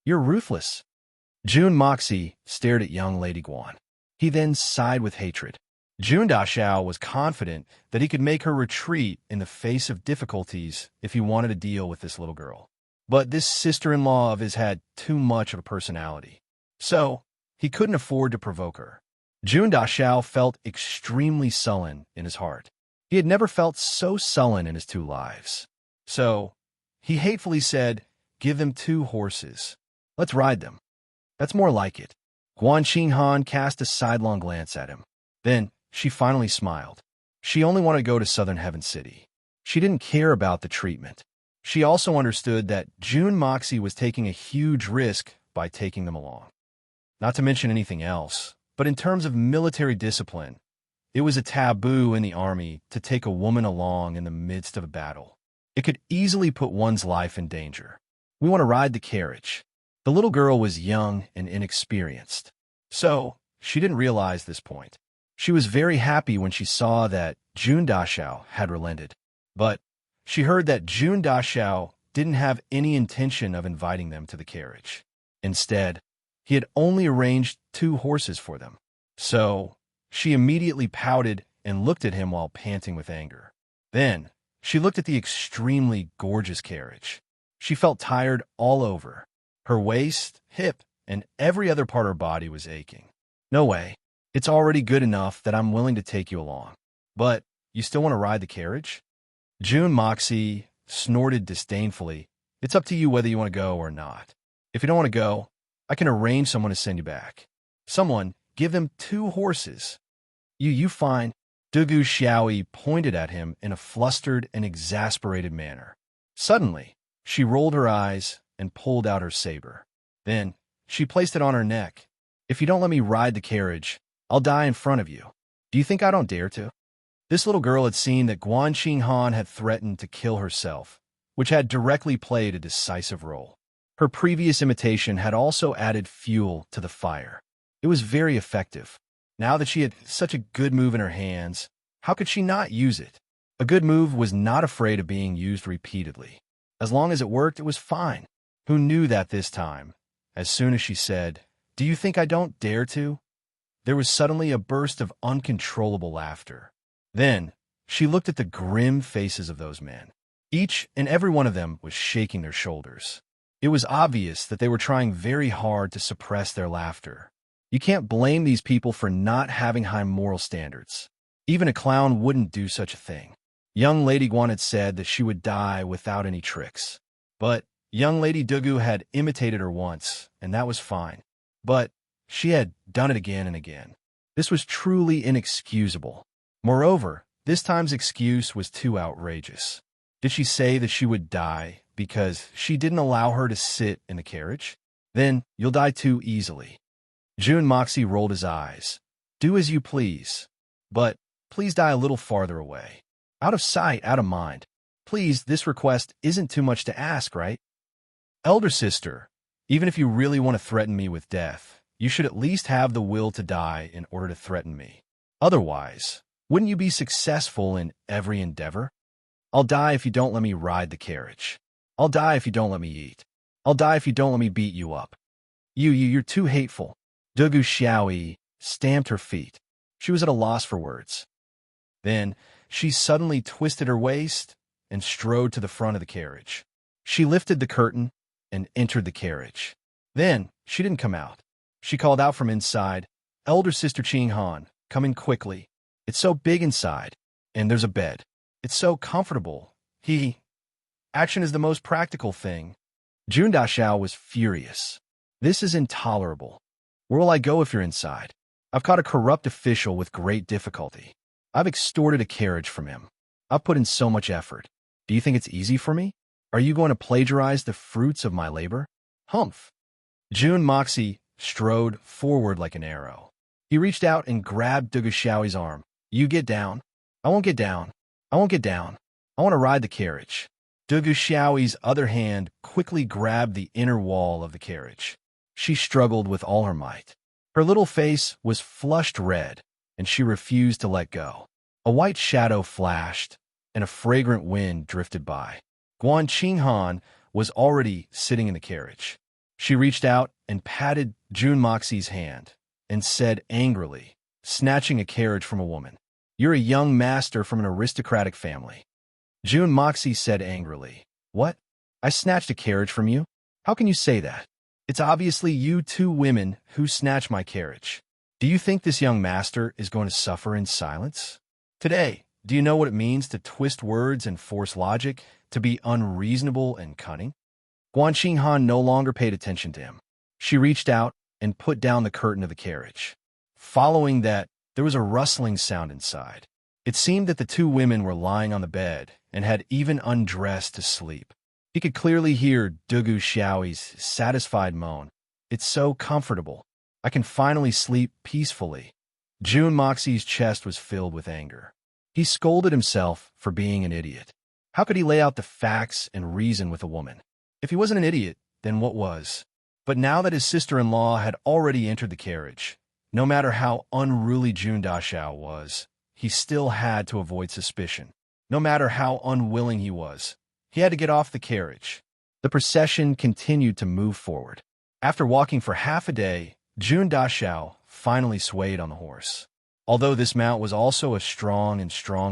You're ruthless. Jun Moxie stared at young Lady Guan. He then sighed with hatred. Jun Dashao was confident that he could make her retreat in the face of difficulties if he wanted to deal with this little girl. But this sister-in-law of his had too much of a personality, so he couldn't afford to provoke her. Jun Dashao felt extremely sullen in his heart. He had never felt so sullen in his 2 lives. So he hatefully said, "Give them 2 horses. Let's ride them." That's more like it. Guanqing Han cast a sidelong glance at him. Then she finally smiled. She only wanted to go to Southern Heaven City. She didn't care about the treatment. She also understood that Jun Moxie was taking a huge risk by taking them along. Not to mention anything else, but in terms of military discipline, it was a taboo in the army to take a woman along in the midst of a battle. It could easily put one's life in danger. We want to ride the carriage. The little girl was young and inexperienced, so she didn't realize this point. She was very happy when she saw that Jun Dashao had relented, but she heard that Jun Dashao didn't have any intention of inviting them to the carriage. Instead, he had only arranged 2 horses for them. So she immediately pouted and looked at him while panting with anger. Then she looked at the extremely gorgeous carriage. She felt tired all over. Her waist, hip, and every other part of her body was aching. No way. It's already good enough that I'm willing to take you along. But you still want to ride the carriage? Jun Moxie snorted disdainfully. It's up to you whether you want to go or not. If you don't want to go, I can arrange someone to send you back. Someone, give them 2 horses. You fine. Dugu Xiaoi pointed at him in a flustered and exasperated manner. Suddenly, she rolled her eyes and pulled out her saber. Then, she placed it on her neck. If you don't let me ride the carriage, I'll die in front of you. Do you think I don't dare to? This little girl had seen that Guanqing Han had threatened to kill herself, which had directly played a decisive role. Her previous imitation had also added fuel to the fire. It was very effective. Now that she had such a good move in her hands, how could she not use it? A good move was not afraid of being used repeatedly. As long as it worked, it was fine. Who knew that this time? As soon as she said, "Do you think I don't dare to?" there was suddenly a burst of uncontrollable laughter. Then, she looked at the grim faces of those men. Each and every one of them was shaking their shoulders. It was obvious that they were trying very hard to suppress their laughter. You can't blame these people for not having high moral standards. Even a clown wouldn't do such a thing. Young Lady Guan had said that she would die without any tricks. But young Lady Dugu had imitated her once, and that was fine. But she had done it again and again. This was truly inexcusable. Moreover, this time's excuse was too outrageous. Did she say that she would die because she didn't allow her to sit in the carriage? Then you'll die too easily. Jun Moxie rolled his eyes. Do as you please. But please die a little farther away. Out of sight, out of mind. Please, this request isn't too much to ask, right? Elder sister, even if you really want to threaten me with death, you should at least have the will to die in order to threaten me. Otherwise, wouldn't you be successful in every endeavor? I'll die if you don't let me ride the carriage. I'll die if you don't let me eat. I'll die if you don't let me beat you up. You're too hateful. Dugu Xiaoyi stamped her feet. She was at a loss for words. Then she suddenly twisted her waist and strode to the front of the carriage. She lifted the curtain and entered the carriage. Then she didn't come out. She called out from inside, Elder Sister Qing Han, come in quickly. It's so big inside, and there's a bed. It's so comfortable. Action is the most practical thing. Jun Daxiao was furious. This is intolerable. Where will I go if you're inside? I've caught a corrupt official with great difficulty. I've extorted a carriage from him. I've put in so much effort. Do you think it's easy for me? Are you going to plagiarize the fruits of my labor? Humph. Jun Moxie strode forward like an arrow. He reached out and grabbed Dugu Xiaoyi's arm. You get down. I won't get down. I won't get down. I want to ride the carriage. Dugu Xiaoyi's other hand quickly grabbed the inner wall of the carriage. She struggled with all her might. Her little face was flushed red, and she refused to let go. A white shadow flashed, and a fragrant wind drifted by. Guan Qinghan was already sitting in the carriage. She reached out and patted Jun Moxie's hand, and said angrily, snatching a carriage from a woman, You're a young master from an aristocratic family. Jun Moxie said angrily, What? I snatched a carriage from you? How can you say that? It's obviously you two women who snatched my carriage. Do you think this young master is going to suffer in silence? Today, do you know what it means to twist words and force logic, to be unreasonable and cunning? Guan Qinghan no longer paid attention to him. She reached out and put down the curtain of the carriage. Following that, there was a rustling sound inside. It seemed that the two women were lying on the bed and had even undressed to sleep. He could clearly hear Dugu Xiaoyi's satisfied moan. It's so comfortable. I can finally sleep peacefully. Jun Moxie's chest was filled with anger. He scolded himself for being an idiot. How could he lay out the facts and reason with a woman? If he wasn't an idiot, then what was? But now that his sister-in-law had already entered the carriage, no matter how unruly Jun Daxiao was, he still had to avoid suspicion. No matter how unwilling he was, he had to get off the carriage. The procession continued to move forward. After walking for half a day, Jun Daxiao finally swayed on the horse. Although this mount was also a strong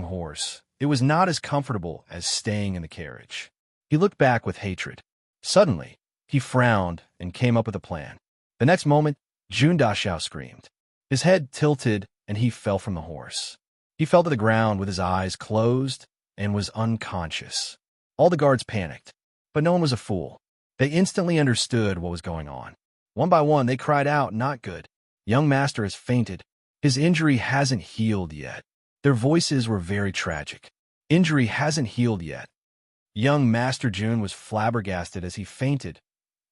horse, it was not as comfortable as staying in the carriage. He looked back with hatred. Suddenly, he frowned and came up with a plan. The next moment, Jun Daxiao screamed. His head tilted and he fell from the horse. He fell to the ground with his eyes closed and was unconscious. All the guards panicked, but no one was a fool. They instantly understood what was going on. One by one, they cried out, Not good. Young master has fainted. His injury hasn't healed yet. Their voices were very tragic. Injury hasn't healed yet. Young Master Jun was flabbergasted as he fainted.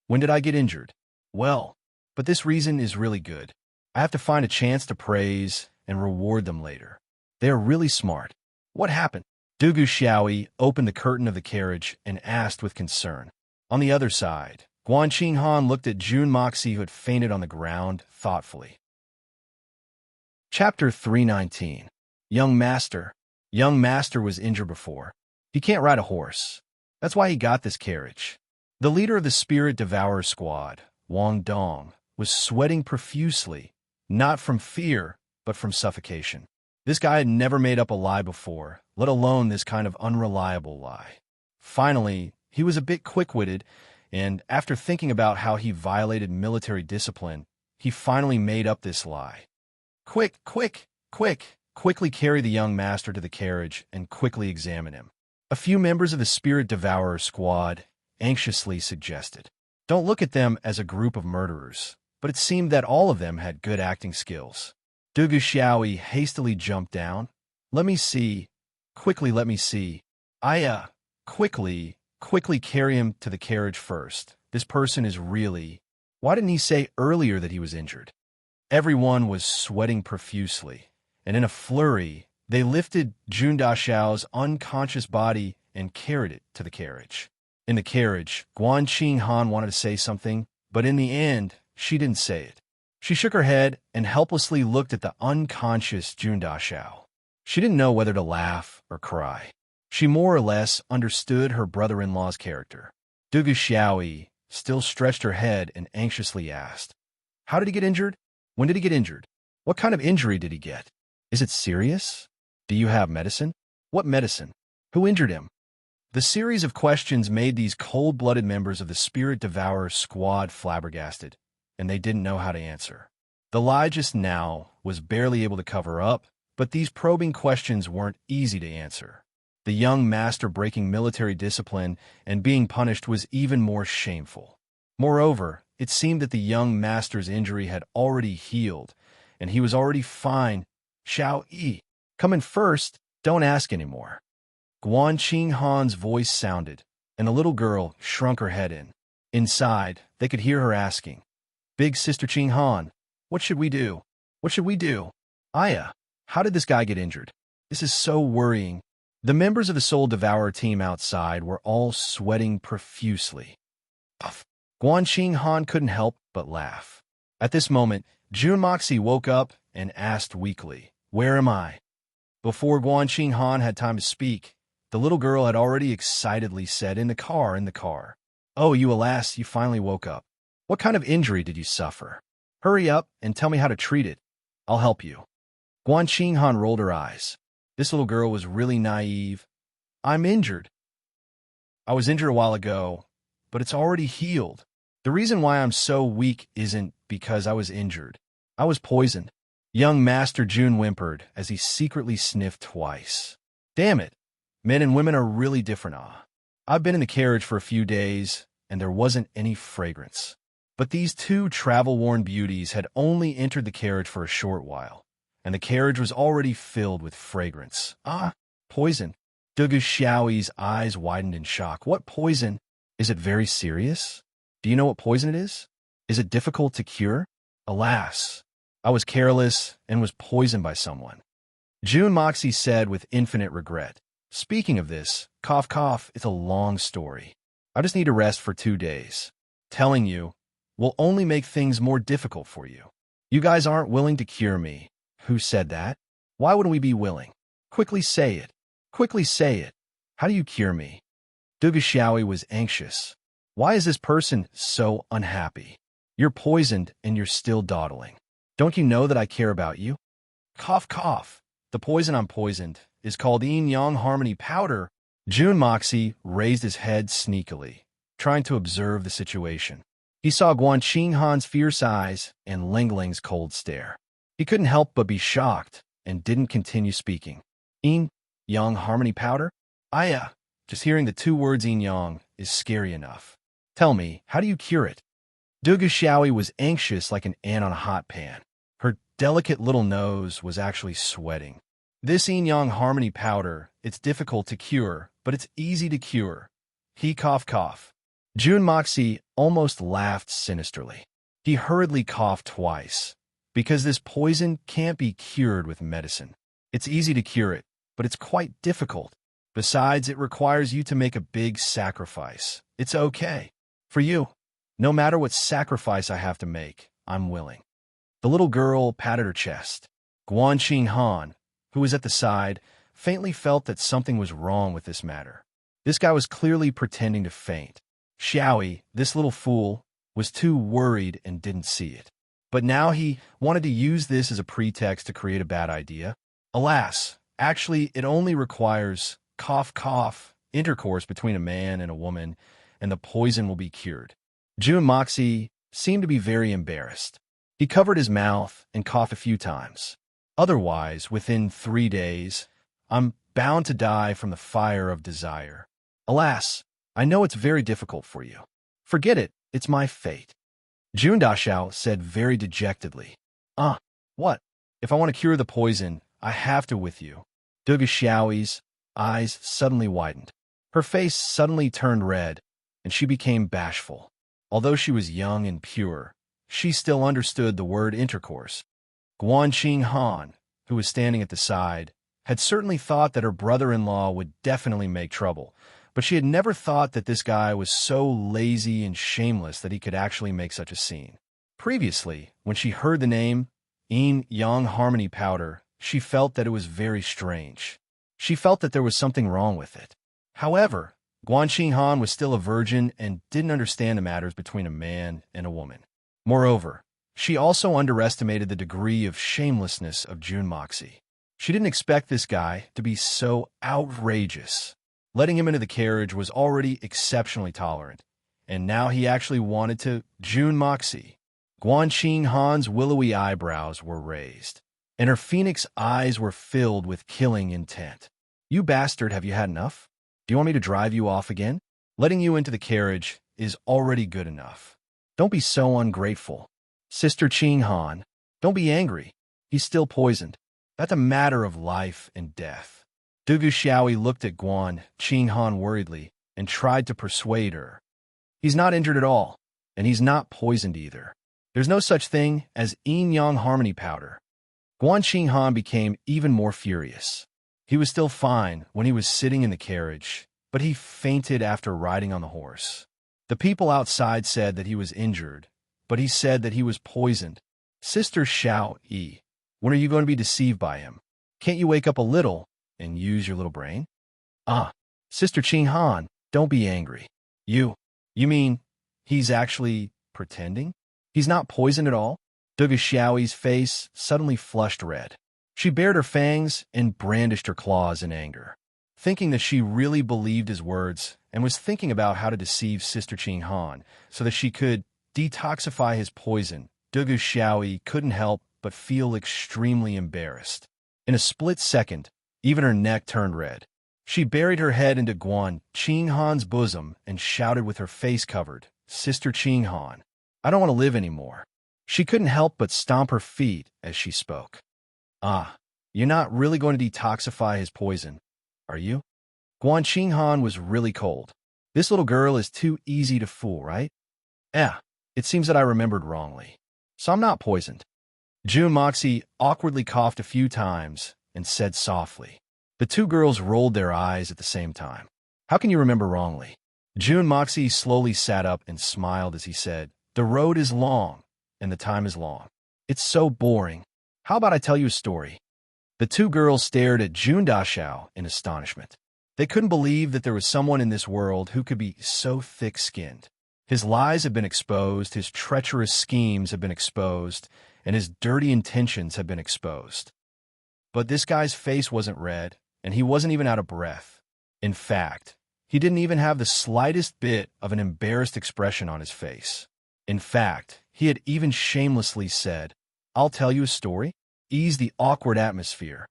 When did I get injured? Well, but this reason is really good. I have to find a chance to praise and reward them later. They are really smart. What happened? Dugu Xiaoyi opened the curtain of the carriage and asked with concern. On the other side, Guan Qinghan looked at Jun Moxie, who had fainted on the ground, thoughtfully. Chapter 319. Young Master. Young Master was injured before. He can't ride a horse. That's why he got this carriage. The leader of the Spirit Devourer squad, Wang Dong, was sweating profusely, not from fear, but from suffocation. This guy had never made up a lie before, let alone this kind of unreliable lie. Finally, he was a bit quick-witted, and after thinking about how he violated military discipline, he finally made up this lie. Quick, quick, quick! Quickly carry the young master to the carriage and quickly examine him. A few members of the Spirit Devourer squad anxiously suggested. Don't look at them as a group of murderers, but it seemed that all of them had good acting skills. Dugu Xiaoyi hastily jumped down. Let me see. Quickly, let me see. Quickly carry him to the carriage first. This person is really... Why didn't he say earlier that he was injured? Everyone was sweating profusely, and in a flurry, they lifted Jun Dashao's unconscious body and carried it to the carriage. In the carriage, Guan Qinghan wanted to say something, but in the end, she didn't say it. She shook her head and helplessly looked at the unconscious Jun Dashao. She didn't know whether to laugh or cry. She more or less understood her brother-in-law's character. Dugu Xiaoyi still stretched her head and anxiously asked, "How did he get injured? When did he get injured? What kind of injury did he get? Is it serious? Do you have medicine? What medicine? Who injured him?" The series of questions made these cold-blooded members of the Spirit Devourer squad flabbergasted, and they didn't know how to answer. The lie just now was barely able to cover up, but these probing questions weren't easy to answer. The young master breaking military discipline and being punished was even more shameful. Moreover, it seemed that the young master's injury had already healed, and he was already fine. "Xiao Yi, come in first, don't ask anymore." Guan Qinghan's voice sounded, and the little girl shrunk her head in. Inside, they could hear her asking, "Big Sister Qinghan, what should we do? What should we do? Aya, how did this guy get injured? This is so worrying." The members of the Soul Devourer team outside were all sweating profusely. Puff. Guan Qinghan couldn't help but laugh. At this moment, Jun Moxie woke up and asked weakly, "Where am I?" Before Guan Qinghan had time to speak, the little girl had already excitedly said, in the car. "Oh, alas, you finally woke up. What kind of injury did you suffer? Hurry up and tell me how to treat it. I'll help you." Guan Qinghan rolled her eyes. This little girl was really naive. "I'm injured. I was injured a while ago, but it's already healed. The reason why I'm so weak isn't because I was injured. I was poisoned." Young Master Jun whimpered as he secretly sniffed twice. "Damn it. Men and women are really different, I've been in the carriage for a few days, and there wasn't any fragrance. But these two travel-worn beauties had only entered the carriage for a short while, and the carriage was already filled with fragrance. Poison." Dugu Xiaoyi's eyes widened in shock. "What poison? Is it very serious? Do you know what poison it is? Is it difficult to cure?" "Alas, I was careless and was poisoned by someone," Jun Moxie said with infinite regret. "Speaking of this, cough, it's a long story. I just need to rest for 2 days. Telling you will only make things more difficult for you. You guys aren't willing to cure me." "Who said that? Why wouldn't we be willing? Quickly say it. Quickly say it. How do you cure me?" Dugu Xiaoyi was anxious. "Why is this person so unhappy? You're poisoned and you're still dawdling. Don't you know that I care about you?" Cough. "The poison I'm poisoned is called yin-yang harmony powder." Jun Moxie raised his head sneakily, trying to observe the situation. He saw Guan Qinghan's fierce eyes and Ling Ling's cold stare. He couldn't help but be shocked and didn't continue speaking. "Yin-yang harmony powder? Just hearing the 2 words yin-yang is scary enough. Tell me, how do you cure it?" Dugu Xiaoyi was anxious like an ant on a hot pan. Her delicate little nose was actually sweating. "This yin-yang harmony powder, it's difficult to cure, but it's easy to cure." He cough. Jun Moxie almost laughed sinisterly. He hurriedly coughed twice. "Because this poison can't be cured with medicine. It's easy to cure it, but it's quite difficult. Besides, it requires you to make a big sacrifice. It's okay. For you, no matter what sacrifice I have to make, I'm willing." The little girl patted her chest. Guan Qinghan, who was at the side, faintly felt that something was wrong with this matter. This guy was clearly pretending to faint. Xiaoyi, this little fool, was too worried and didn't see it. But now he wanted to use this as a pretext to create a bad idea. "Alas, actually, it only requires cough. intercourse between a man and a woman, and the poison will be cured. Jun Moxie seemed to be very embarrassed. He covered his mouth and coughed a few times. Otherwise, within 3 days, I'm bound to die from the fire of desire. Alas, I know it's very difficult for you. Forget it, it's my fate. Jun Dashao said very dejectedly. What? If I want to cure the poison, I have to with you. Du Xiaoyi's eyes suddenly widened. Her face suddenly turned red, and she became bashful. Although she was young and pure, she still understood the word intercourse. Guanqing Han, who was standing at the side, had certainly thought that her brother-in-law would definitely make trouble, but she had never thought that this guy was so lazy and shameless that he could actually make such a scene. Previously, when she heard the name Yin Yang Harmony Powder, she felt that it was very strange. She felt that there was something wrong with it. However, Guanqing Han was still a virgin and didn't understand the matters between a man and a woman. Moreover, she also underestimated the degree of shamelessness of Jun Moxie. She didn't expect this guy to be so outrageous. Letting him into the carriage was already exceptionally tolerant, and now he actually wanted to. Jun Moxie. Guanqing Han's willowy eyebrows were raised, and her phoenix eyes were filled with killing intent. You bastard, have you had enough? Do you want me to drive you off again? Letting you into the carriage is already good enough. Don't be so ungrateful. Sister Qing Han, don't be angry. He's still poisoned. That's a matter of life and death. Du Xiaoyi looked at Guanqing Han worriedly and tried to persuade her. He's not injured at all, and he's not poisoned either. There's no such thing as yin-yang harmony powder. Guanqing Han became even more furious. He was still fine when he was sitting in the carriage, but he fainted after riding on the horse. The people outside said that he was injured, but he said that he was poisoned. Sister Xiao Yi, when are you going to be deceived by him? Can't you wake up a little and use your little brain? Sister Qing Han, don't be angry. You mean he's actually pretending? He's not poisoned at all? Du Xiaoyi's face suddenly flushed red. She bared her fangs and brandished her claws in anger, thinking that she really believed his words and was thinking about how to deceive Sister Qing Han so that she could detoxify his poison. Du Xiaoyi couldn't help but feel extremely embarrassed. In a split second, even her neck turned red. She buried her head into Guanqing Han's bosom and shouted with her face covered, Sister Qing Han, I don't want to live anymore. She couldn't help but stomp her feet as she spoke. You're not really going to detoxify his poison, are you? Guanqing Han was really cold. This little girl is too easy to fool, right? It seems that I remembered wrongly. So I'm not poisoned. Jun Moxie awkwardly coughed a few times and said softly. The two girls rolled their eyes at the same time. How can you remember wrongly? Jun Moxie slowly sat up and smiled as he said, The road is long, and the time is long. It's so boring. How about I tell you a story? The two girls stared at Jun Dashao in astonishment. They couldn't believe that there was someone in this world who could be so thick-skinned. His lies have been exposed, his treacherous schemes have been exposed, and his dirty intentions have been exposed. But this guy's face wasn't red, and he wasn't even out of breath. In fact, he didn't even have the slightest bit of an embarrassed expression on his face. In fact, he had even shamelessly said, I'll tell you a story. Ease the awkward atmosphere.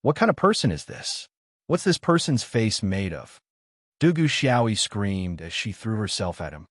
What kind of person is this? What's this person's face made of? Du Xiaoyi screamed as she threw herself at him.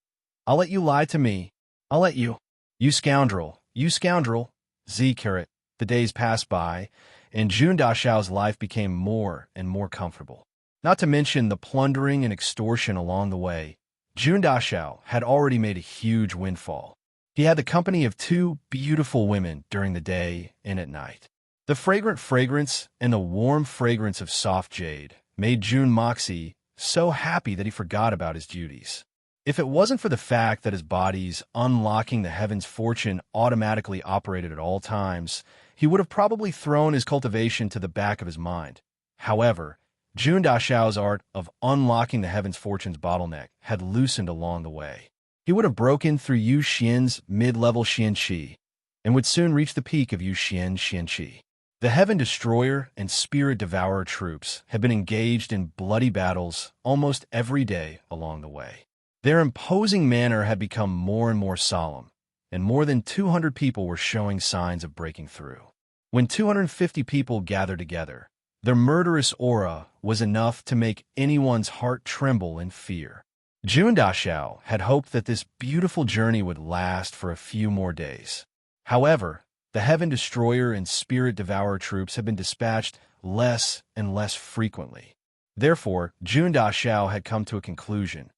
I'll let you lie to me. I'll let you. You scoundrel. You scoundrel. Z-Carrot. The days passed by, and Jun Dashao's life became more and more comfortable. Not to mention the plundering and extortion along the way. Jun Dashao had already made a huge windfall. He had the company of two beautiful women during the day and at night. The fragrant fragrance and the warm fragrance of soft jade made Jun Moxie so happy that he forgot about his duties. If it wasn't for the fact that his body's unlocking the heaven's fortune automatically operated at all times, he would have probably thrown his cultivation to the back of his mind. However, Jun Dashao's art of unlocking the heaven's fortune's bottleneck had loosened along the way. He would have broken through Yu Xian's mid-level Xianqi and would soon reach the peak of Yu Xian Xianqi. The Heaven Destroyer and Spirit Devourer troops had been engaged in bloody battles almost every day along the way. Their imposing manner had become more and more solemn, and more than 200 people were showing signs of breaking through. When 250 people gathered together, their murderous aura was enough to make anyone's heart tremble in fear. Jun Dashao had hoped that this beautiful journey would last for a few more days. However, the Heaven Destroyer and Spirit Devourer troops had been dispatched less and less frequently. Therefore, Jun Dashao had come to a conclusion.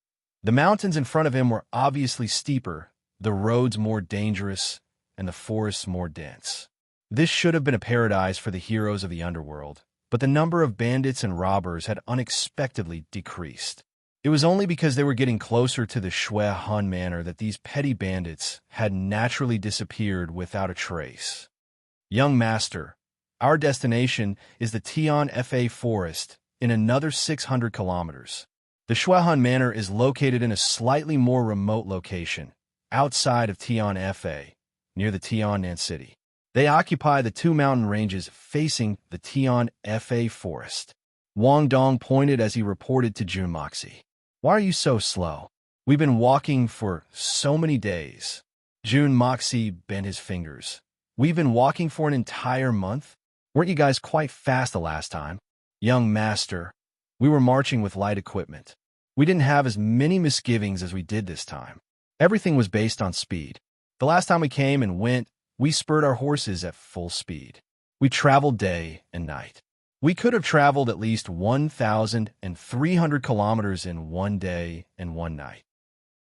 The mountains in front of him were obviously steeper, the roads more dangerous, and the forests more dense. This should have been a paradise for the heroes of the underworld, but the number of bandits and robbers had unexpectedly decreased. It was only because they were getting closer to the Shui Han Manor that these petty bandits had naturally disappeared without a trace. Young Master, our destination is the Tian Fa Forest in another 600 kilometers. The Shui Han Manor is located in a slightly more remote location, outside of Tian Fa, near the Tianan city. They occupy the two mountain ranges facing the Tian Fa Forest. Wang Dong pointed as he reported to Jun Moxie. Why are you so slow? We've been walking for so many days. Jun Moxie bent his fingers. We've been walking for an entire month? Weren't you guys quite fast the last time? Young Master, we were marching with light equipment. We didn't have as many misgivings as we did this time. Everything was based on speed. The last time we came and went, we spurred our horses at full speed. We traveled day and night. We could have traveled at least 1,300 kilometers in one day and one night.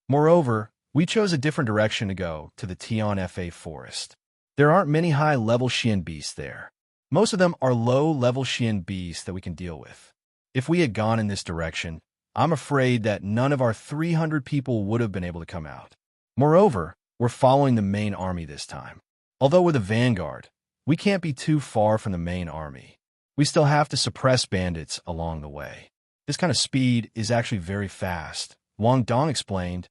Moreover, we chose a different direction to go, to the Tian Fa Forest. There aren't many high-level Xian beasts there. Most of them are low-level Xian beasts that we can deal with. If we had gone in this direction, I'm afraid that none of our 300 people would have been able to come out. Moreover, we're following the main army this time. Although we're the vanguard, we can't be too far from the main army. We still have to suppress bandits along the way. This kind of speed is actually very fast, Wang Dong explained.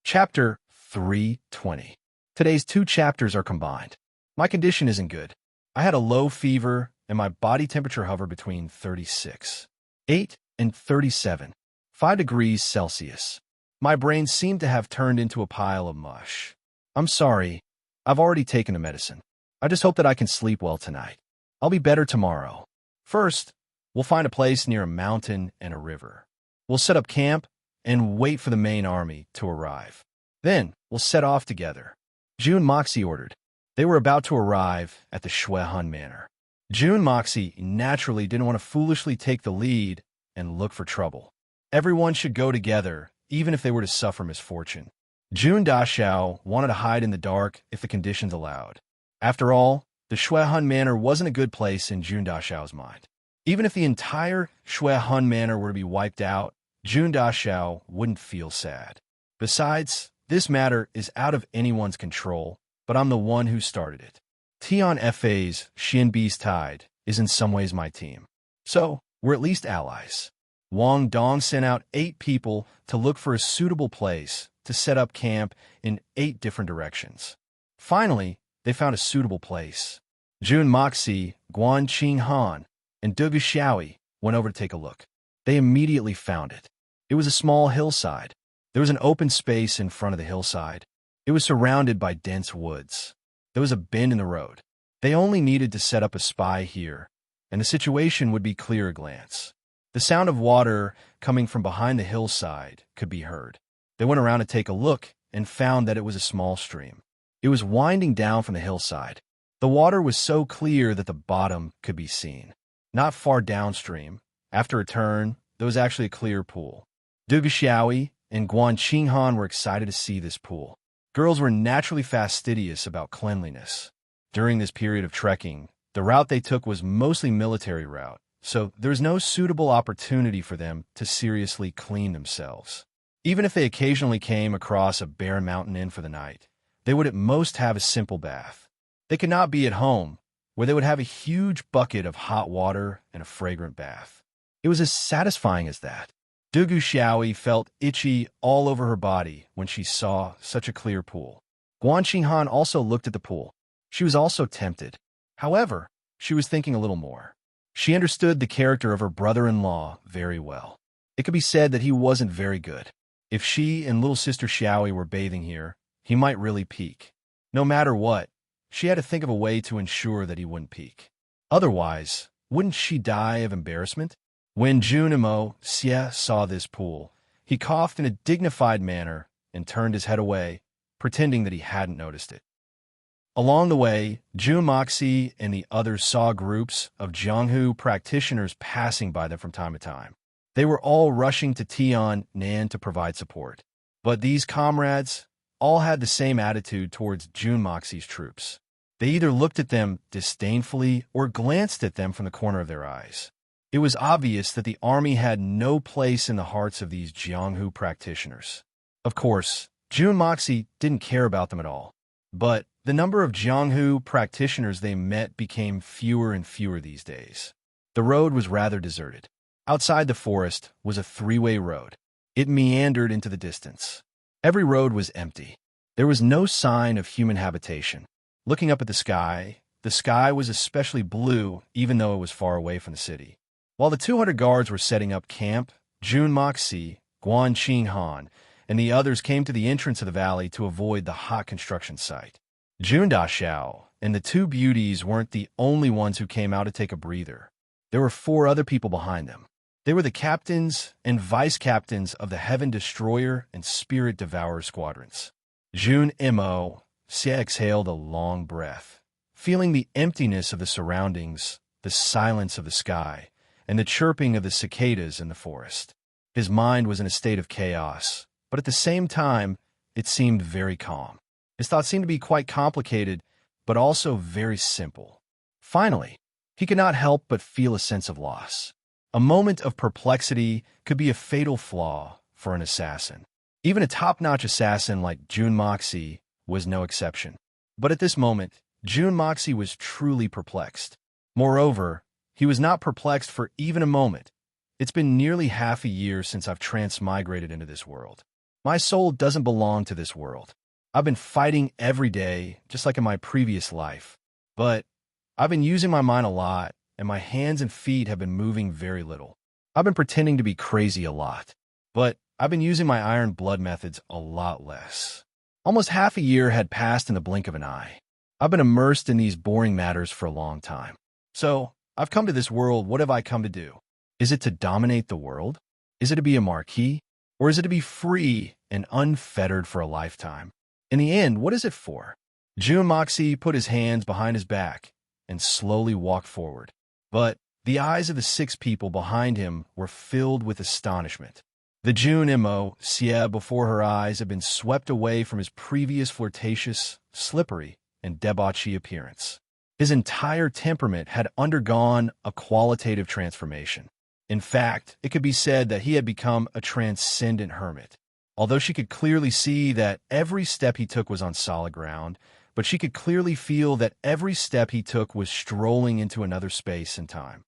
Chapter 320. Today's two chapters are combined. My condition isn't good. I had a low fever, and my body temperature hovered between 36.8 and 37.5 degrees Celsius. My brain seemed to have turned into a pile of mush. I'm sorry. I've already taken the medicine. I just hope that I can sleep well tonight. I'll be better tomorrow. First, we'll find a place near a mountain and a river. We'll set up camp and wait for the main army to arrive. Then, we'll set off together. Jun Moxie ordered. They were about to arrive at the Shui Han Manor. Jun Moxie naturally didn't want to foolishly take the lead and look for trouble. Everyone should go together, even if they were to suffer misfortune. Jun Dashao wanted to hide in the dark if the conditions allowed. After all, the Shui Han Manor wasn't a good place in Jun Dashao's mind. Even if the entire Shui Han Manor were to be wiped out, Jun Dashao wouldn't feel sad. Besides, this matter is out of anyone's control, but I'm the one who started it. Tian Fa's Xian Beast Tide is in some ways my team. So, we're at least allies. Wang Dong sent out 8 people to look for a suitable place to set up camp in 8 different directions. Finally, they found a suitable place. Jun Moxie, Guan Qinghan, and Dugu Xiaoi went over to take a look. They immediately found it. It was a small hillside. There was an open space in front of the hillside. It was surrounded by dense woods. There was a bend in the road. They only needed to set up a spy here, and the situation would be clear at a glance. The sound of water coming from behind the hillside could be heard. They went around to take a look and found that it was a small stream. It was winding down from the hillside. The water was so clear that the bottom could be seen. Not far downstream, after a turn, there was actually a clear pool. Dugu Xiaoi and Guan Qinghan were excited to see this pool. Girls were naturally fastidious about cleanliness. During this period of trekking, the route they took was mostly military route, so there was no suitable opportunity for them to seriously clean themselves. Even if they occasionally came across a bare mountain inn for the night, they would at most have a simple bath. They could not be at home, where they would have a huge bucket of hot water and a fragrant bath. It was as satisfying as that. Dugu Xiaoi felt itchy all over her body when she saw such a clear pool. Guan Qinghan also looked at the pool. She was also tempted. However, she was thinking a little more. She understood the character of her brother-in-law very well. It could be said that he wasn't very good. If she and little sister Xiaoi were bathing here, he might really peek. No matter what, she had to think of a way to ensure that he wouldn't peek. Otherwise, wouldn't she die of embarrassment? When Junimo Xie saw this pool, he coughed in a dignified manner and turned his head away, pretending that he hadn't noticed it. Along the way, Jun Moxie and the others saw groups of Jianghu practitioners passing by them from time to time. They were all rushing to Tian Nan to provide support. But these comrades all had the same attitude towards Jun Moxie's troops. They either looked at them disdainfully or glanced at them from the corner of their eyes. It was obvious that the army had no place in the hearts of these Jianghu practitioners. Of course, Jun Moxie didn't care about them at all. But the number of Jianghu practitioners they met became fewer and fewer these days. The road was rather deserted. Outside the forest was a three-way road. It meandered into the distance. Every road was empty. There was no sign of human habitation. Looking up at the sky was especially blue, even though it was far away from the city. While the 200 guards were setting up camp, Jun Moxie, Guan Qinghan, and the others came to the entrance of the valley to avoid the hot construction site. Jun Daxiao and the two beauties weren't the only ones who came out to take a breather. There were 4 other people behind them. They were the captains and vice-captains of the Heaven Destroyer and Spirit Devourer squadrons. Jun Mo Xie exhaled a long breath, feeling the emptiness of the surroundings, the silence of the sky, and the chirping of the cicadas in the forest. His mind was in a state of chaos, but at the same time, it seemed very calm. His thoughts seemed to be quite complicated, but also very simple. Finally, he could not help but feel a sense of loss. A moment of perplexity could be a fatal flaw for an assassin. Even a top-notch assassin like Jun Moxie was no exception. But at this moment, Jun Moxie was truly perplexed. Moreover, he was not perplexed for even a moment. It's been nearly half a year since I've transmigrated into this world. My soul doesn't belong to this world. I've been fighting every day, just like in my previous life. But I've been using my mind a lot, and my hands and feet have been moving very little. I've been pretending to be crazy a lot, but I've been using my iron blood methods a lot less. Almost half a year had passed in the blink of an eye. I've been immersed in these boring matters for a long time. So, I've come to this world. What have I come to do? Is it to dominate the world? Is it to be a marquis? Or is it to be free and unfettered for a lifetime? In the end, what is it for? Jun Moxie put his hands behind his back and slowly walked forward. But the eyes of the 6 people behind him were filled with astonishment. The Jun Mo Xie before her eyes had been swept away from his previous flirtatious, slippery, and debauchy appearance. His entire temperament had undergone a qualitative transformation. In fact, it could be said that he had become a transcendent hermit. Although she could clearly see that every step he took was on solid ground, but she could clearly feel that every step he took was strolling into another space and time.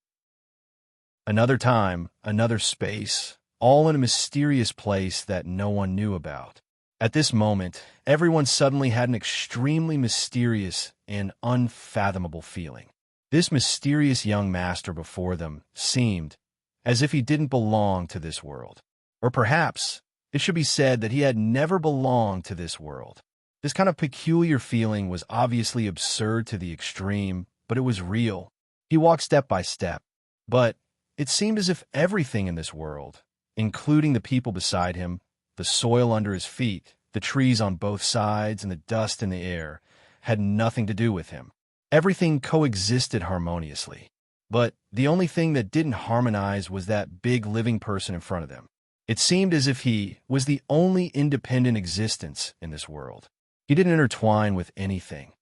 Another time, another space, all in a mysterious place that no one knew about. At this moment, everyone suddenly had an extremely mysterious and unfathomable feeling. This mysterious young master before them seemed as if he didn't belong to this world. Or perhaps it should be said that he had never belonged to this world. This kind of peculiar feeling was obviously absurd to the extreme, but it was real. He walked step by step, but it seemed as if everything in this world, including the people beside him, the soil under his feet, the trees on both sides, and the dust in the air, had nothing to do with him. Everything coexisted harmoniously. But the only thing that didn't harmonize was that big living person in front of them. It seemed as if he was the only independent existence in this world. He didn't intertwine with anything,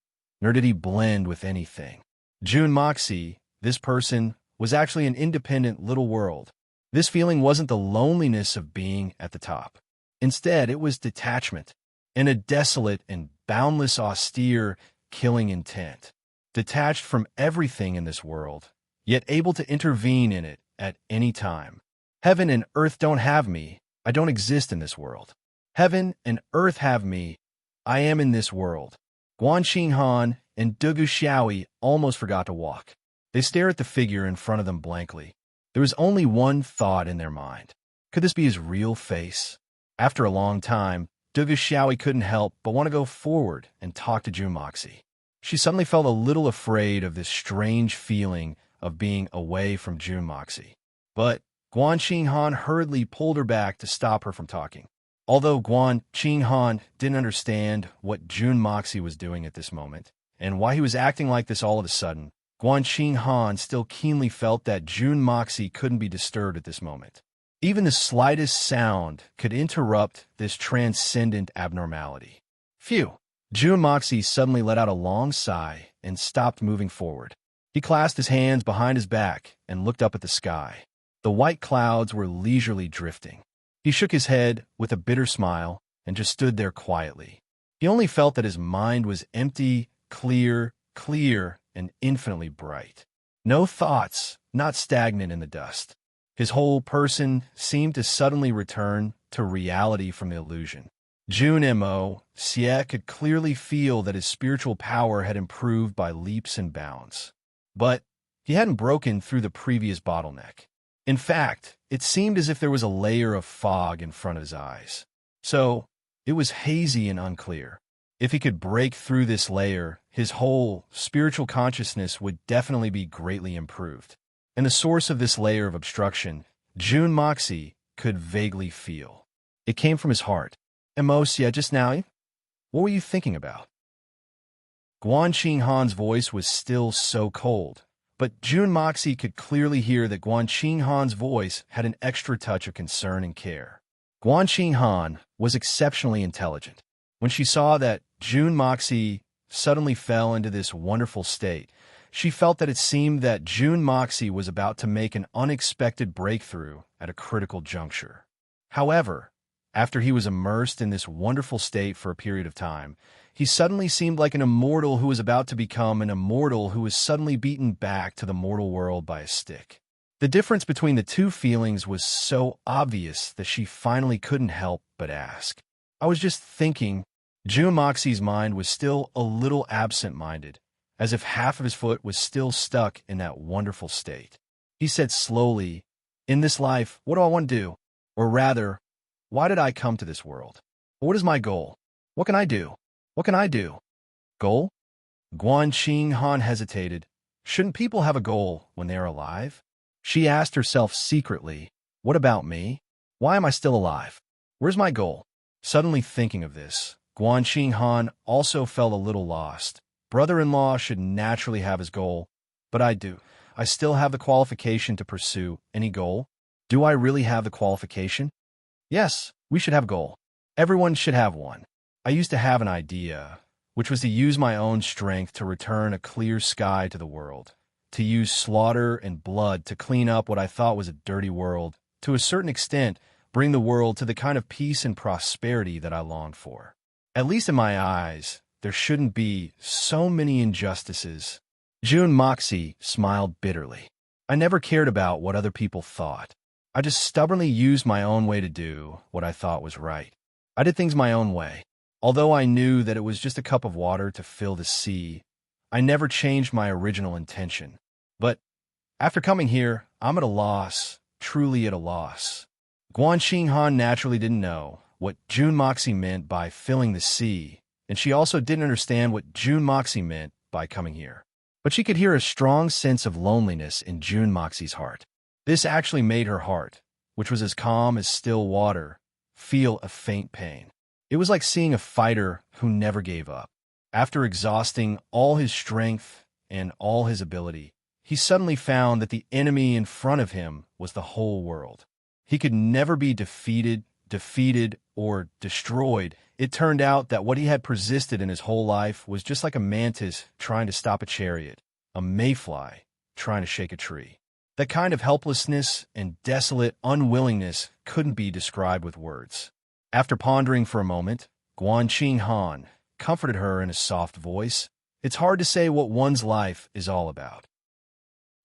nor did he blend with anything. Jun Moxie, this person, was actually an independent little world. This feeling wasn't the loneliness of being at the top. Instead, it was detachment, and a desolate and boundless austere, killing intent. Detached from everything in this world, yet able to intervene in it at any time. Heaven and earth don't have me. I don't exist in this world. Heaven and earth have me. I am in this world. Guan Qinghan and Dugu Xiaoyi almost forgot to walk. They stare at the figure in front of them blankly. There was only one thought in their mind. Could this be his real face? After a long time, Dugu Xiaoyi couldn't help but want to go forward and talk to Jun Moxie. She suddenly felt a little afraid of this strange feeling of being away from Jun Moxie. But Guan Qinghan hurriedly pulled her back to stop her from talking. Although Guan Qinghan didn't understand what Jun Moxie was doing at this moment, and why he was acting like this all of a sudden, Guan Qinghan still keenly felt that Jun Moxie couldn't be disturbed at this moment. Even the slightest sound could interrupt this transcendent abnormality. Phew! Jun Moxie suddenly let out a long sigh and stopped moving forward. He clasped his hands behind his back and looked up at the sky. The white clouds were leisurely drifting. He shook his head with a bitter smile and just stood there quietly. He only felt that his mind was empty, clear, and infinitely bright. No thoughts, not stagnant in the dust. His whole person seemed to suddenly return to reality from the illusion. Jun Mo Xie could clearly feel that his spiritual power had improved by leaps and bounds. But he hadn't broken through the previous bottleneck. In fact, it seemed as if there was a layer of fog in front of his eyes. So, it was hazy and unclear. If he could break through this layer, his whole spiritual consciousness would definitely be greatly improved. And the source of this layer of obstruction, Jun Moxie could vaguely feel. It came from his heart. Emosia, just now, what were you thinking about? Guan Qinghan's voice was still so cold, but Jun Moxie could clearly hear that Guan Qinghan's voice had an extra touch of concern and care. Guan Qinghan was exceptionally intelligent. When she saw that Jun Moxie suddenly fell into this wonderful state, she felt that it seemed that Jun Moxie was about to make an unexpected breakthrough at a critical juncture. However, after he was immersed in this wonderful state for a period of time, he suddenly seemed like an immortal who was about to become an immortal who was suddenly beaten back to the mortal world by a stick. The difference between the two feelings was so obvious that she finally couldn't help but ask. I was just thinking. Jun Moxie's mind was still a little absent-minded, as if half of his foot was still stuck in that wonderful state. He said slowly, "In this life, what do I want to do? Or rather, why did I come to this world? What is my goal? What can I do? What can I do?" Goal? Guan Qinghan hesitated. Shouldn't people have a goal when they are alive? She asked herself secretly, what about me? Why am I still alive? Where's my goal? Suddenly thinking of this, Guan Qinghan also felt a little lost. Brother-in-law should naturally have his goal, but I do. I still have the qualification to pursue any goal. Do I really have the qualification? Yes, we should have a goal. Everyone should have one. I used to have an idea, which was to use my own strength to return a clear sky to the world, to use slaughter and blood to clean up what I thought was a dirty world, to a certain extent, bring the world to the kind of peace and prosperity that I longed for. At least in my eyes, there shouldn't be so many injustices. Jun Moxie smiled bitterly. I never cared about what other people thought. I just stubbornly used my own way to do what I thought was right. I did things my own way. Although I knew that it was just a cup of water to fill the sea, I never changed my original intention. But after coming here, I'm at a loss, truly at a loss. Guan Qinghan naturally didn't know what Jun Moxie meant by filling the sea, and she also didn't understand what Jun Moxie meant by coming here. But she could hear a strong sense of loneliness in Jun Moxie's heart. This actually made her heart, which was as calm as still water, feel a faint pain. It was like seeing a fighter who never gave up. After exhausting all his strength and all his ability, he suddenly found that the enemy in front of him was the whole world. He could never be defeated, or destroyed. It turned out that what he had persisted in his whole life was just like a mantis trying to stop a chariot, a mayfly trying to shake a tree. That kind of helplessness and desolate unwillingness couldn't be described with words. After pondering for a moment, Guan Qinghan comforted her in a soft voice. It's hard to say what one's life is all about.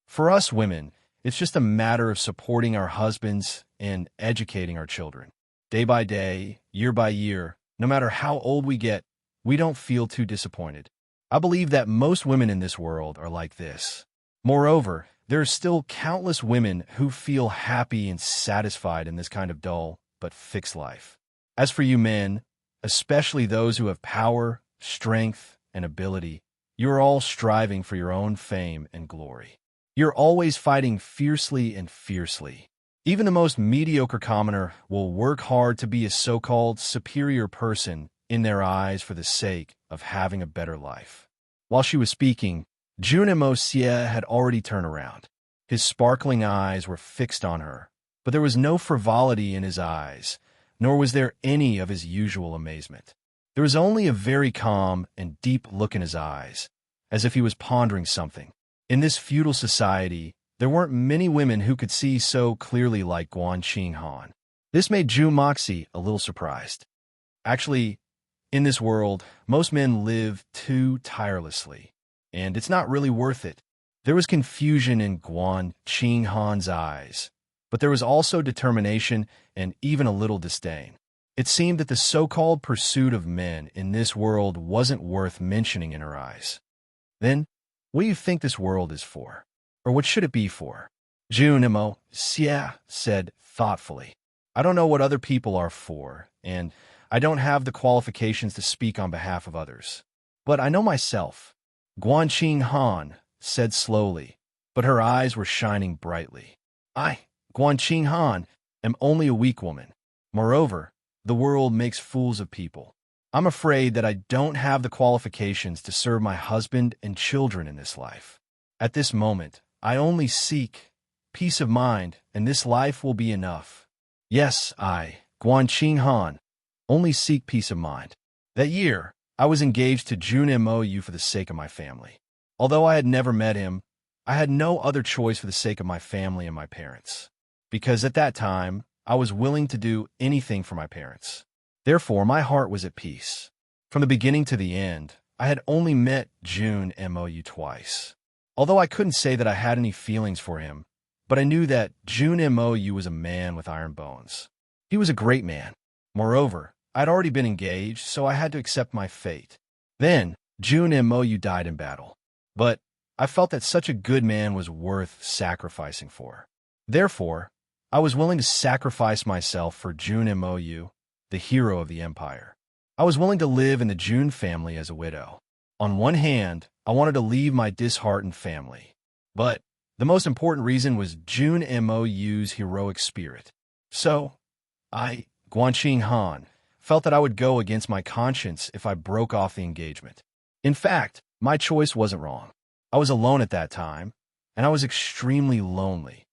For us women, it's just a matter of supporting our husbands and educating our children. Day by day, year by year, no matter how old we get, we don't feel too disappointed. I believe that most women in this world are like this. Moreover, there are still countless women who feel happy and satisfied in this kind of dull but fixed life. As for you men, especially those who have power, strength, and ability, you are all striving for your own fame and glory. You're always fighting fiercely and fiercely. Even the most mediocre commoner will work hard to be a so-called superior person in their eyes for the sake of having a better life. While she was speaking, Junimo Xie had already turned around. His sparkling eyes were fixed on her, but there was no frivolity in his eyes, nor was there any of his usual amazement. There was only a very calm and deep look in his eyes, as if he was pondering something. In this feudal society, there weren't many women who could see so clearly like Guan Qinghan. This made Zhu Moxi a little surprised. Actually, in this world, most men live too tirelessly, and it's not really worth it. There was confusion in Guan Qinghan's eyes, but there was also determination and even a little disdain. It seemed that the so-called pursuit of men in this world wasn't worth mentioning in her eyes. Then, what do you think this world is for? Or what should it be for? Junimo Xie said thoughtfully. I don't know what other people are for, and I don't have the qualifications to speak on behalf of others. But I know myself. Guan Qinghan said slowly, but her eyes were shining brightly. I, Guan Qinghan, am only a weak woman. Moreover, the world makes fools of people. I'm afraid that I don't have the qualifications to serve my husband and children in this life. At this moment, I only seek peace of mind, and this life will be enough. Yes, I, Guan Qinghan, only seek peace of mind. That year, I was engaged to Junimo for the sake of my family. Although I had never met him, I had no other choice for the sake of my family and my parents. Because at that time, I was willing to do anything for my parents. Therefore, my heart was at peace. From the beginning to the end, I had only met Junimo twice. Although I couldn't say that I had any feelings for him, but I knew that Junimo was a man with iron bones. He was a great man. Moreover, I'd already been engaged, so I had to accept my fate. Then, Junimo died in battle. But I felt that such a good man was worth sacrificing for. Therefore, I was willing to sacrifice myself for Junimo, the hero of the empire. I was willing to live in the Jun family as a widow. On one hand, I wanted to leave my disheartened family. But the most important reason was Junimo's heroic spirit. So, I, Guan Qinghan, felt that I would go against my conscience if I broke off the engagement. In fact, my choice wasn't wrong. I was alone at that time, and I was extremely lonely.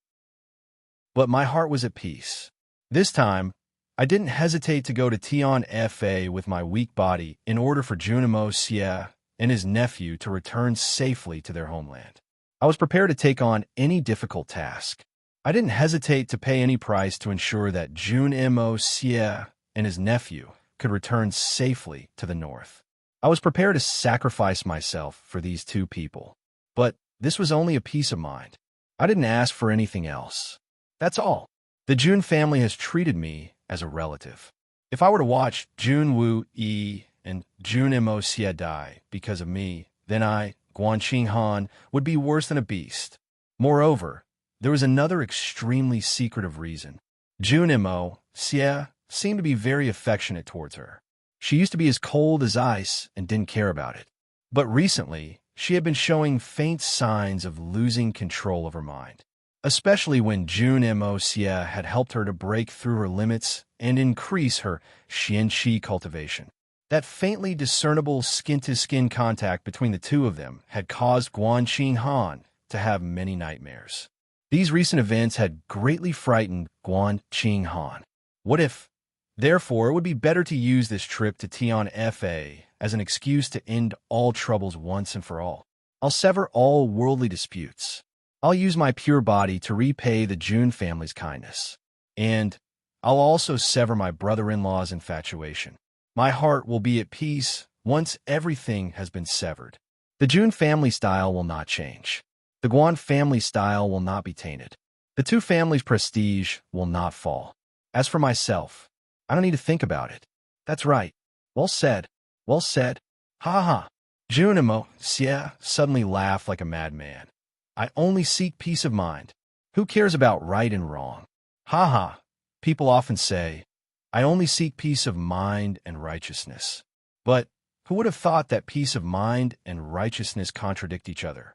But my heart was at peace. This time, I didn't hesitate to go to Tian Fa with my weak body in order for Junimo Xie and his nephew to return safely to their homeland. I was prepared to take on any difficult task. I didn't hesitate to pay any price to ensure that Junimo Xie and his nephew could return safely to the north. I was prepared to sacrifice myself for these two people. But this was only a peace of mind. I didn't ask for anything else. That's all. The Jun family has treated me as a relative. If I were to watch Junwu and Junimo Xie die because of me, then I, Guan Qinghan, would be worse than a beast. Moreover, there was another extremely secretive reason. Junimo Xie seemed to be very affectionate towards her. She used to be as cold as ice and didn't care about it. But recently, she had been showing faint signs of losing control of her mind, especially when Junimo Xie had helped her to break through her limits and increase her xianqi cultivation. That faintly discernible skin-to-skin contact between the two of them had caused Guan Qinghan to have many nightmares. These recent events had greatly frightened Guan Qinghan. What if, therefore, it would be better to use this trip to Tian Fa as an excuse to end all troubles once and for all. I'll sever all worldly disputes. I'll use my pure body to repay the Jun family's kindness. And I'll also sever my brother-in-law's infatuation. My heart will be at peace once everything has been severed. The Jun family style will not change. The Guan family style will not be tainted. The two families' prestige will not fall. As for myself, I don't need to think about it. That's right. Well said. Well said. Ha ha. Junimo Xie suddenly laughed like a madman. I only seek peace of mind. Who cares about right and wrong? Ha ha. People often say, I only seek peace of mind and righteousness. But who would have thought that peace of mind and righteousness contradict each other?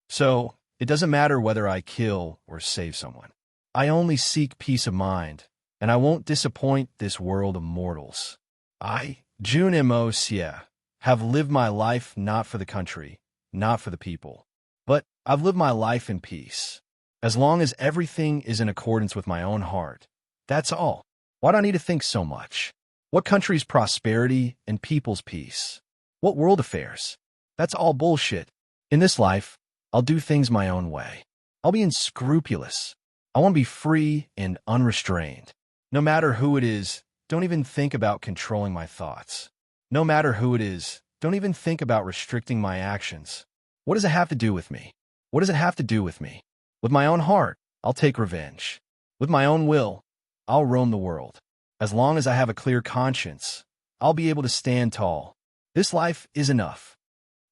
So, it doesn't matter whether I kill or save someone. I only seek peace of mind, and I won't disappoint this world of mortals. I, Junimo Xie, have lived my life not for the country, not for the people, but I've lived my life in peace. As long as everything is in accordance with my own heart, that's all. Why do I need to think so much? What country's prosperity and people's peace? What world affairs? That's all bullshit. In this life, I'll do things my own way. I'll be unscrupulous. I want to be free and unrestrained. No matter who it is, don't even think about controlling my thoughts. No matter who it is, don't even think about restricting my actions. What does it have to do with me? What does it have to do with me? With my own heart, I'll take revenge. With my own will, I'll roam the world. As long as I have a clear conscience, I'll be able to stand tall. This life is enough.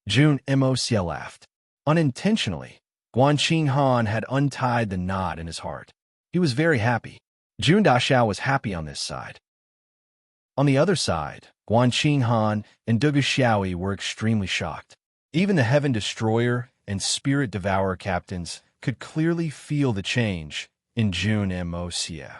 Jun Mo Xie laughed. Unintentionally, Guanqing Han had untied the knot in his heart. He was very happy. Jun Daxiao was happy on this side. On the other side, Guanqing Han and Dugu Xiaoyi were extremely shocked. Even the Heaven Destroyer and Spirit Devourer captains could clearly feel the change in Jun Mo Xie.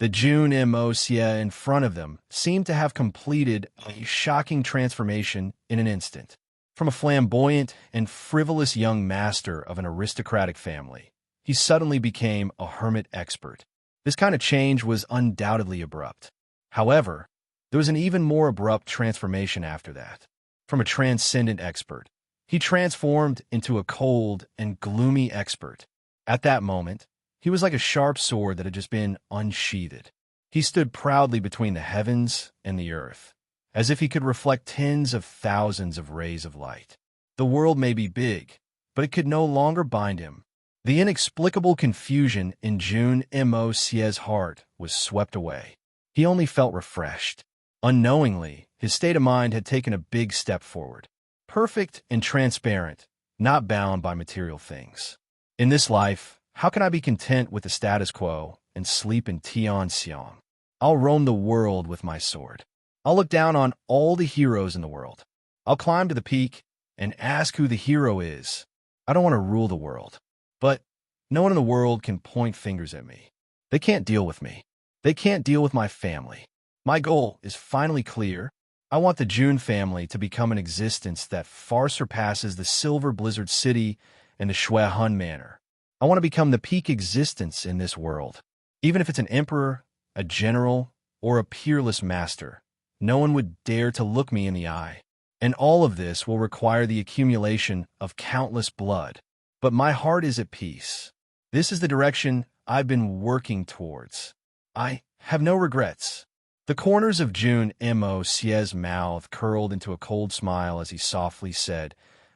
The Jun Mo Xie in front of them seemed to have completed a shocking transformation in an instant. From a flamboyant and frivolous young master of an aristocratic family, he suddenly became a hermit expert. This kind of change was undoubtedly abrupt. However, there was an even more abrupt transformation after that. From a transcendent expert, he transformed into a cold and gloomy expert. At that moment, he was like a sharp sword that had just been unsheathed. He stood proudly between the heavens and the earth, as if he could reflect tens of thousands of rays of light. The world may be big, but it could no longer bind him. The inexplicable confusion in Jun Mo Xie's heart was swept away. He only felt refreshed. Unknowingly, his state of mind had taken a big step forward. Perfect and transparent, not bound by material things. In this life, how can I be content with the status quo and sleep in Tianxiang? I'll roam the world with my sword. I'll look down on all the heroes in the world. I'll climb to the peak and ask who the hero is. I don't want to rule the world. But no one in the world can point fingers at me. They can't deal with me. They can't deal with my family. My goal is finally clear. I want the Jun family to become an existence that far surpasses the Silver Blizzard City and the Shui Hun Manor. I want to become the peak existence in this world. Even if it's an emperor, a general, or a peerless master, no one would dare to look me in the eye. And all of this will require the accumulation of countless blood. But my heart is at peace. This is the direction I've been working towards. I have no regrets. The corners of Jun Mo Xie's mouth curled into a cold smile as he softly said,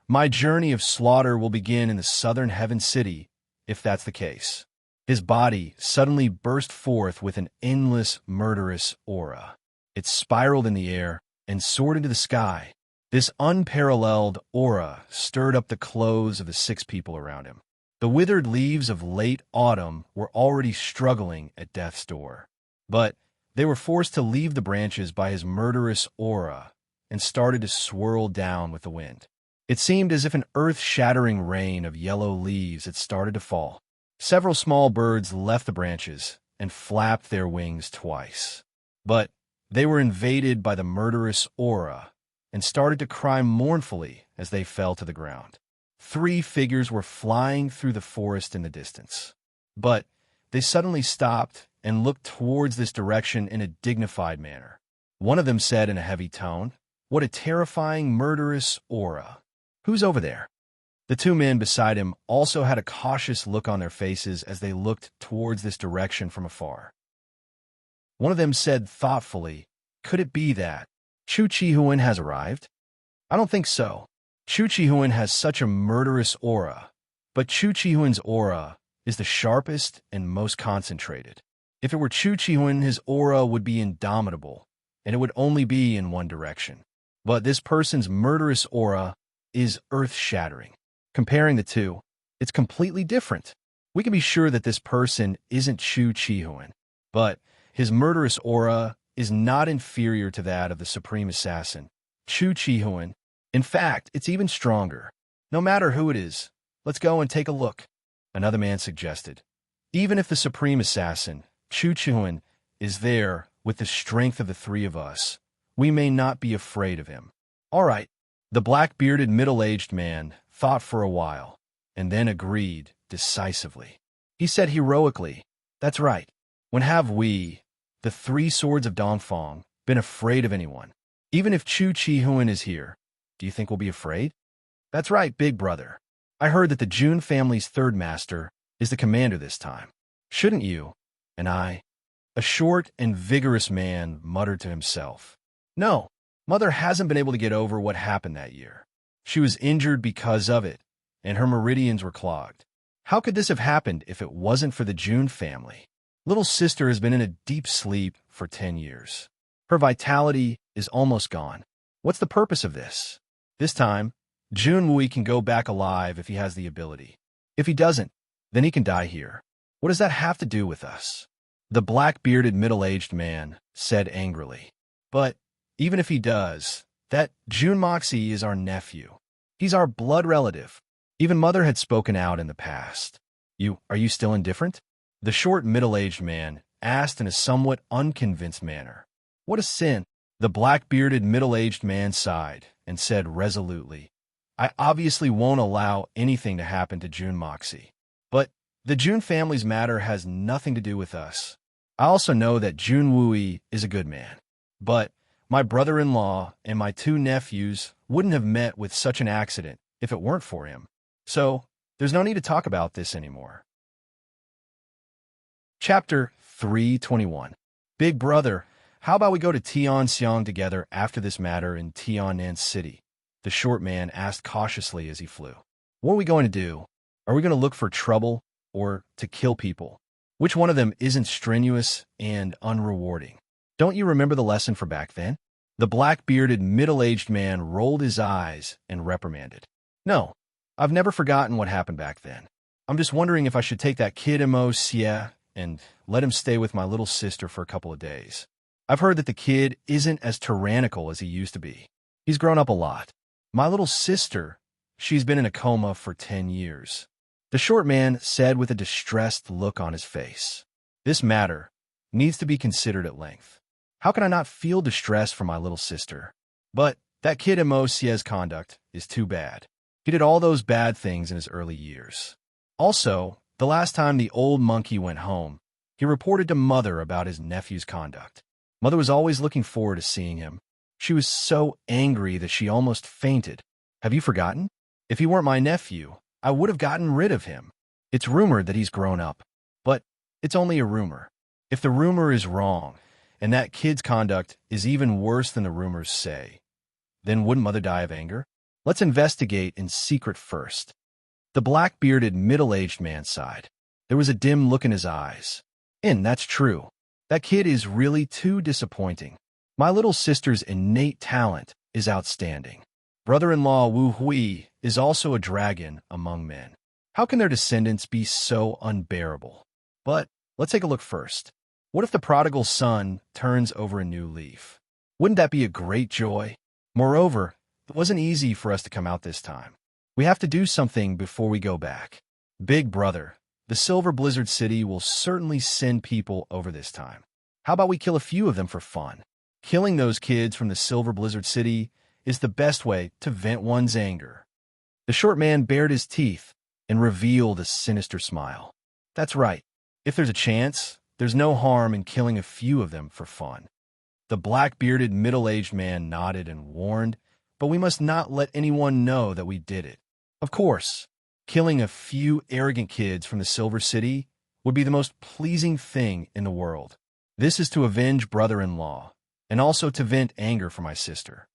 My journey of slaughter will begin in the southern Heaven City, if that's the case. His body suddenly burst forth with an endless, murderous aura. It spiraled in the air and soared into the sky. This unparalleled aura stirred up the clothes of the 6 people around him. The withered leaves of late autumn were already struggling at death's door. But they were forced to leave the branches by his murderous aura and started to swirl down with the wind. It seemed as if an earth-shattering rain of yellow leaves had started to fall. Several small birds left the branches and flapped their wings twice. But they were invaded by the murderous aura and started to cry mournfully as they fell to the ground. 3 figures were flying through the forest in the distance. But they suddenly stopped and looked towards this direction in a dignified manner. One of them said in a heavy tone, What a terrifying, murderous aura. Who's over there? The 2 men beside him also had a cautious look on their faces as they looked towards this direction from afar. One of them said thoughtfully, Could it be that Chu Chi-Huan has arrived? I don't think so. Chu Chi-Huan has such a murderous aura, but Chu Chi-Huan's aura is the sharpest and most concentrated. If it were Chu Chi-Huan, his aura would be indomitable, and it would only be in one direction. But this person's murderous aura is earth-shattering. Comparing the two, it's completely different. We can be sure that this person isn't Chu Chi-huan, but his murderous aura is not inferior to that of the supreme assassin, Chu Chi-huan. In fact, it's even stronger. No matter who it is, let's go and take a look, another man suggested. Even if the supreme assassin, Chu Chi-huan, is there with the strength of the three of us, we may not be afraid of him. All right. The black-bearded middle-aged man thought for a while, and then agreed decisively. He said heroically, "That's right. When have we, the three swords of Dongfang, been afraid of anyone? Even if Chu Chi-huan is here, do you think we'll be afraid?" "That's right, big brother. I heard that the Jun family's third master is the commander this time. Shouldn't you?" And I, a short and vigorous man, muttered to himself, "No, Mother hasn't been able to get over what happened that year. She was injured because of it, and her meridians were clogged. How could this have happened if it wasn't for the Jun family? Little sister has been in a deep sleep for 10 years. Her vitality is almost gone. What's the purpose of this? This time, Jun Wui can go back alive if he has the ability. If he doesn't, then he can die here. What does that have to do with us?" The black-bearded middle-aged man said angrily. "But even if he does, that Jun Moxie is our nephew. He's our blood relative." Even Mother had spoken out in the past. Are you still indifferent?" The short middle-aged man asked in a somewhat unconvinced manner. "What a sin." The black-bearded middle-aged man sighed and said resolutely, "I obviously won't allow anything to happen to Jun Moxie. But the Jun family's matter has nothing to do with us. I also know that Jun Wui is a good man. But my brother-in-law and my two nephews wouldn't have met with such an accident if it weren't for him. So there's no need to talk about this anymore." Chapter 321. "Big brother, how about we go to Tianxiang together after this matter in Tiannan City?" the short man asked cautiously as he flew. "What are we going to do? Are we going to look for trouble or to kill people? Which one of them isn't strenuous and unrewarding? Don't you remember the lesson for back then?" The black-bearded middle-aged man rolled his eyes and reprimanded. "No, I've never forgotten what happened back then. I'm just wondering if I should take that kid Mo Xie and let him stay with my little sister for a couple of days. I've heard that the kid isn't as tyrannical as he used to be. He's grown up a lot. My little sister, she's been in a coma for 10 years. The short man said with a distressed look on his face. "This matter needs to be considered at length. How can I not feel distress for my little sister? But that kid Mo Xie's conduct is too bad. He did all those bad things in his early years. Also, the last time the old monkey went home, he reported to Mother about his nephew's conduct. Mother was always looking forward to seeing him. She was so angry that she almost fainted. Have you forgotten? If he weren't my nephew, I would have gotten rid of him. It's rumored that he's grown up. But it's only a rumor. If the rumor is wrong, and that kid's conduct is even worse than the rumors say, then wouldn't Mother die of anger? Let's investigate in secret first." The black-bearded middle-aged man sighed. There was a dim look in his eyes. "And that's true. That kid is really too disappointing. My little sister's innate talent is outstanding. Brother-in-law Wu Hui is also a dragon among men. How can their descendants be so unbearable? But let's take a look first. What if the prodigal son turns over a new leaf? Wouldn't that be a great joy? Moreover, it wasn't easy for us to come out this time. We have to do something before we go back. Big brother, the Silver Blizzard City will certainly send people over this time. How about we kill a few of them for fun? Killing those kids from the Silver Blizzard City is the best way to vent one's anger." The short man bared his teeth and revealed a sinister smile. "That's right. If there's a chance, there's no harm in killing a few of them for fun." The black-bearded middle-aged man nodded and warned, "But we must not let anyone know that we did it. Of course, killing a few arrogant kids from the Silver City would be the most pleasing thing in the world. This is to avenge brother-in-law, and also to vent anger for my sister."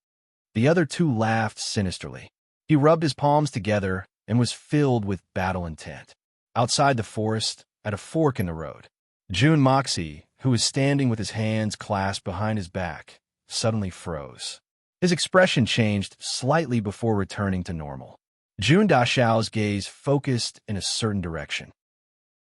The other two laughed sinisterly. He rubbed his palms together and was filled with battle intent. Outside the forest, at a fork in the road, Jun Moxie, who was standing with his hands clasped behind his back, suddenly froze. His expression changed slightly before returning to normal. Jun Dashao's gaze focused in a certain direction.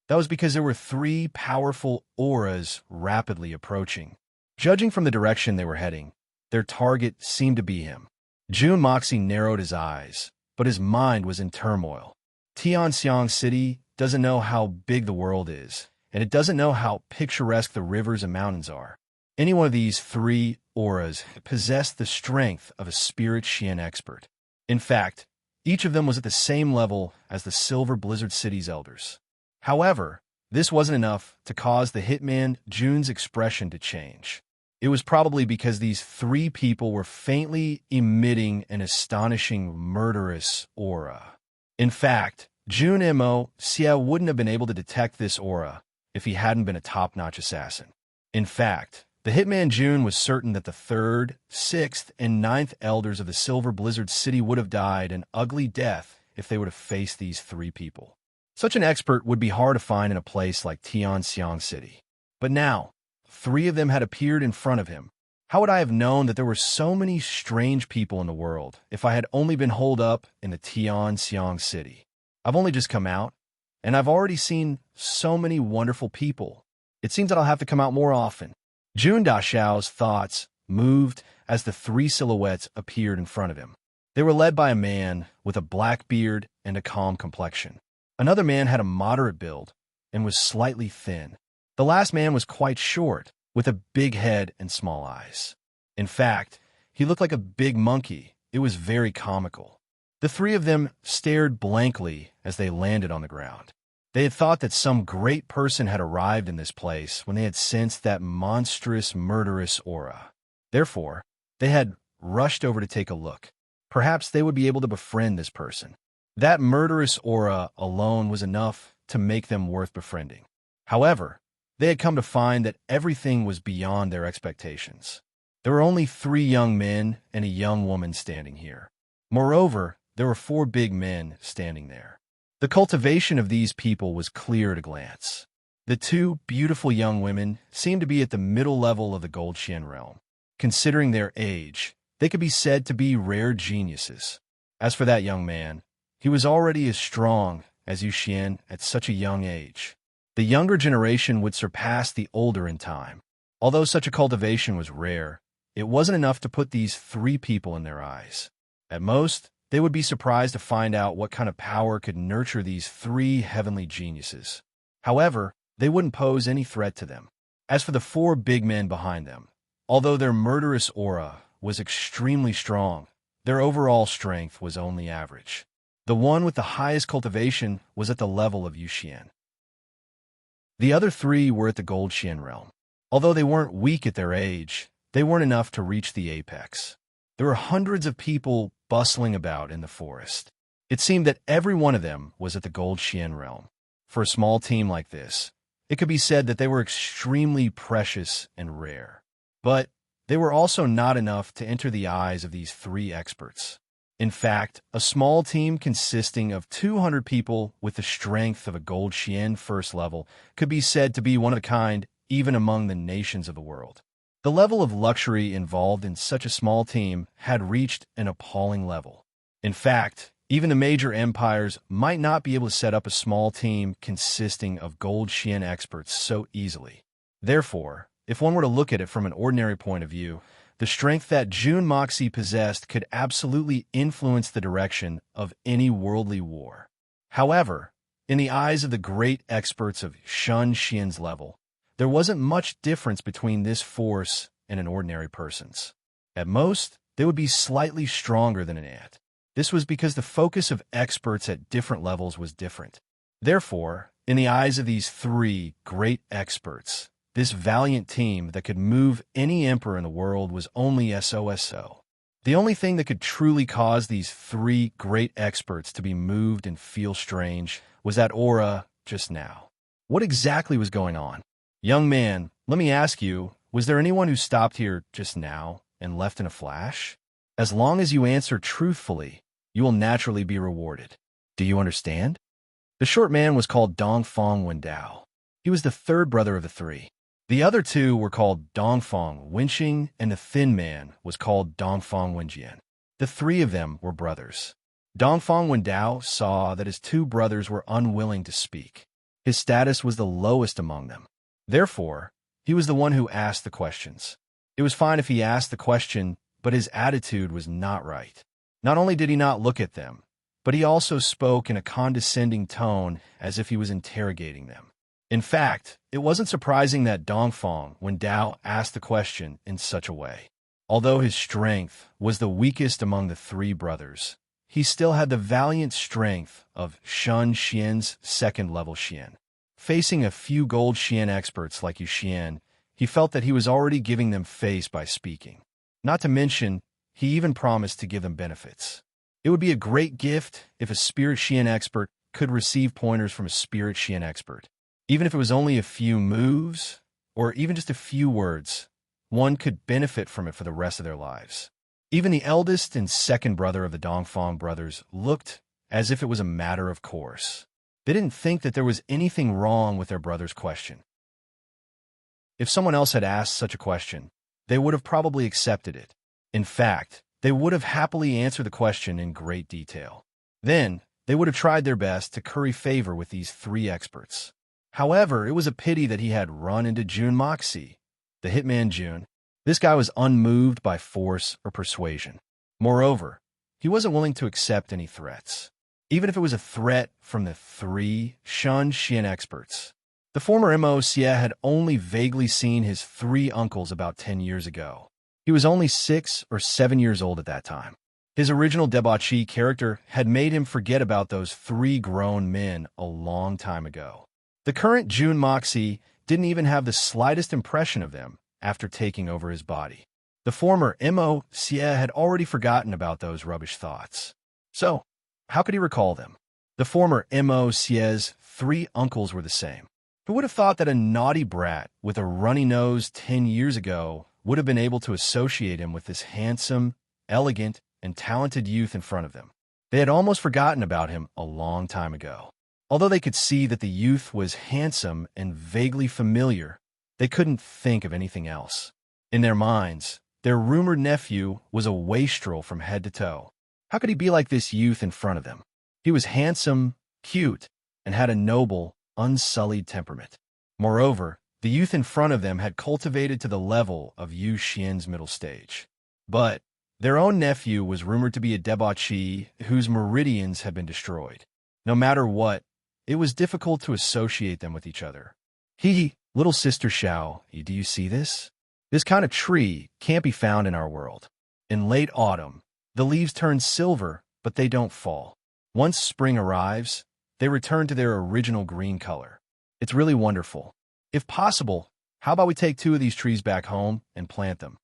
That was because there were three powerful auras rapidly approaching. Judging from the direction they were heading, their target seemed to be him. Jun Moxie narrowed his eyes, but his mind was in turmoil. Tianxiang City doesn't know how big the world is, and it doesn't know how picturesque the rivers and mountains are. Any one of these three auras possessed the strength of a spirit Xian expert. In fact, each of them was at the same level as the Silver Blizzard City's elders. However, this wasn't enough to cause the hitman Jun's expression to change. It was probably because these three people were faintly emitting an astonishing murderous aura. In fact, Jun Mo Xia wouldn't have been able to detect this aura if he hadn't been a top-notch assassin. In fact, the hitman Jun was certain that the 3rd, 6th, and 9th elders of the Silver Blizzard City would have died an ugly death if they would have faced these three people. Such an expert would be hard to find in a place like Tianxiang City. But now, three of them had appeared in front of him. How would I have known that there were so many strange people in the world if I had only been holed up in the Tianxiang City? I've only just come out, and I've already seen so many wonderful people. It seems that I'll have to come out more often. Jun Dashao's thoughts moved as the three silhouettes appeared in front of him. They were led by a man with a black beard and a calm complexion. Another man had a moderate build and was slightly thin. The last man was quite short, with a big head and small eyes. In fact, he looked like a big monkey. It was very comical. The three of them stared blankly as they landed on the ground. They had thought that some great person had arrived in this place when they had sensed that monstrous, murderous aura. Therefore, they had rushed over to take a look. Perhaps they would be able to befriend this person. That murderous aura alone was enough to make them worth befriending. However, they had come to find that everything was beyond their expectations. There were only 3 young men and a young woman standing here. Moreover, there were 4 big men standing there. The cultivation of these people was clear at a glance. The 2 beautiful young women seemed to be at the middle level of the Gold Xian realm. Considering their age, they could be said to be rare geniuses. As for that young man, he was already as strong as Yu Xian at such a young age. The younger generation would surpass the older in time. Although such a cultivation was rare, it wasn't enough to put these 3 people in their eyes. At most, they would be surprised to find out what kind of power could nurture these 3 heavenly geniuses. However, they wouldn't pose any threat to them. As for the 4 big men behind them, although their murderous aura was extremely strong, their overall strength was only average. The one with the highest cultivation was at the level of Yu Xian. The other 3 were at the Gold Xian realm. Although they weren't weak at their age, they weren't enough to reach the apex. There were hundreds of people bustling about in the forest. It seemed that every one of them was at the Gold Xian realm. For a small team like this, it could be said that they were extremely precious and rare. But they were also not enough to enter the eyes of these 3 experts. In fact, a small team consisting of 200 people with the strength of a Gold Xian first level could be said to be one of a kind even among the nations of the world. The level of luxury involved in such a small team had reached an appalling level. In fact, even the major empires might not be able to set up a small team consisting of Gold Xian experts so easily. Therefore, if one were to look at it from an ordinary point of view, the strength that Jun Moxie possessed could absolutely influence the direction of any worldly war. However, in the eyes of the great experts of Shun Xian's level, there wasn't much difference between this force and an ordinary person's. At most, they would be slightly stronger than an ant. This was because the focus of experts at different levels was different. Therefore, in the eyes of these 3 great experts, this valiant team that could move any emperor in the world was only SOSO. The only thing that could truly cause these 3 great experts to be moved and feel strange was that aura just now. What exactly was going on? Young man, let me ask you, was there anyone who stopped here just now and left in a flash? As long as you answer truthfully, you will naturally be rewarded. Do you understand? The short man was called Dongfang Wendao. He was the 3rd brother of the 3. The other two were called Dongfang Wenxing, and the thin man was called Dongfang Wenjian. The three of them were brothers. Dongfang Wendao saw that his two brothers were unwilling to speak. His status was the lowest among them. Therefore, he was the one who asked the questions. It was fine if he asked the question, but his attitude was not right. Not only did he not look at them, but he also spoke in a condescending tone as if he was interrogating them. In fact, it wasn't surprising that Dongfang Wendao asked the question in such a way. Although his strength was the weakest among the three brothers, he still had the valiant strength of Shun Xian's second-level Xian. Facing a few gold Xian experts like Yu Xian, he felt that he was already giving them face by speaking. Not to mention, he even promised to give them benefits. It would be a great gift if a Spirit Xian expert could receive pointers from a Spirit Xian expert. Even if it was only a few moves, or even just a few words, one could benefit from it for the rest of their lives. Even the eldest and second brother of the Dongfang brothers looked as if it was a matter of course. They didn't think that there was anything wrong with their brother's question. If someone else had asked such a question, they would have probably accepted it. In fact, they would have happily answered the question in great detail. Then, they would have tried their best to curry favor with these three experts. However, it was a pity that he had run into Jun Moxie, the hitman Jun. This guy was unmoved by force or persuasion. Moreover, he wasn't willing to accept any threats, even if it was a threat from the three Shun Xian experts. The former Mo Xie had only vaguely seen his three uncles about 10 years ago. He was only 6 or 7 years old at that time. His original debauchee character had made him forget about those three grown men a long time ago. The current Jun Moxie didn't even have the slightest impression of them after taking over his body. The former Mo Xie had already forgotten about those rubbish thoughts. So, how could he recall them? The former Mo Xie's three uncles were the same. Who would have thought that a naughty brat with a runny nose 10 years ago would have been able to associate him with this handsome, elegant, and talented youth in front of them? They had almost forgotten about him a long time ago. Although they could see that the youth was handsome and vaguely familiar, they couldn't think of anything else. In their minds, their rumored nephew was a wastrel from head to toe. How could he be like this youth in front of them? He was handsome, cute, and had a noble, unsullied temperament. Moreover, the youth in front of them had cultivated to the level of Yu Xian's middle stage. But their own nephew was rumored to be a debauchee whose meridians had been destroyed. No matter what, it was difficult to associate them with each other. Little sister Xiao, do you see this? This kind of tree can't be found in our world. In late autumn, the leaves turn silver, but they don't fall. Once spring arrives, they return to their original green color. It's really wonderful. If possible, how about we take 2 of these trees back home and plant them?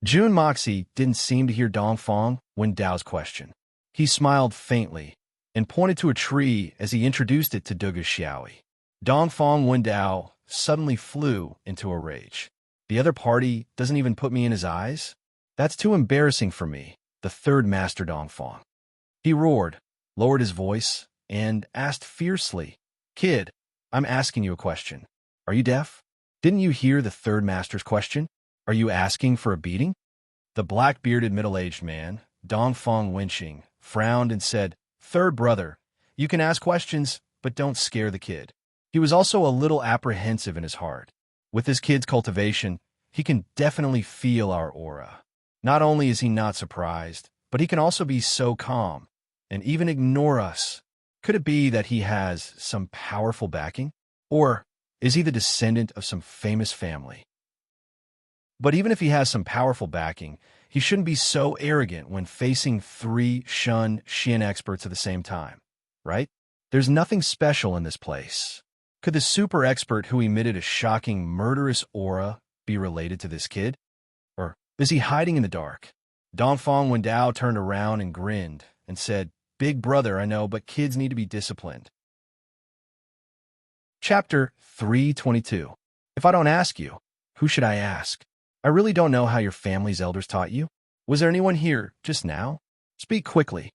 Jun Moxie didn't seem to hear Dongfang Wendao's question. He smiled faintly and pointed to a tree as he introduced it to Duga Xiaoi. Dongfang Wendao suddenly flew into a rage. The other party doesn't even put me in his eyes? That's too embarrassing for me, the third master Dongfang. He roared, lowered his voice, and asked fiercely, "Kid, I'm asking you a question. Are you deaf? Didn't you hear the third master's question? Are you asking for a beating?" The black-bearded middle-aged man, Dongfang Wenxing, frowned and said, "Third brother, you can ask questions, but don't scare the kid." He was also a little apprehensive in his heart. With this kid's cultivation, he can definitely feel our aura. Not only is he not surprised, but he can also be so calm and even ignore us. Could it be that he has some powerful backing? Or is he the descendant of some famous family? But even if he has some powerful backing, he shouldn't be so arrogant when facing 3 Shun Xian experts at the same time, right? There's nothing special in this place. Could the super expert who emitted a shocking, murderous aura be related to this kid? Or is he hiding in the dark? Dongfang Wendao turned around and grinned and said, "Big brother, I know, but kids need to be disciplined." Chapter 322. If I don't ask you, who should I ask? I really don't know how your family's elders taught you. Was there anyone here just now? Speak quickly.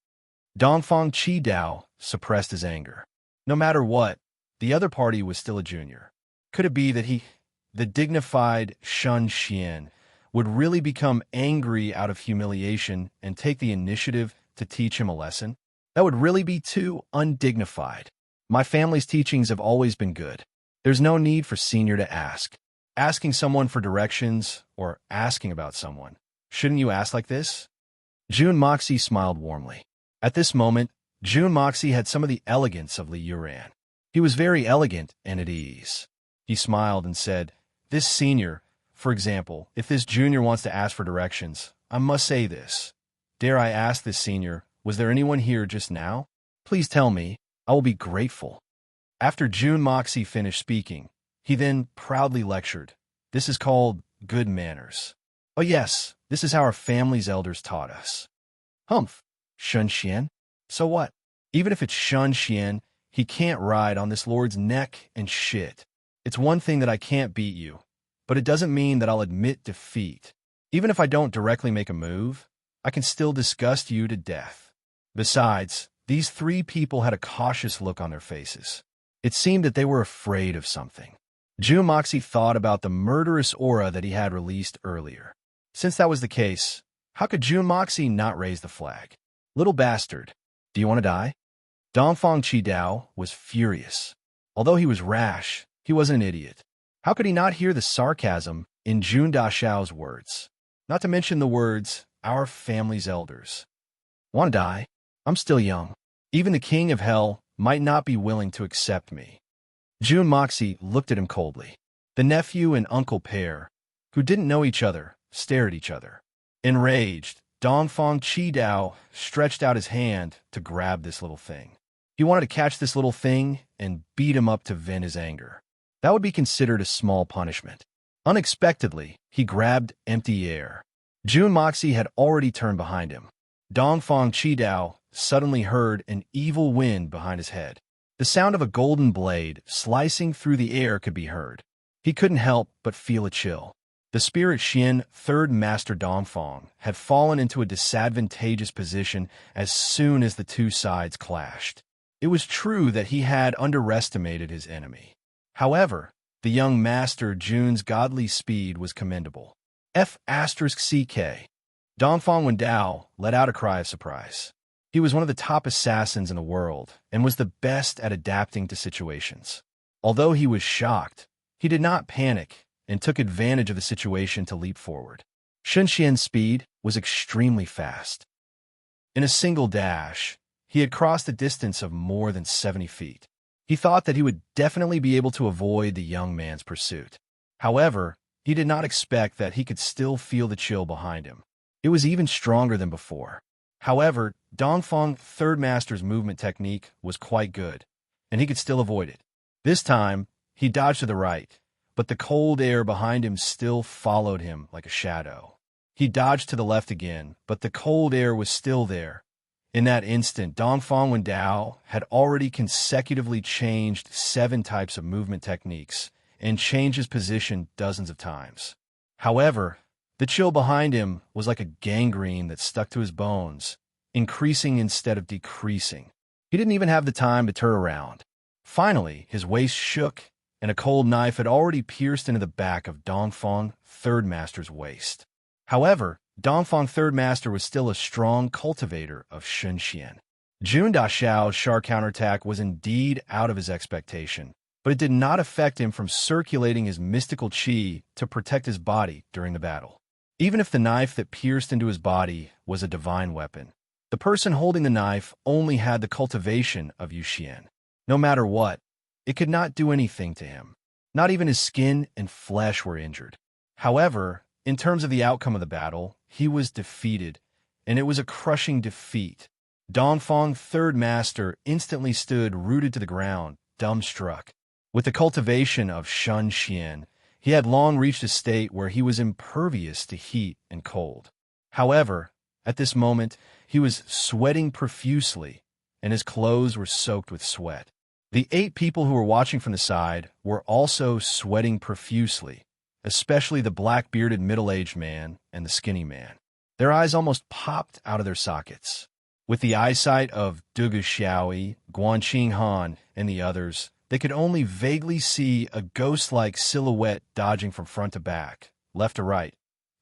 Dongfang Qi Dao suppressed his anger. No matter what, the other party was still a junior. Could it be that he the dignified Shun Xian would really become angry out of humiliation and take the initiative to teach him a lesson? That would really be too undignified. My family's teachings have always been good. There's no need for senior to ask. Asking someone for directions or asking about someone. Shouldn't you ask like this? Jun Moxie smiled warmly. At this moment, Jun Moxie had some of the elegance of Li Yuran. He was very elegant and at ease. He smiled and said, "This senior, for example, if this junior wants to ask for directions, I must say this. Dare I ask this senior, was there anyone here just now? Please tell me. I will be grateful." After Jun Moxie finished speaking, he then proudly lectured. This is called good manners. Oh yes, this is how our family's elders taught us. Humph, Shun Xian? So what? Even if it's Shun Xian, he can't ride on this lord's neck and shit. It's one thing that I can't beat you, but it doesn't mean that I'll admit defeat. Even if I don't directly make a move, I can still disgust you to death. Besides, these three people had a cautious look on their faces. It seemed that they were afraid of something. Jun Moxie thought about the murderous aura that he had released earlier. Since that was the case, how could Jun Moxie not raise the flag? Little bastard, do you want to die? Dongfang Qidao was furious. Although he was rash, he wasn't an idiot. How could he not hear the sarcasm in Jun Dashao's words? Not to mention the words, our family's elders. Want to die? I'm still young. Even the king of hell might not be willing to accept me. Jun Moxie looked at him coldly. The nephew and uncle pair, who didn't know each other, stared at each other. Enraged, Dongfang Qidao stretched out his hand to grab this little thing. He wanted to catch this little thing and beat him up to vent his anger. That would be considered a small punishment. Unexpectedly, he grabbed empty air. Jun Moxie had already turned behind him. Dongfang Qidao suddenly heard an evil wind behind his head. The sound of a golden blade slicing through the air could be heard. He couldn't help but feel a chill. The spirit Xian, third master Dongfang, had fallen into a disadvantageous position as soon as the two sides clashed. It was true that he had underestimated his enemy. However, the young master Jun's godly speed was commendable. F***CK. Dongfang Wendao let out a cry of surprise. He was one of the top assassins in the world and was the best at adapting to situations. Although he was shocked, he did not panic and took advantage of the situation to leap forward. Shun Xian's speed was extremely fast. In a single dash, he had crossed a distance of more than 70 feet. He thought that he would definitely be able to avoid the young man's pursuit. However, he did not expect that he could still feel the chill behind him. It was even stronger than before. However, Dongfang Third Master's movement technique was quite good, and he could still avoid it. This time, he dodged to the right, but the cold air behind him still followed him like a shadow. He dodged to the left again, but the cold air was still there. In that instant, Dongfang Wendao had already consecutively changed 7 types of movement techniques and changed his position dozens of times. However, the chill behind him was like a gangrene that stuck to his bones, increasing instead of decreasing. He didn't even have the time to turn around. Finally, his waist shook, and a cold knife had already pierced into the back of Dongfang Third Master's waist. However, Dongfang Third Master was still a strong cultivator of Shun Xian. Jun Dashao's sharp counterattack was indeed out of his expectation, but it did not affect him from circulating his mystical qi to protect his body during the battle. Even if the knife that pierced into his body was a divine weapon, the person holding the knife only had the cultivation of Yu Xian. No matter what, it could not do anything to him. Not even his skin and flesh were injured. However, in terms of the outcome of the battle, he was defeated, and it was a crushing defeat. Dongfang Third Master instantly stood rooted to the ground, dumbstruck. With the cultivation of Shun Xian, he had long reached a state where he was impervious to heat and cold. However, at this moment, he was sweating profusely, and his clothes were soaked with sweat. The 8 people who were watching from the side were also sweating profusely, especially the black-bearded middle-aged man and the skinny man. Their eyes almost popped out of their sockets. With the eyesight of Dugu Xiaoyi, Guanqing Han, and the others, they could only vaguely see a ghost-like silhouette dodging from front to back, left to right,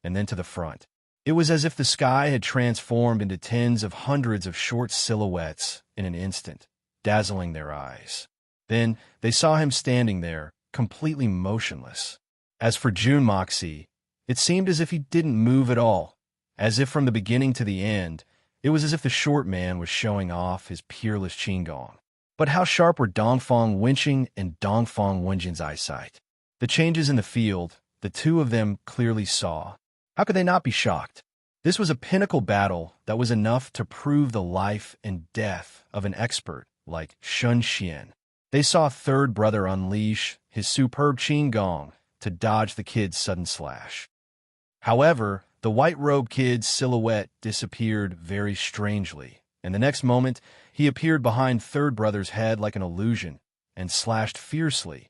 and then to the front. It was as if the sky had transformed into tens of hundreds of short silhouettes in an instant, dazzling their eyes. Then they saw him standing there, completely motionless. As for June Moxie, it seemed as if he didn't move at all, as if from the beginning to the end, it was as if the short man was showing off his peerless qigong. But how sharp were Dongfang Wenqing and Dongfang Wenjin's eyesight? The changes in the field, the two of them clearly saw. How could they not be shocked? This was a pinnacle battle that was enough to prove the life and death of an expert like Shun Xian. They saw third brother unleash his superb qigong to dodge the kid's sudden slash. However, the white-robed kid's silhouette disappeared very strangely, and the next moment he appeared behind third brother's head like an illusion and slashed fiercely.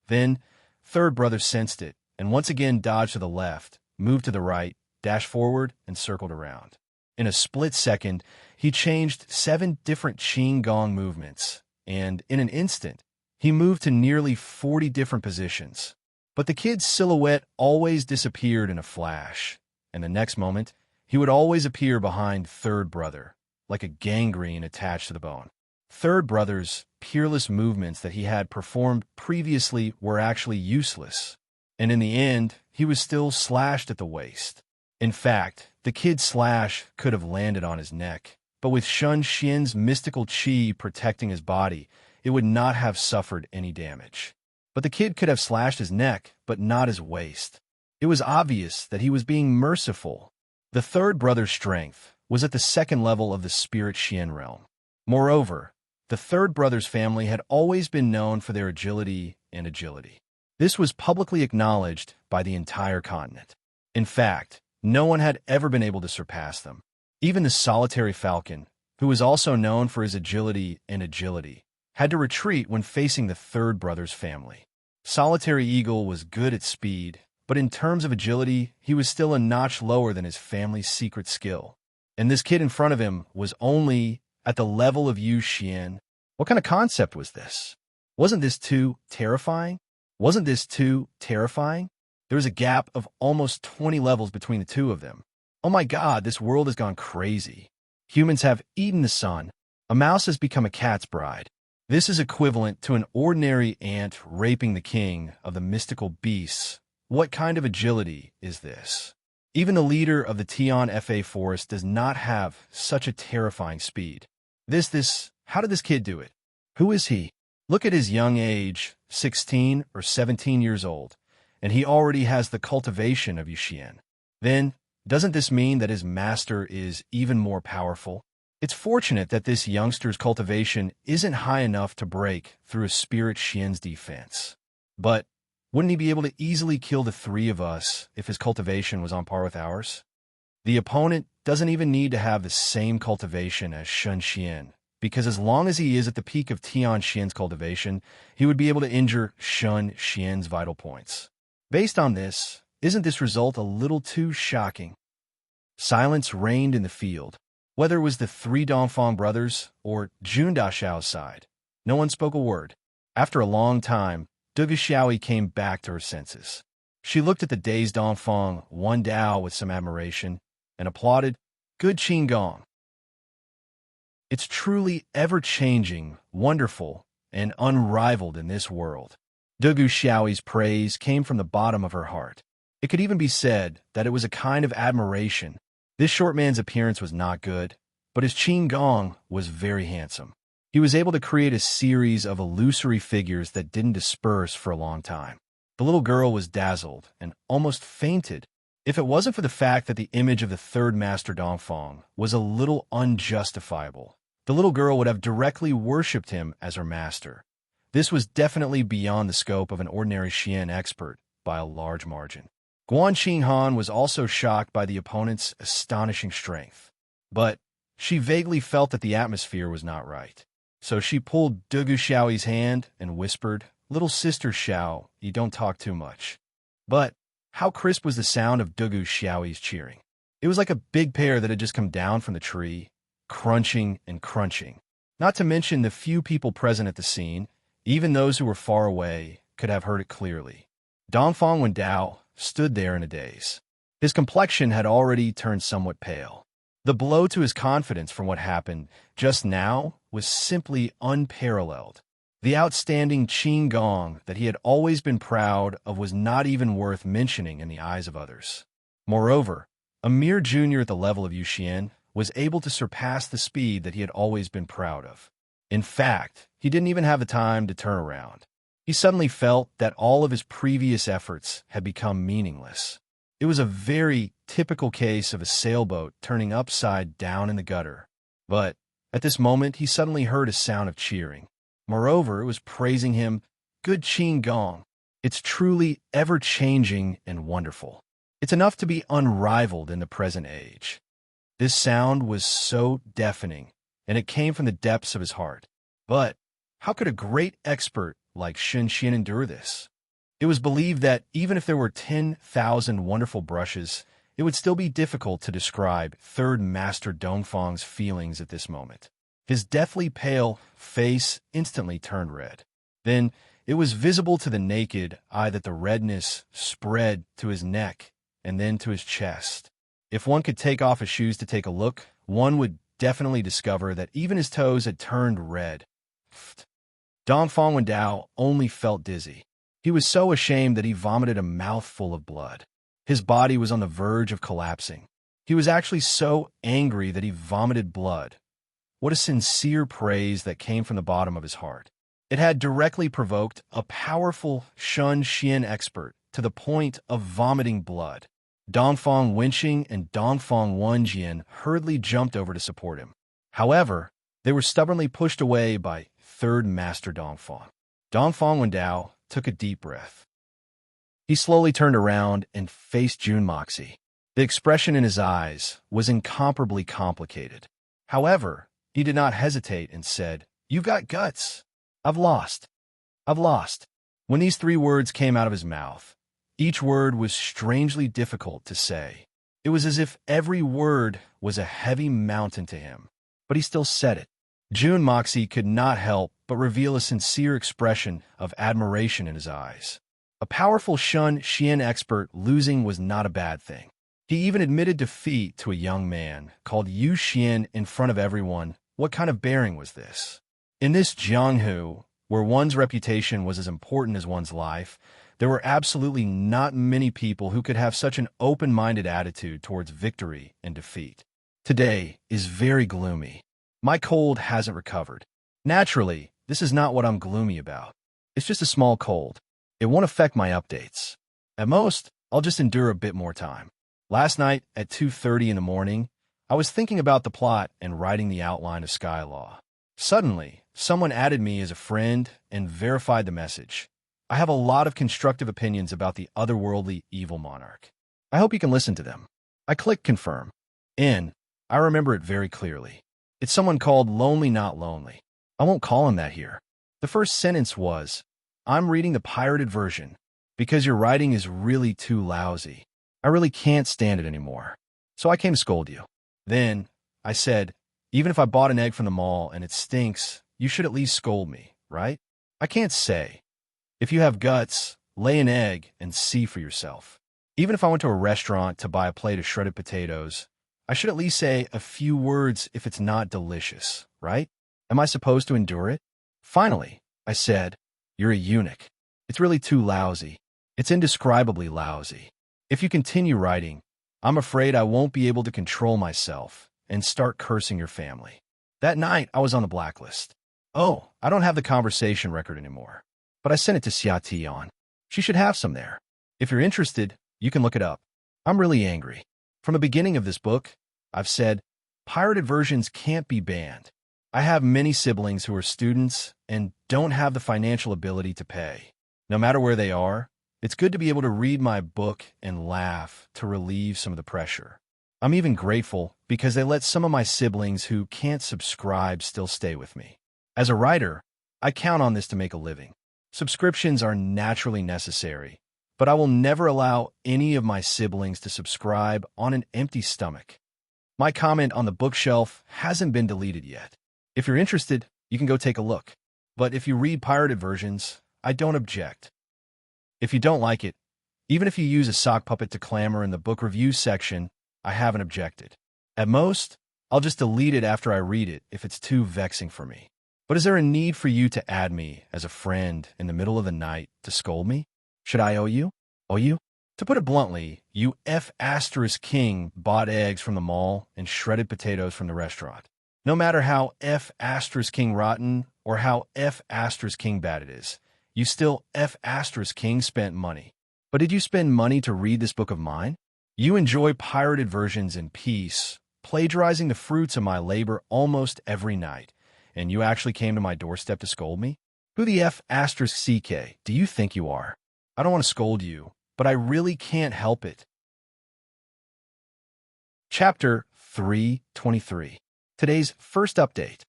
Then, third brother sensed it and once again dodged to the left, moved to the right, dashed forward, and circled around. In a split second, he changed 7 different qigong movements, and in an instant, he moved to nearly 40 different positions. But the kid's silhouette always disappeared in a flash, and the next moment, he would always appear behind third brother, like a gangrene attached to the bone. Third brother's peerless movements that he had performed previously were actually useless, and in the end, he was still slashed at the waist. In fact, the kid's slash could have landed on his neck, but with Shun Xian's mystical qi protecting his body, it would not have suffered any damage. But the kid could have slashed his neck, but not his waist. It was obvious that he was being merciful. The third brother's strength was at the second level of the spirit Xian realm. Moreover, the third brother's family had always been known for their agility and agility. This was publicly acknowledged by the entire continent. In fact, no one had ever been able to surpass them. Even the solitary falcon, who was also known for his agility and agility, had to retreat when facing the third brother's family. Solitary Eagle was good at speed, but in terms of agility, he was still a notch lower than his family's secret skill. And this kid in front of him was only at the level of Yu Xian. What kind of concept was this? Wasn't this too terrifying? Wasn't this too terrifying? There was a gap of almost 20 levels between the two of them. Oh my God, this world has gone crazy. Humans have eaten the sun. A mouse has become a cat's bride. This is equivalent to an ordinary ant raping the king of the mystical beasts. What kind of agility is this? Even the leader of the Tian Fa forest does not have such a terrifying speed. How did this kid do it? Who is he? Look at his young age, 16 or 17 years old, and he already has the cultivation of Yuxian. Then, doesn't this mean that his master is even more powerful? It's fortunate that this youngster's cultivation isn't high enough to break through a spirit Xian's defense. But wouldn't he be able to easily kill the 3 of us if his cultivation was on par with ours? The opponent doesn't even need to have the same cultivation as Shun Xian, because as long as he is at the peak of Tian Xian's cultivation, he would be able to injure Shun Xian's vital points. Based on this, isn't this result a little too shocking? Silence reigned in the field. Whether it was the 3 Dongfang brothers or Jun Daxiao's side, no one spoke a word. After a long time, Dugu Xiaoyi came back to her senses. She looked at the dazed Dongfang Wan Dao with some admiration and applauded, "Good qigong." It's truly ever-changing, wonderful, and unrivaled in this world. Dugu Xiaoyi's praise came from the bottom of her heart. It could even be said that it was a kind of admiration. This short man's appearance was not good, but his qigong was very handsome. He was able to create a series of illusory figures that didn't disperse for a long time. The little girl was dazzled and almost fainted. If it wasn't for the fact that the image of the third master Dongfang was a little unjustifiable, the little girl would have directly worshipped him as her master. This was definitely beyond the scope of an ordinary Xian expert by a large margin. Guan Qinghan was also shocked by the opponent's astonishing strength, but she vaguely felt that the atmosphere was not right. So she pulled Dugu Xiaoyi's hand and whispered, "Little sister Xiao, you don't talk too much." But how crisp was the sound of Dugu Xiaoyi's cheering? It was like a big pear that had just come down from the tree, crunching and crunching. Not to mention the few people present at the scene, Even those who were far away could have heard it clearly. Dongfang Wendao stood there in a daze. His complexion had already turned somewhat pale. The blow to his confidence from what happened just now was simply unparalleled. The outstanding Qin Gong that he had always been proud of was not even worth mentioning in the eyes of others. Moreover, a mere junior at the level of Yuxian was able to surpass the speed that he had always been proud of. In fact, he didn't even have the time to turn around. He suddenly felt that all of his previous efforts had become meaningless. It was a very typical case of a sailboat turning upside down in the gutter. But at this moment, he suddenly heard a sound of cheering. Moreover, it was praising him, "Good Qin Gong. It's truly ever-changing and wonderful. It's enough to be unrivaled in the present age." This sound was so deafening, and it came from the depths of his heart. But how could a great expert like Shen Xian endure this? It was believed that even if there were 10,000 wonderful brushes, it would still be difficult to describe Third Master Dongfang's feelings at this moment. His deathly pale face instantly turned red. Then it was visible to the naked eye that the redness spread to his neck and then to his chest. If one could take off his shoes to take a look, one would definitely discover that even his toes had turned red. Dongfang Wendao only felt dizzy. He was so ashamed that he vomited a mouthful of blood. His body was on the verge of collapsing. He was actually so angry that he vomited blood. What a sincere praise that came from the bottom of his heart. It had directly provoked a powerful Shen Xian expert to the point of vomiting blood. Dongfang Wenqing and Dongfang Wenjian hurriedly jumped over to support him. However, they were stubbornly pushed away by Third Master Dongfang. Dongfang Wendao took a deep breath. He slowly turned around and faced Jun Moxie. The expression in his eyes was incomparably complicated. However, he did not hesitate and said, "You've got guts. I've lost. I've lost." When these 3 words came out of his mouth, each word was strangely difficult to say. It was as if every word was a heavy mountain to him, but he still said it. Jun Moxie could not help but reveal a sincere expression of admiration in his eyes. A powerful Shen Xian expert losing was not a bad thing. He even admitted defeat to a young man called Yu Xian in front of everyone. What kind of bearing was this? In this Jianghu, where one's reputation was as important as one's life, there were absolutely not many people who could have such an open-minded attitude towards victory and defeat. Today is very gloomy. My cold hasn't recovered. Naturally, this is not what I'm gloomy about. It's just a small cold. It won't affect my updates. At most, I'll just endure a bit more time. Last night at 2:30 in the morning, I was thinking about the plot and writing the outline of Skylaw. Suddenly, someone added me as a friend and verified the message. I have a lot of constructive opinions about the otherworldly evil monarch. I hope you can listen to them. I clicked confirm. I remember it very clearly. It's someone called Lonely Not Lonely. I won't call him that here. The first sentence was, "I'm reading the pirated version because your writing is really too lousy. I really can't stand it anymore. So I came to scold you." Then I said, "Even if I bought an egg from the mall and it stinks, you should at least scold me, right? I can't say. If you have guts, lay an egg and see for yourself. Even if I went to a restaurant to buy a plate of shredded potatoes, I should at least say a few words if it's not delicious, right? Am I supposed to endure it?" Finally, I said, "You're a eunuch. It's really too lousy. It's indescribably lousy. If you continue writing, I'm afraid I won't be able to control myself and start cursing your family." That night, I was on the blacklist. Oh, I don't have the conversation record anymore, but I sent it to Xia Tian. She should have some there. If you're interested, you can look it up. I'm really angry. From the beginning of this book, I've said, pirated versions can't be banned. I have many siblings who are students and don't have the financial ability to pay. No matter where they are, it's good to be able to read my book and laugh to relieve some of the pressure. I'm even grateful because they let some of my siblings who can't subscribe still stay with me. As a writer, I count on this to make a living. Subscriptions are naturally necessary, but I will never allow any of my siblings to subscribe on an empty stomach. My comment on the bookshelf hasn't been deleted yet. If you're interested, you can go take a look. but if you read pirated versions, I don't object. If you don't like it, even if you use a sock puppet to clamor in the book review section, I haven't objected. At most, I'll just delete it after I read it if it's too vexing for me. But is there a need for you to add me as a friend in the middle of the night to scold me? Should I owe you? Owe you? To put it bluntly, you F***king bought eggs from the mall and shredded potatoes from the restaurant. No matter how F***king rotten or how F***king bad it is, you still F***king spent money. But did you spend money to read this book of mine? You enjoy pirated versions in peace, plagiarizing the fruits of my labor almost every night, and you actually came to my doorstep to scold me? Who the F***ck do you think you are? I don't want to scold you, but I really can't help it. Chapter 323. Today's first update.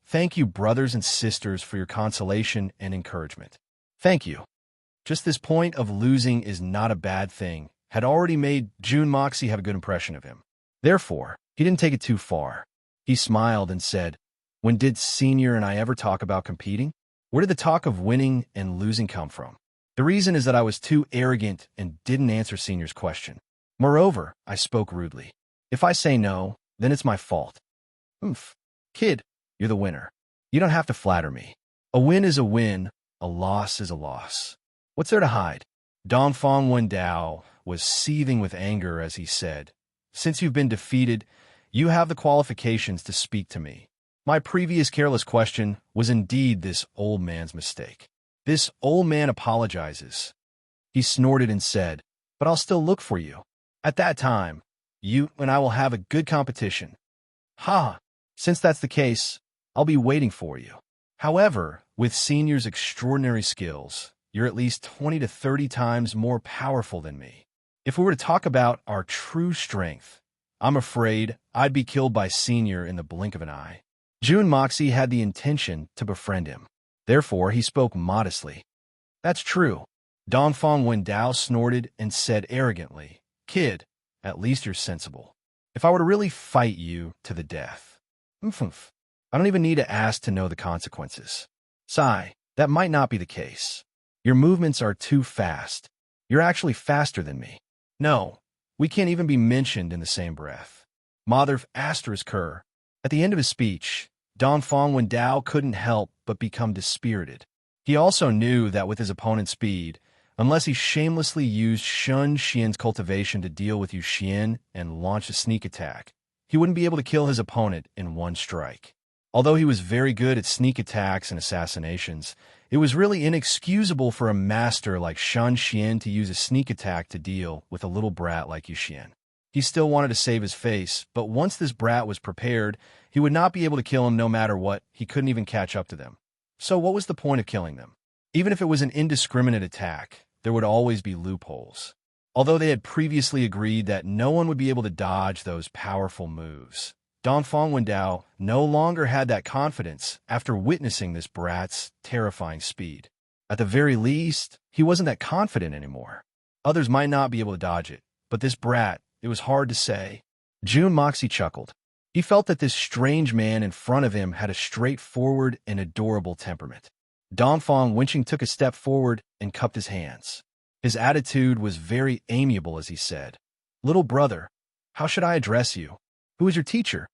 Thank you, brothers and sisters, for your consolation and encouragement. Thank you. Just this point of losing is not a bad thing had already made June Moxie have a good impression of him. Therefore, he didn't take it too far. He smiled and said, "When did Senior and I ever talk about competing? Where did the talk of winning and losing come from? The reason is that I was too arrogant and didn't answer Senior's question. Moreover, I spoke rudely. If I say no, then it's my fault. Kid, you're the winner. You don't have to flatter me. A win is a win, a loss is a loss. What's there to hide?" Dongfang Wendao was seething with anger as he said, "Since you've been defeated, you have the qualifications to speak to me. My previous careless question was indeed this old man's mistake. This old man apologizes." He snorted and said, "But I'll still look for you. At that time, you and I will have a good competition." "Ha! Since that's the case, I'll be waiting for you. However, with Senior's extraordinary skills, you're at least 20 to 30 times more powerful than me. If we were to talk about our true strength, I'm afraid I'd be killed by Senior in the blink of an eye." June Moxie had the intention to befriend him. Therefore, he spoke modestly. "That's true." Dongfang Wendao snorted and said arrogantly, "Kid, at least you're sensible. If I were to really fight you to the death, I don't even need to ask to know the consequences. Sigh, that might not be the case. Your movements are too fast. You're actually faster than me. No, we can't even be mentioned in the same breath." Mother asterisk her. At the end of his speech, Dongfang Wendao couldn't help but become dispirited. He also knew that with his opponent's speed, unless he shamelessly used Shun Xian's cultivation to deal with Yu Xian and launch a sneak attack, he wouldn't be able to kill his opponent in one strike. Although he was very good at sneak attacks and assassinations, it was really inexcusable for a master like Shun Xian to use a sneak attack to deal with a little brat like Yu Xian. He still wanted to save his face, but once this brat was prepared, he would not be able to kill him no matter what. He couldn't even catch up to them. So what was the point of killing them? Even if it was an indiscriminate attack, there would always be loopholes. Although they had previously agreed that no one would be able to dodge those powerful moves, Dongfang Wendao no longer had that confidence after witnessing this brat's terrifying speed. At the very least, he wasn't that confident anymore. Others might not be able to dodge it, but this brat, it was hard to say. June Moxie chuckled. He felt that this strange man in front of him had a straightforward and adorable temperament. Dongfang Wenqing took a step forward and cupped his hands. His attitude was very amiable as he said, "Little brother, how should I address you? Who is your teacher?"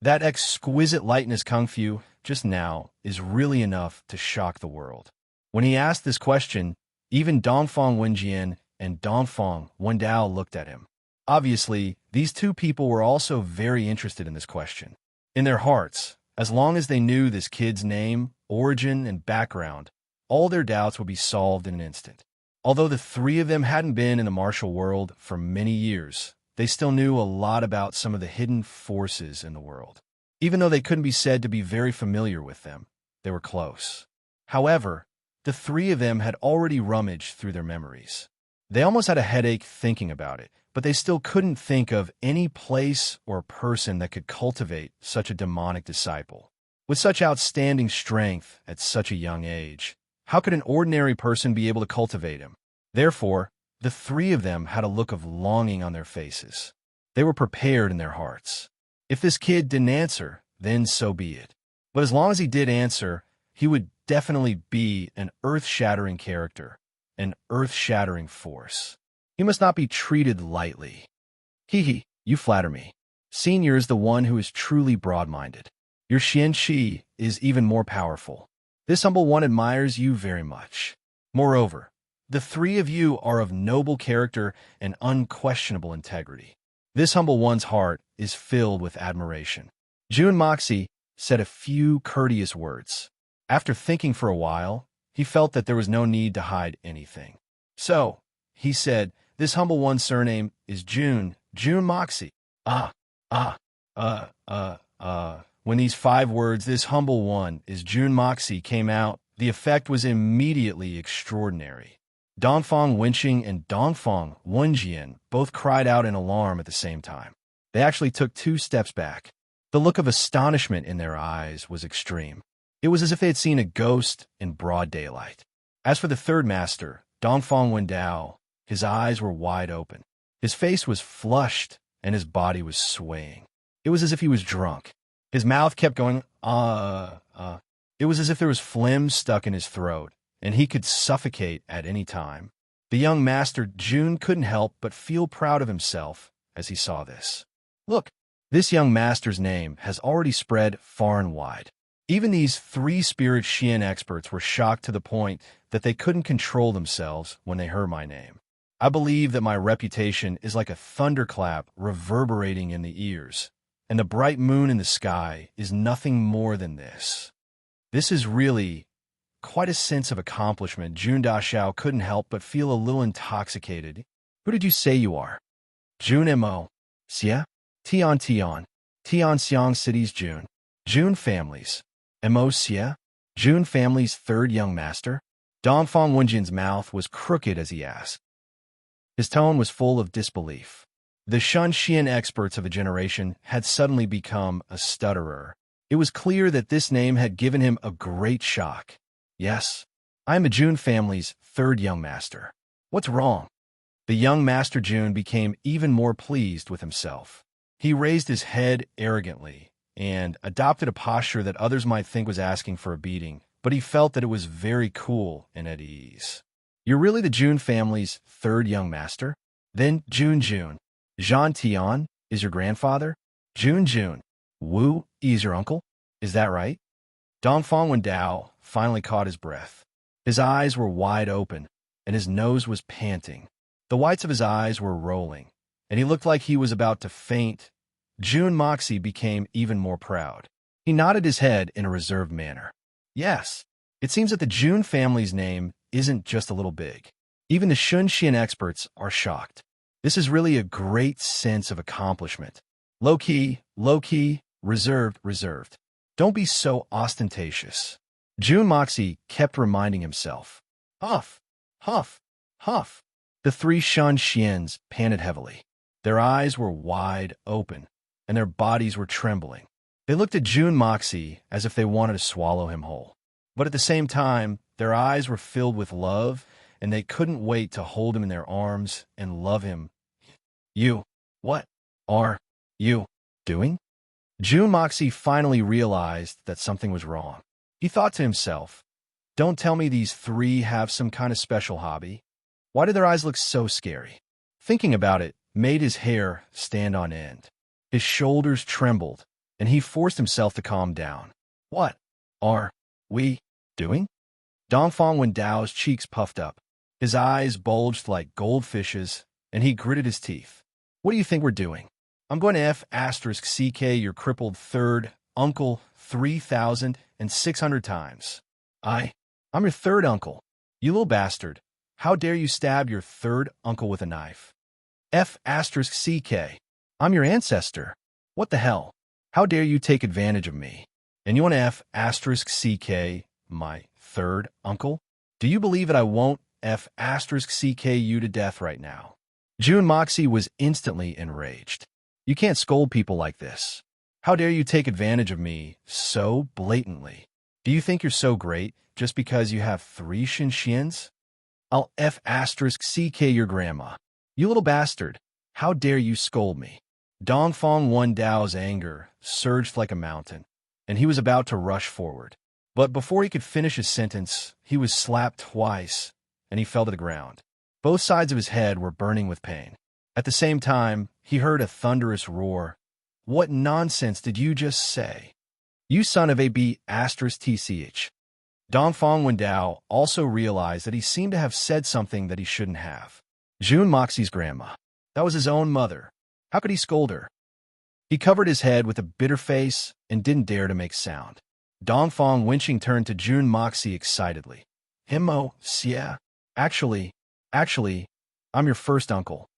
That exquisite lightness Kung Fu just now is really enough to shock the world. When he asked this question, even Dongfang Wenjian and Dongfang Wendao looked at him. Obviously, these two people were also very interested in this question. In their hearts, as long as they knew this kid's name, origin, and background, all their doubts would be solved in an instant. Although the three of them hadn't been in the martial world for many years, they still knew a lot about some of the hidden forces in the world. Even though they couldn't be said to be very familiar with them, they were close. However, the three of them had already rummaged through their memories. They almost had a headache thinking about it, but they still couldn't think of any place or person that could cultivate such a demonic disciple. With such outstanding strength at such a young age, how could an ordinary person be able to cultivate him? Therefore, the three of them had a look of longing on their faces. They were prepared in their hearts. If this kid didn't answer, then so be it. But as long as he did answer, he would definitely be an earth-shattering character, an earth-shattering force. He must not be treated lightly. Hee, you flatter me. Senior is the one who is truly broad-minded. Your Xianqi is even more powerful. This humble one admires you very much. Moreover, the three of you are of noble character and unquestionable integrity. This humble one's heart is filled with admiration. Jun Moxie said a few courteous words. After thinking for a while, he felt that there was no need to hide anything. So, he said, this humble one's surname is Jun Moxie. When these 5 words, this humble one is Jun Moxie, came out, the effect was immediately extraordinary. Dongfang Wenqing and Dongfang Wenjian both cried out in alarm at the same time. They actually took 2 steps back. The look of astonishment in their eyes was extreme. It was as if they had seen a ghost in broad daylight. As for the third master, Dongfang Wendao, his eyes were wide open. His face was flushed and his body was swaying. It was as if he was drunk. His mouth kept going, It was as if there was phlegm stuck in his throat, and he could suffocate at any time. The young master Jun couldn't help but feel proud of himself as he saw this. Look, this young master's name has already spread far and wide. Even these 3 spirit Xian experts were shocked to the point that they couldn't control themselves when they heard my name. I believe that my reputation is like a thunderclap reverberating in the ears, and the bright moon in the sky is nothing more than this. This is really quite a sense of accomplishment. Jun Daxiao couldn't help but feel a little intoxicated. Who did you say you are? Jun Mo. Xia? Tian Xiang City's Jun. Jun families. Mo Xia? Jun family's 3rd young master? Dongfang Wenjian's mouth was crooked as he asked. His tone was full of disbelief. The Shun Xian experts of a generation had suddenly become a stutterer. It was clear that this name had given him a great shock. Yes, I am a Jun family's 3rd young master. What's wrong? The young master Jun became even more pleased with himself. He raised his head arrogantly and adopted a posture that others might think was asking for a beating, but he felt that it was very cool and at ease. You're really the Jun family's 3rd young master? Then Jun. Zhan Tian is your grandfather? Jun. Wu is your uncle? Is that right? Dongfang Wendao finally caught his breath. His eyes were wide open, and his nose was panting. The whites of his eyes were rolling, and he looked like he was about to faint. Jun Moxie became even more proud. He nodded his head in a reserved manner. Yes, it seems that the Jun family's name isn't just a little big. Even the Shun Xian experts are shocked. This is really a great sense of accomplishment. Low-key, reserved. Don't be so ostentatious. Jun Moxie kept reminding himself. Huff. The 3 Shun Xians panted heavily. Their eyes were wide open, and their bodies were trembling. They looked at Jun Moxie as if they wanted to swallow him whole. But at the same time, their eyes were filled with love, and they couldn't wait to hold him in their arms and love him. What are you doing? Jun Moxie finally realized that something was wrong. He thought to himself, don't tell me these 3 have some kind of special hobby. Why do their eyes look so scary? Thinking about it made his hair stand on end. His shoulders trembled, and he forced himself to calm down. What are we doing? Dongfang Wendao's cheeks puffed up. His eyes bulged like goldfishes, and he gritted his teeth. What do you think we're doing? I'm going to *CK your crippled 3rd uncle 3,600 times. I'm your 3rd uncle. You little bastard. How dare you stab your 3rd uncle with a knife? *CK. I'm your ancestor. What the hell? How dare you take advantage of me? And you want to *CK my 3rd uncle? Do you believe that I won't *CK you to death right now? Jun Moxie was instantly enraged. You can't scold people like this. How dare you take advantage of me so blatantly? Do you think you're so great just because you have 3 Shinxians? I'll *CK your grandma. You little bastard. How dare you scold me? Dongfang Wendao's anger surged like a mountain. and he was about to rush forward. But before he could finish his sentence, he was slapped twice, and he fell to the ground. Both sides of his head were burning with pain. At the same time, he heard a thunderous roar. "What nonsense did you just say? You son of a b******. Dongfang Wendao also realized that he seemed to have said something that he shouldn't have. Jun Moxie's grandma. That was his own mother. How could he scold her? He covered his head with a bitter face and didn't dare to make sound. Dongfang Wenqing turned to Jun Moxie excitedly. "Himmo, yeah. Actually, I'm your first uncle."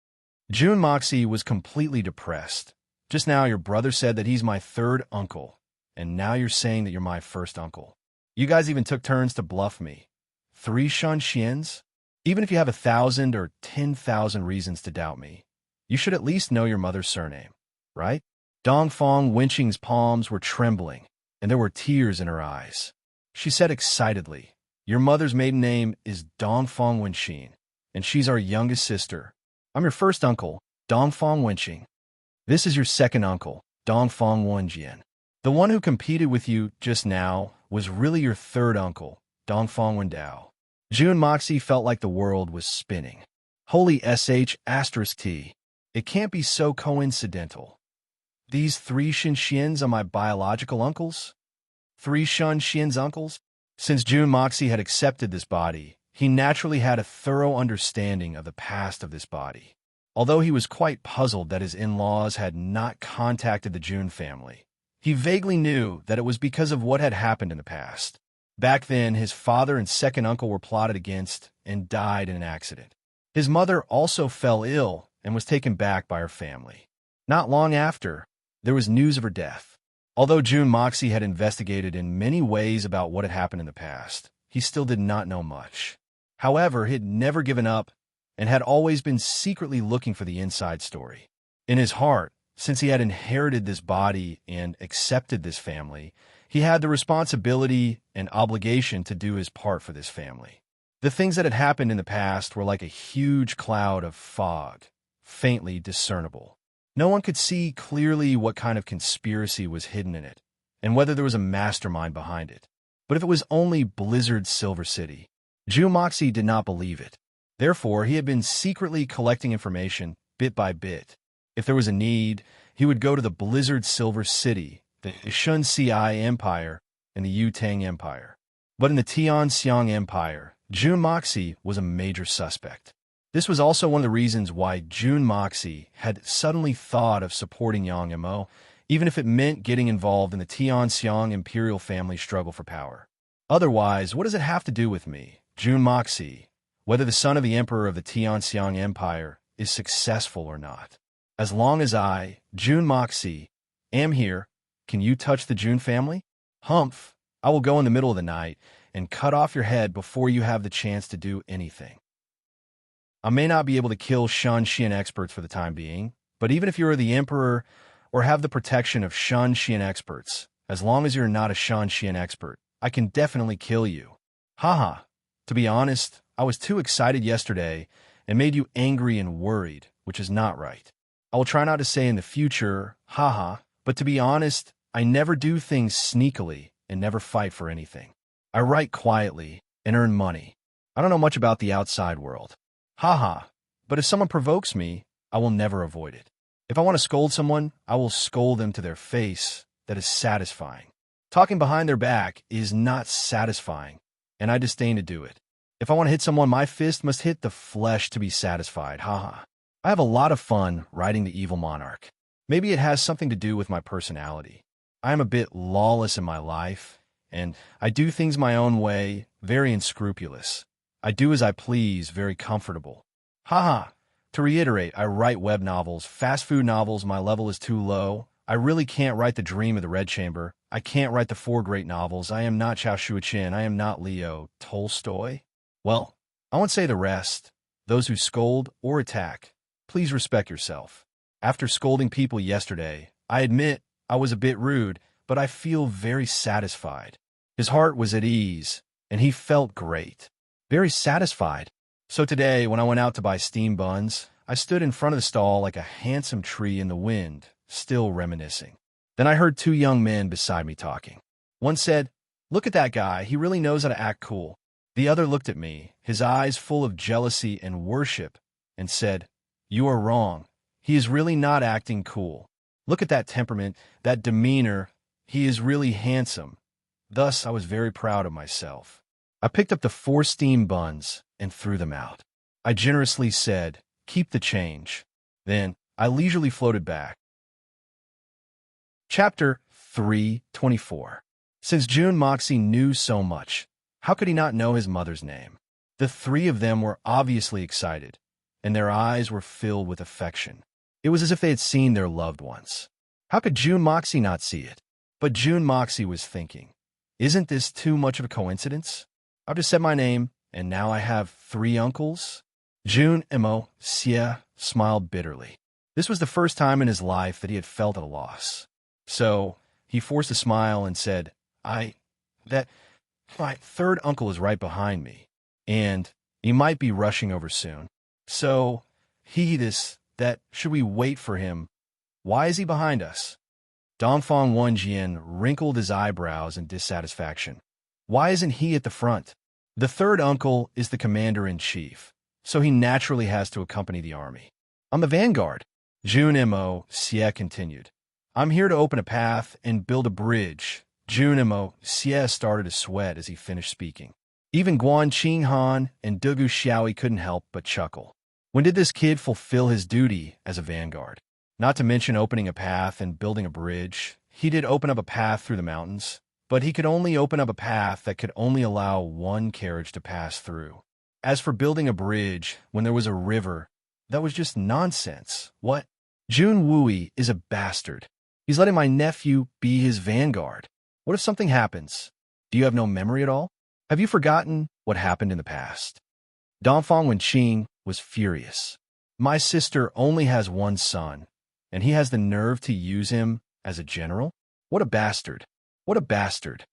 Jun Moxie was completely depressed. "Just now your brother said that he's my third uncle, and now you're saying that you're my first uncle. You guys even took turns to bluff me. 3 Shan Xians? Even if you have 1,000 or 10,000 reasons to doubt me, you should at least know your mother's surname, right?" Dongfang Wenqing's palms were trembling, and there were tears in her eyes. She said excitedly, "Your mother's maiden name is Dongfang Wenqing, and she's our youngest sister. I'm your first uncle, Dongfang Wenqing. This is your second uncle, Dongfang Wenjian. The one who competed with you just now was really your third uncle, Dongfang Wendao." Jun Moxie felt like the world was spinning. Holy ****. It can't be so coincidental. These 3 Shan are my biological uncles? 3 Shan uncles? Since Jun Moxie had accepted this body, he naturally had a thorough understanding of the past of this body. Although he was quite puzzled that his in-laws had not contacted the Jun family, he vaguely knew that it was because of what had happened in the past. Back then, his father and second uncle were plotted against and died in an accident. His mother also fell ill and was taken back by her family. Not long after, there was news of her death. Although Jun Moxie had investigated in many ways about what had happened in the past, he still did not know much. However, he had never given up and had always been secretly looking for the inside story. In his heart, since he had inherited this body and accepted this family, he had the responsibility and obligation to do his part for this family. The things that had happened in the past were like a huge cloud of fog, faintly discernible. No one could see clearly what kind of conspiracy was hidden in it, and whether there was a mastermind behind it. But if it was only Blizzard Silver City, Jun Moxie did not believe it. Therefore, he had been secretly collecting information bit by bit. If there was a need, he would go to the Blizzard Silver City, the Shunxi Empire, and the Yutang Empire. But in the Tianxiang Empire, Jun Moxie was a major suspect. This was also one of the reasons why Jun Moxie had suddenly thought of supporting Yang Mo, even if it meant getting involved in the Tianxiang imperial family struggle for power. Otherwise, what does it have to do with me, Jun Moxie, whether the son of the emperor of the Tianxiang Empire is successful or not? As long as I, Jun Moxie, am here, can you touch the Jun family? Humph, I will go in the middle of the night and cut off your head before you have the chance to do anything. I may not be able to kill Shan Xian experts for the time being, but even if you are the emperor or have the protection of Shan Xian experts, as long as you're not a Shan Xian expert, I can definitely kill you. Haha. To be honest, I was too excited yesterday and made you angry and worried, which is not right. I will try not to say in the future, haha, but to be honest, I never do things sneakily and never fight for anything. I write quietly and earn money. I don't know much about the outside world. Haha, but if someone provokes me, I will never avoid it. If I want to scold someone, I will scold them to their face. That is satisfying. Talking behind their back is not satisfying, and I disdain to do it. If I want to hit someone, my fist must hit the flesh to be satisfied. Haha. I have a lot of fun writing The Evil Monarch. Maybe it has something to do with my personality. I am a bit lawless in my life, and I do things my own way, very unscrupulous. I do as I please, very comfortable. Haha. To reiterate, I write web novels, fast food novels, my level is too low. I really can't write The Dream of the Red Chamber. I can't write the 4 great novels. I am not Chao Shuoqin. I am not Leo Tolstoy. Well, I won't say the rest. Those who scold or attack, please respect yourself. After scolding people yesterday, I admit I was a bit rude, but I feel very satisfied. His heart was at ease, and he felt great. Very satisfied. So today, when I went out to buy steam buns, I stood in front of the stall like a handsome tree in the wind, still reminiscing. Then I heard two young men beside me talking. One said, "Look at that guy, he really knows how to act cool." The other looked at me, his eyes full of jealousy and worship, and said, "You are wrong. He is really not acting cool. Look at that temperament, that demeanor. He is really handsome." Thus, I was very proud of myself. I picked up the 4 steam buns and threw them out. I generously said, "Keep the change." Then, I leisurely floated back. Chapter 3:24. Since June Moxie knew so much, how could he not know his mother's name? The 3 of them were obviously excited, and their eyes were filled with affection. It was as if they had seen their loved ones. How could June Moxie not see it? But June Moxie was thinking, isn't this too much of a coincidence? I've just said my name, and now I have 3 uncles? June Moxie smiled bitterly. This was the first time in his life that he had felt at a loss. So, he forced a smile and said, my 3rd uncle is right behind me, and he might be rushing over soon. So, should we wait for him? Why is he behind us? Dongfang Wenjian wrinkled his eyebrows in dissatisfaction. Why isn't he at the front? The 3rd uncle is the commander-in-chief, so he naturally has to accompany the army. I'm the vanguard. June Moxie continued. I'm here to open a path and build a bridge. June Moxie started to sweat as he finished speaking. Even Guan Qinghan and Dugu Xiaoi couldn't help but chuckle. When did this kid fulfill his duty as a vanguard? Not to mention opening a path and building a bridge. He did open up a path through the mountains, but he could only open up a path that could only allow 1 carriage to pass through. As for building a bridge when there was a river, that was just nonsense. What? Jun Wui is a bastard. He's letting my nephew be his vanguard. What if something happens? Do you have no memory at all? Have you forgotten what happened in the past? Dongfang Wenqing was furious. My sister only has 1 son, and he has the nerve to use him as a general? What a bastard. What a bastard.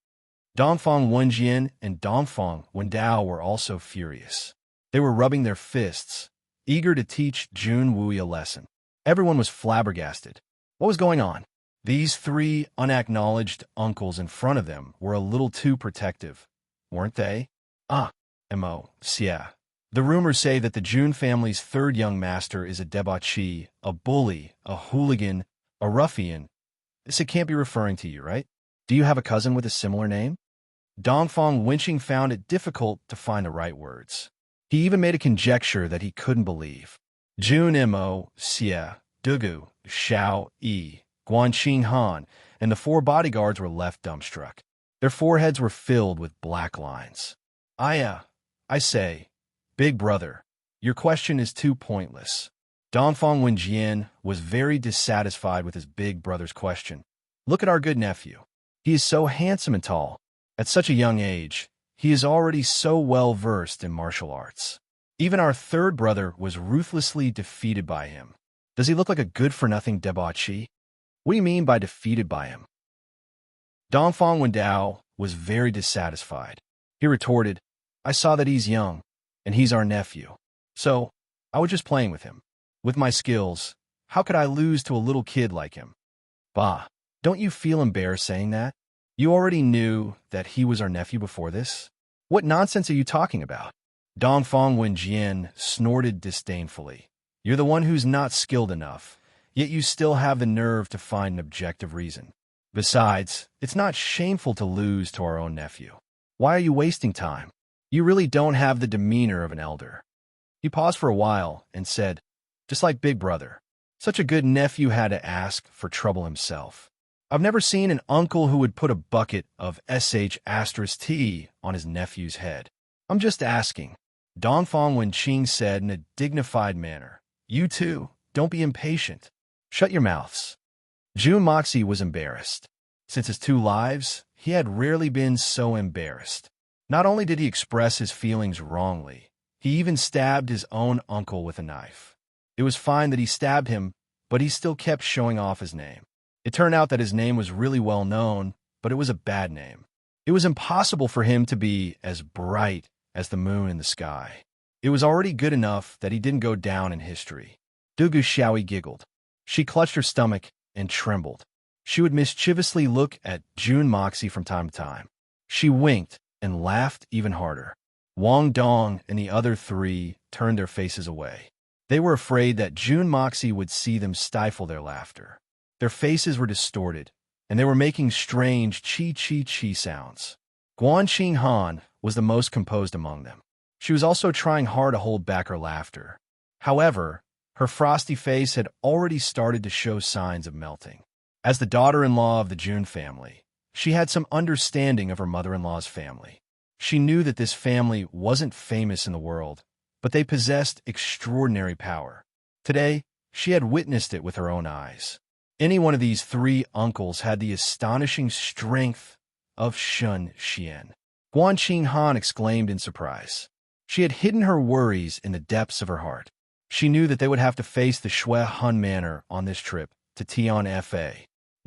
Dongfang Wenjian and Dongfang Wendao were also furious. They were rubbing their fists, eager to teach Jun Wui a lesson. Everyone was flabbergasted. What was going on? These 3 unacknowledged uncles in front of them were a little too protective, weren't they? Moxie. The rumors say that the Jun family's 3rd young master is a debauchee, a bully, a hooligan, a ruffian. This it can't be referring to you, right? Do you have a cousin with a similar name? Dongfang Wenqing found it difficult to find the right words. He even made a conjecture that he couldn't believe. Jun Moxie, Dugu, Xiao Yi, Guan Qinghan, and the 4 bodyguards were left dumbstruck. Their foreheads were filled with black lines. I say, big brother, your question is too pointless. Dongfang Wenjian was very dissatisfied with his big brother's question. Look at our good nephew. He is so handsome and tall. At such a young age, he is already so well versed in martial arts. Even our 3rd brother was ruthlessly defeated by him. Does he look like a good-for-nothing debauchee? What do you mean by defeated by him? Dongfang Wendao was very dissatisfied. He retorted, I saw that he's young, and he's our nephew. So, I was just playing with him. With my skills, how could I lose to a little kid like him? Bah, don't you feel embarrassed saying that? You already knew that he was our nephew before this? What nonsense are you talking about? Dongfang Wenjian snorted disdainfully. You're the one who's not skilled enough, yet you still have the nerve to find an objective reason. Besides, it's not shameful to lose to our own nephew. Why are you wasting time? You really don't have the demeanor of an elder. He paused for a while and said, just like Big Brother, such a good nephew had to ask for trouble himself. I've never seen an uncle who would put a bucket of sh*t on his nephew's head. I'm just asking. Dongfang Wenqing said in a dignified manner. You too, don't be impatient. Shut your mouths. Jun Moxie was embarrassed. Since his 2 lives, he had rarely been so embarrassed. Not only did he express his feelings wrongly, he even stabbed his own uncle with a knife. It was fine that he stabbed him, but he still kept showing off his name. It turned out that his name was really well known, but it was a bad name. It was impossible for him to be as bright as the moon in the sky. It was already good enough that he didn't go down in history. Dugu Xiaoi giggled. She clutched her stomach and trembled. She would mischievously look at June Moxie from time to time. She winked and laughed even harder. Wang Dong and the other three turned their faces away. They were afraid that June Moxie would see them stifle their laughter. Their faces were distorted, and they were making strange chi-chi-chi sounds. Guanxing Han was the most composed among them. She was also trying hard to hold back her laughter. However, her frosty face had already started to show signs of melting. As the daughter-in-law of the June family, she had some understanding of her mother-in-law's family. She knew that this family wasn't famous in the world, but they possessed extraordinary power. Today, she had witnessed it with her own eyes. Any one of these three uncles had the astonishing strength of Shun Xian. Guanxing Han exclaimed in surprise. She had hidden her worries in the depths of her heart. She knew that they would have to face the Shui Hun Manor on this trip to Tian Fa.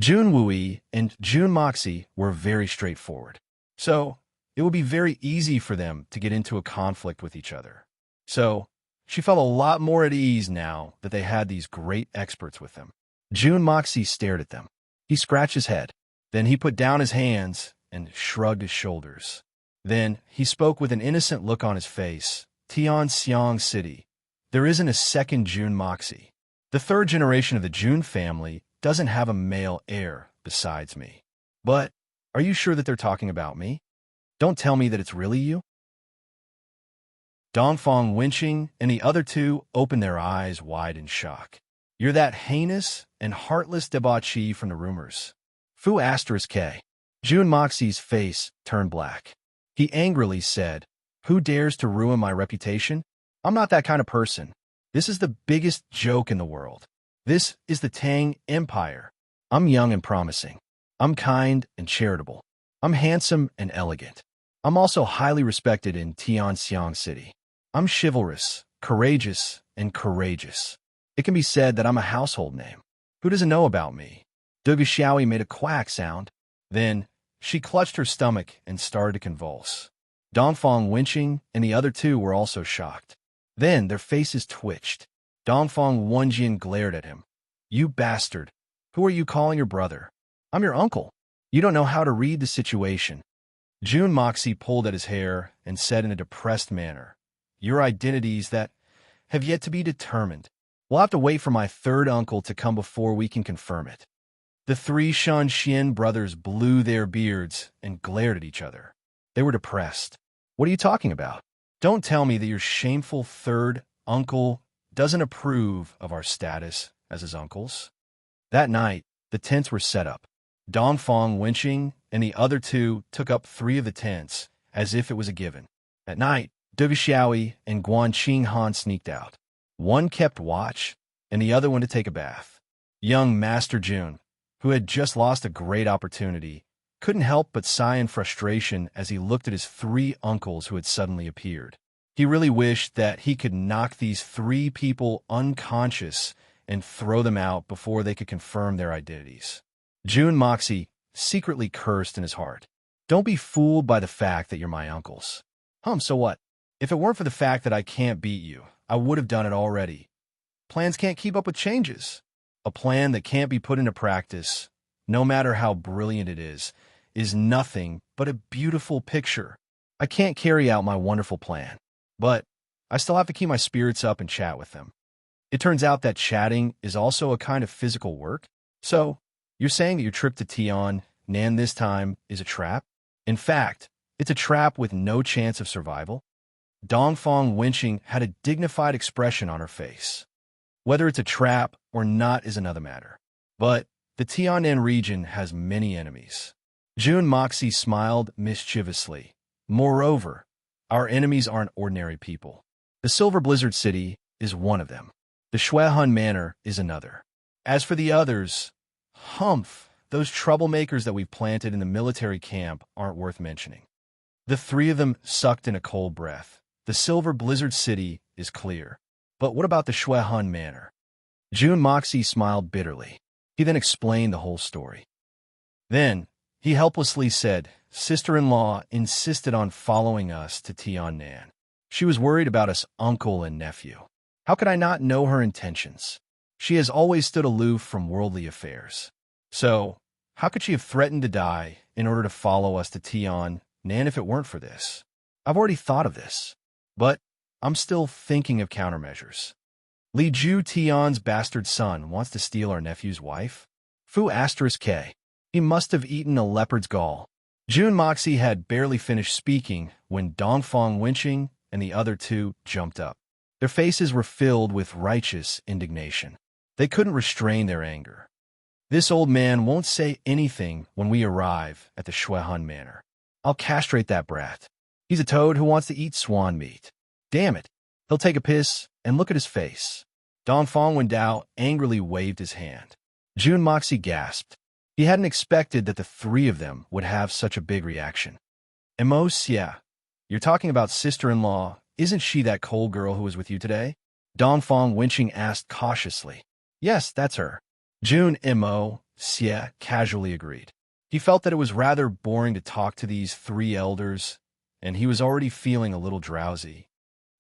Jun Wui and Jun Moxie were very straightforward. So, it would be very easy for them to get into a conflict with each other. So, she felt a lot more at ease now that they had these great experts with them. Jun Moxie stared at them. He scratched his head. Then he put down his hands and shrugged his shoulders. Then he spoke with an innocent look on his face. Tianxiang City. There isn't a second Jun Moxie. The third generation of the Jun family doesn't have a male heir besides me. But are you sure that they're talking about me? Don't tell me that it's really you? Dongfang Wenqing and the other two opened their eyes wide in shock. You're that heinous and heartless debauchee from the rumors. Fu *K. Jun Moxie's face turned black. He angrily said, Who dares to ruin my reputation? I'm not that kind of person. This is the biggest joke in the world. This is the Tang Empire. I'm young and promising. I'm kind and charitable. I'm handsome and elegant. I'm also highly respected in Tianxiang City. I'm chivalrous, courageous, and courageous. It can be said that I'm a household name. Who doesn't know about me? Dugu Xiaoyi made a quack sound. Then, she clutched her stomach and started to convulse. Dongfang Wenqing and the other two were also shocked. Then their faces twitched. Dongfang Wenjian glared at him. You bastard. Who are you calling your brother? I'm your uncle. You don't know how to read the situation. Jun Moxie pulled at his hair and said in a depressed manner, Your identities that have yet to be determined. We'll have to wait for my third uncle to come before we can confirm it. The three Shan Xian brothers blew their beards and glared at each other. They were depressed. What are you talking about? Don't tell me that your shameful third uncle doesn't approve of our status as his uncles. That night, the tents were set up. Dongfang Wenqing and the other two took up 3 of the tents, as if it was a given. At night, Dugu Xiaoyi and Guanxing Han sneaked out. One kept watch, and the other went to take a bath. Young Master Jun, who had just lost a great opportunity, couldn't help but sigh in frustration as he looked at his 3 uncles who had suddenly appeared. He really wished that he could knock these 3 people unconscious and throw them out before they could confirm their identities. Jun Moxie secretly cursed in his heart. Don't be fooled by the fact that you're my uncles. So what? If it weren't for the fact that I can't beat you, I would have done it already. Plans can't keep up with changes. A plan that can't be put into practice, no matter how brilliant it is nothing but a beautiful picture. I can't carry out my wonderful plan, but I still have to keep my spirits up and chat with them. It turns out that chatting is also a kind of physical work. So, you're saying that your trip to Tian Nan this time is a trap? In fact, it's a trap with no chance of survival? Dongfang Wenqing had a dignified expression on her face. Whether it's a trap or not is another matter. But the Tianan region has many enemies. Jun Moxie smiled mischievously. Moreover, our enemies aren't ordinary people. The Silver Blizzard City is one of them. The Shui Hun Manor is another. As for the others, those troublemakers that we've planted in the military camp aren't worth mentioning. The 3 of them sucked in a cold breath. The Silver Blizzard City is clear. But what about the Shui Hun Manor? Jun Moxie smiled bitterly. He then explained the whole story. Then, he helplessly said, Sister-in-law insisted on following us to Tiannan. She was worried about us uncle and nephew. How could I not know her intentions? She has always stood aloof from worldly affairs. So, How could she have threatened to die in order to follow us to Tion, Nan, if it weren't for this? I've already thought of this, but I'm still thinking of countermeasures. Li Ju, Tion's bastard son, wants to steal our nephew's wife? Fu asterisk K. He must have eaten a leopard's gall. Jun Moxie had barely finished speaking when Dongfang Winching and the other two jumped up. Their faces were filled with righteous indignation. They couldn't restrain their anger. This old man won't say anything when we arrive at the Shuehan Manor. I'll castrate that brat. He's a toad who wants to eat swan meat. Damn it. He'll take a piss and look at his face. Dongfang Wendao angrily waved his hand. Jun Moxie gasped. He hadn't expected that the three of them would have such a big reaction. Emos, yeah. You're talking about sister-in-law. Isn't she that cold girl who was with you today? Dongfang Winching asked cautiously. Yes, that's her. Jun Mo, Xie casually agreed. He felt that it was rather boring to talk to these three elders, and he was already feeling a little drowsy.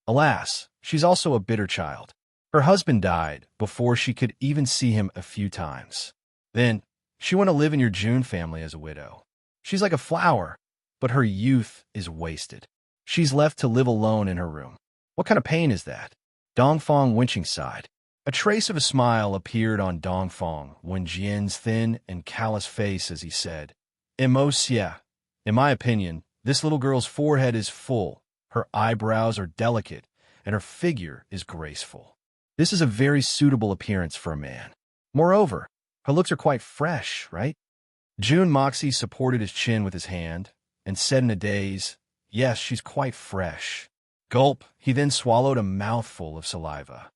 Alas, she's also a bitter child. Her husband died before she could even see him a few times. Then, she went to live in your June family as a widow. She's like a flower, but her youth is wasted. She's left to live alone in her room. What kind of pain is that? Dongfang Winching sighed. A trace of a smile appeared on Dongfang Wenjian's thin and callous face as he said, Emosia. In my opinion, this little girl's forehead is full, her eyebrows are delicate, and her figure is graceful. This is a very suitable appearance for a man. Moreover, her looks are quite fresh, right? Jun Moxie supported his chin with his hand and said in a daze, Yes, she's quite fresh. Gulp, he then swallowed a mouthful of saliva.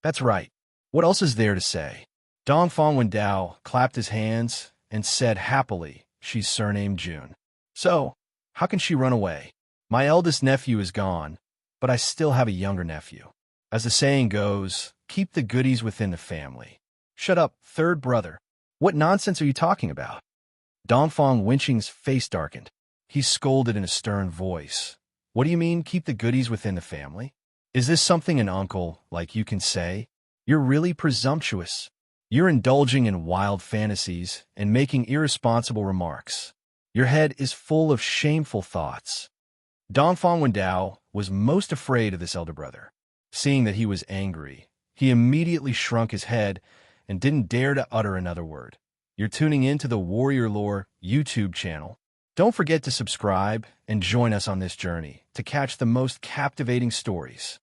That's right. What else is there to say? Dongfang Wendao clapped his hands and said happily, She's surnamed June. So, how can she run away? My eldest nephew is gone, but I still have a younger nephew. As the saying goes, keep the goodies within the family. Shut up, third brother. What nonsense are you talking about? Dongfang Winching's face darkened. He scolded in a stern voice. What do you mean, keep the goodies within the family? Is this something an uncle like you can say? You're really presumptuous. You're indulging in wild fantasies and making irresponsible remarks. Your head is full of shameful thoughts. Dongfang Wendao was most afraid of this elder brother. Seeing that he was angry, he immediately shrunk his head and didn't dare to utter another word. You're tuning in to the Warrior Lore YouTube channel. Don't forget to subscribe and join us on this journey to catch the most captivating stories.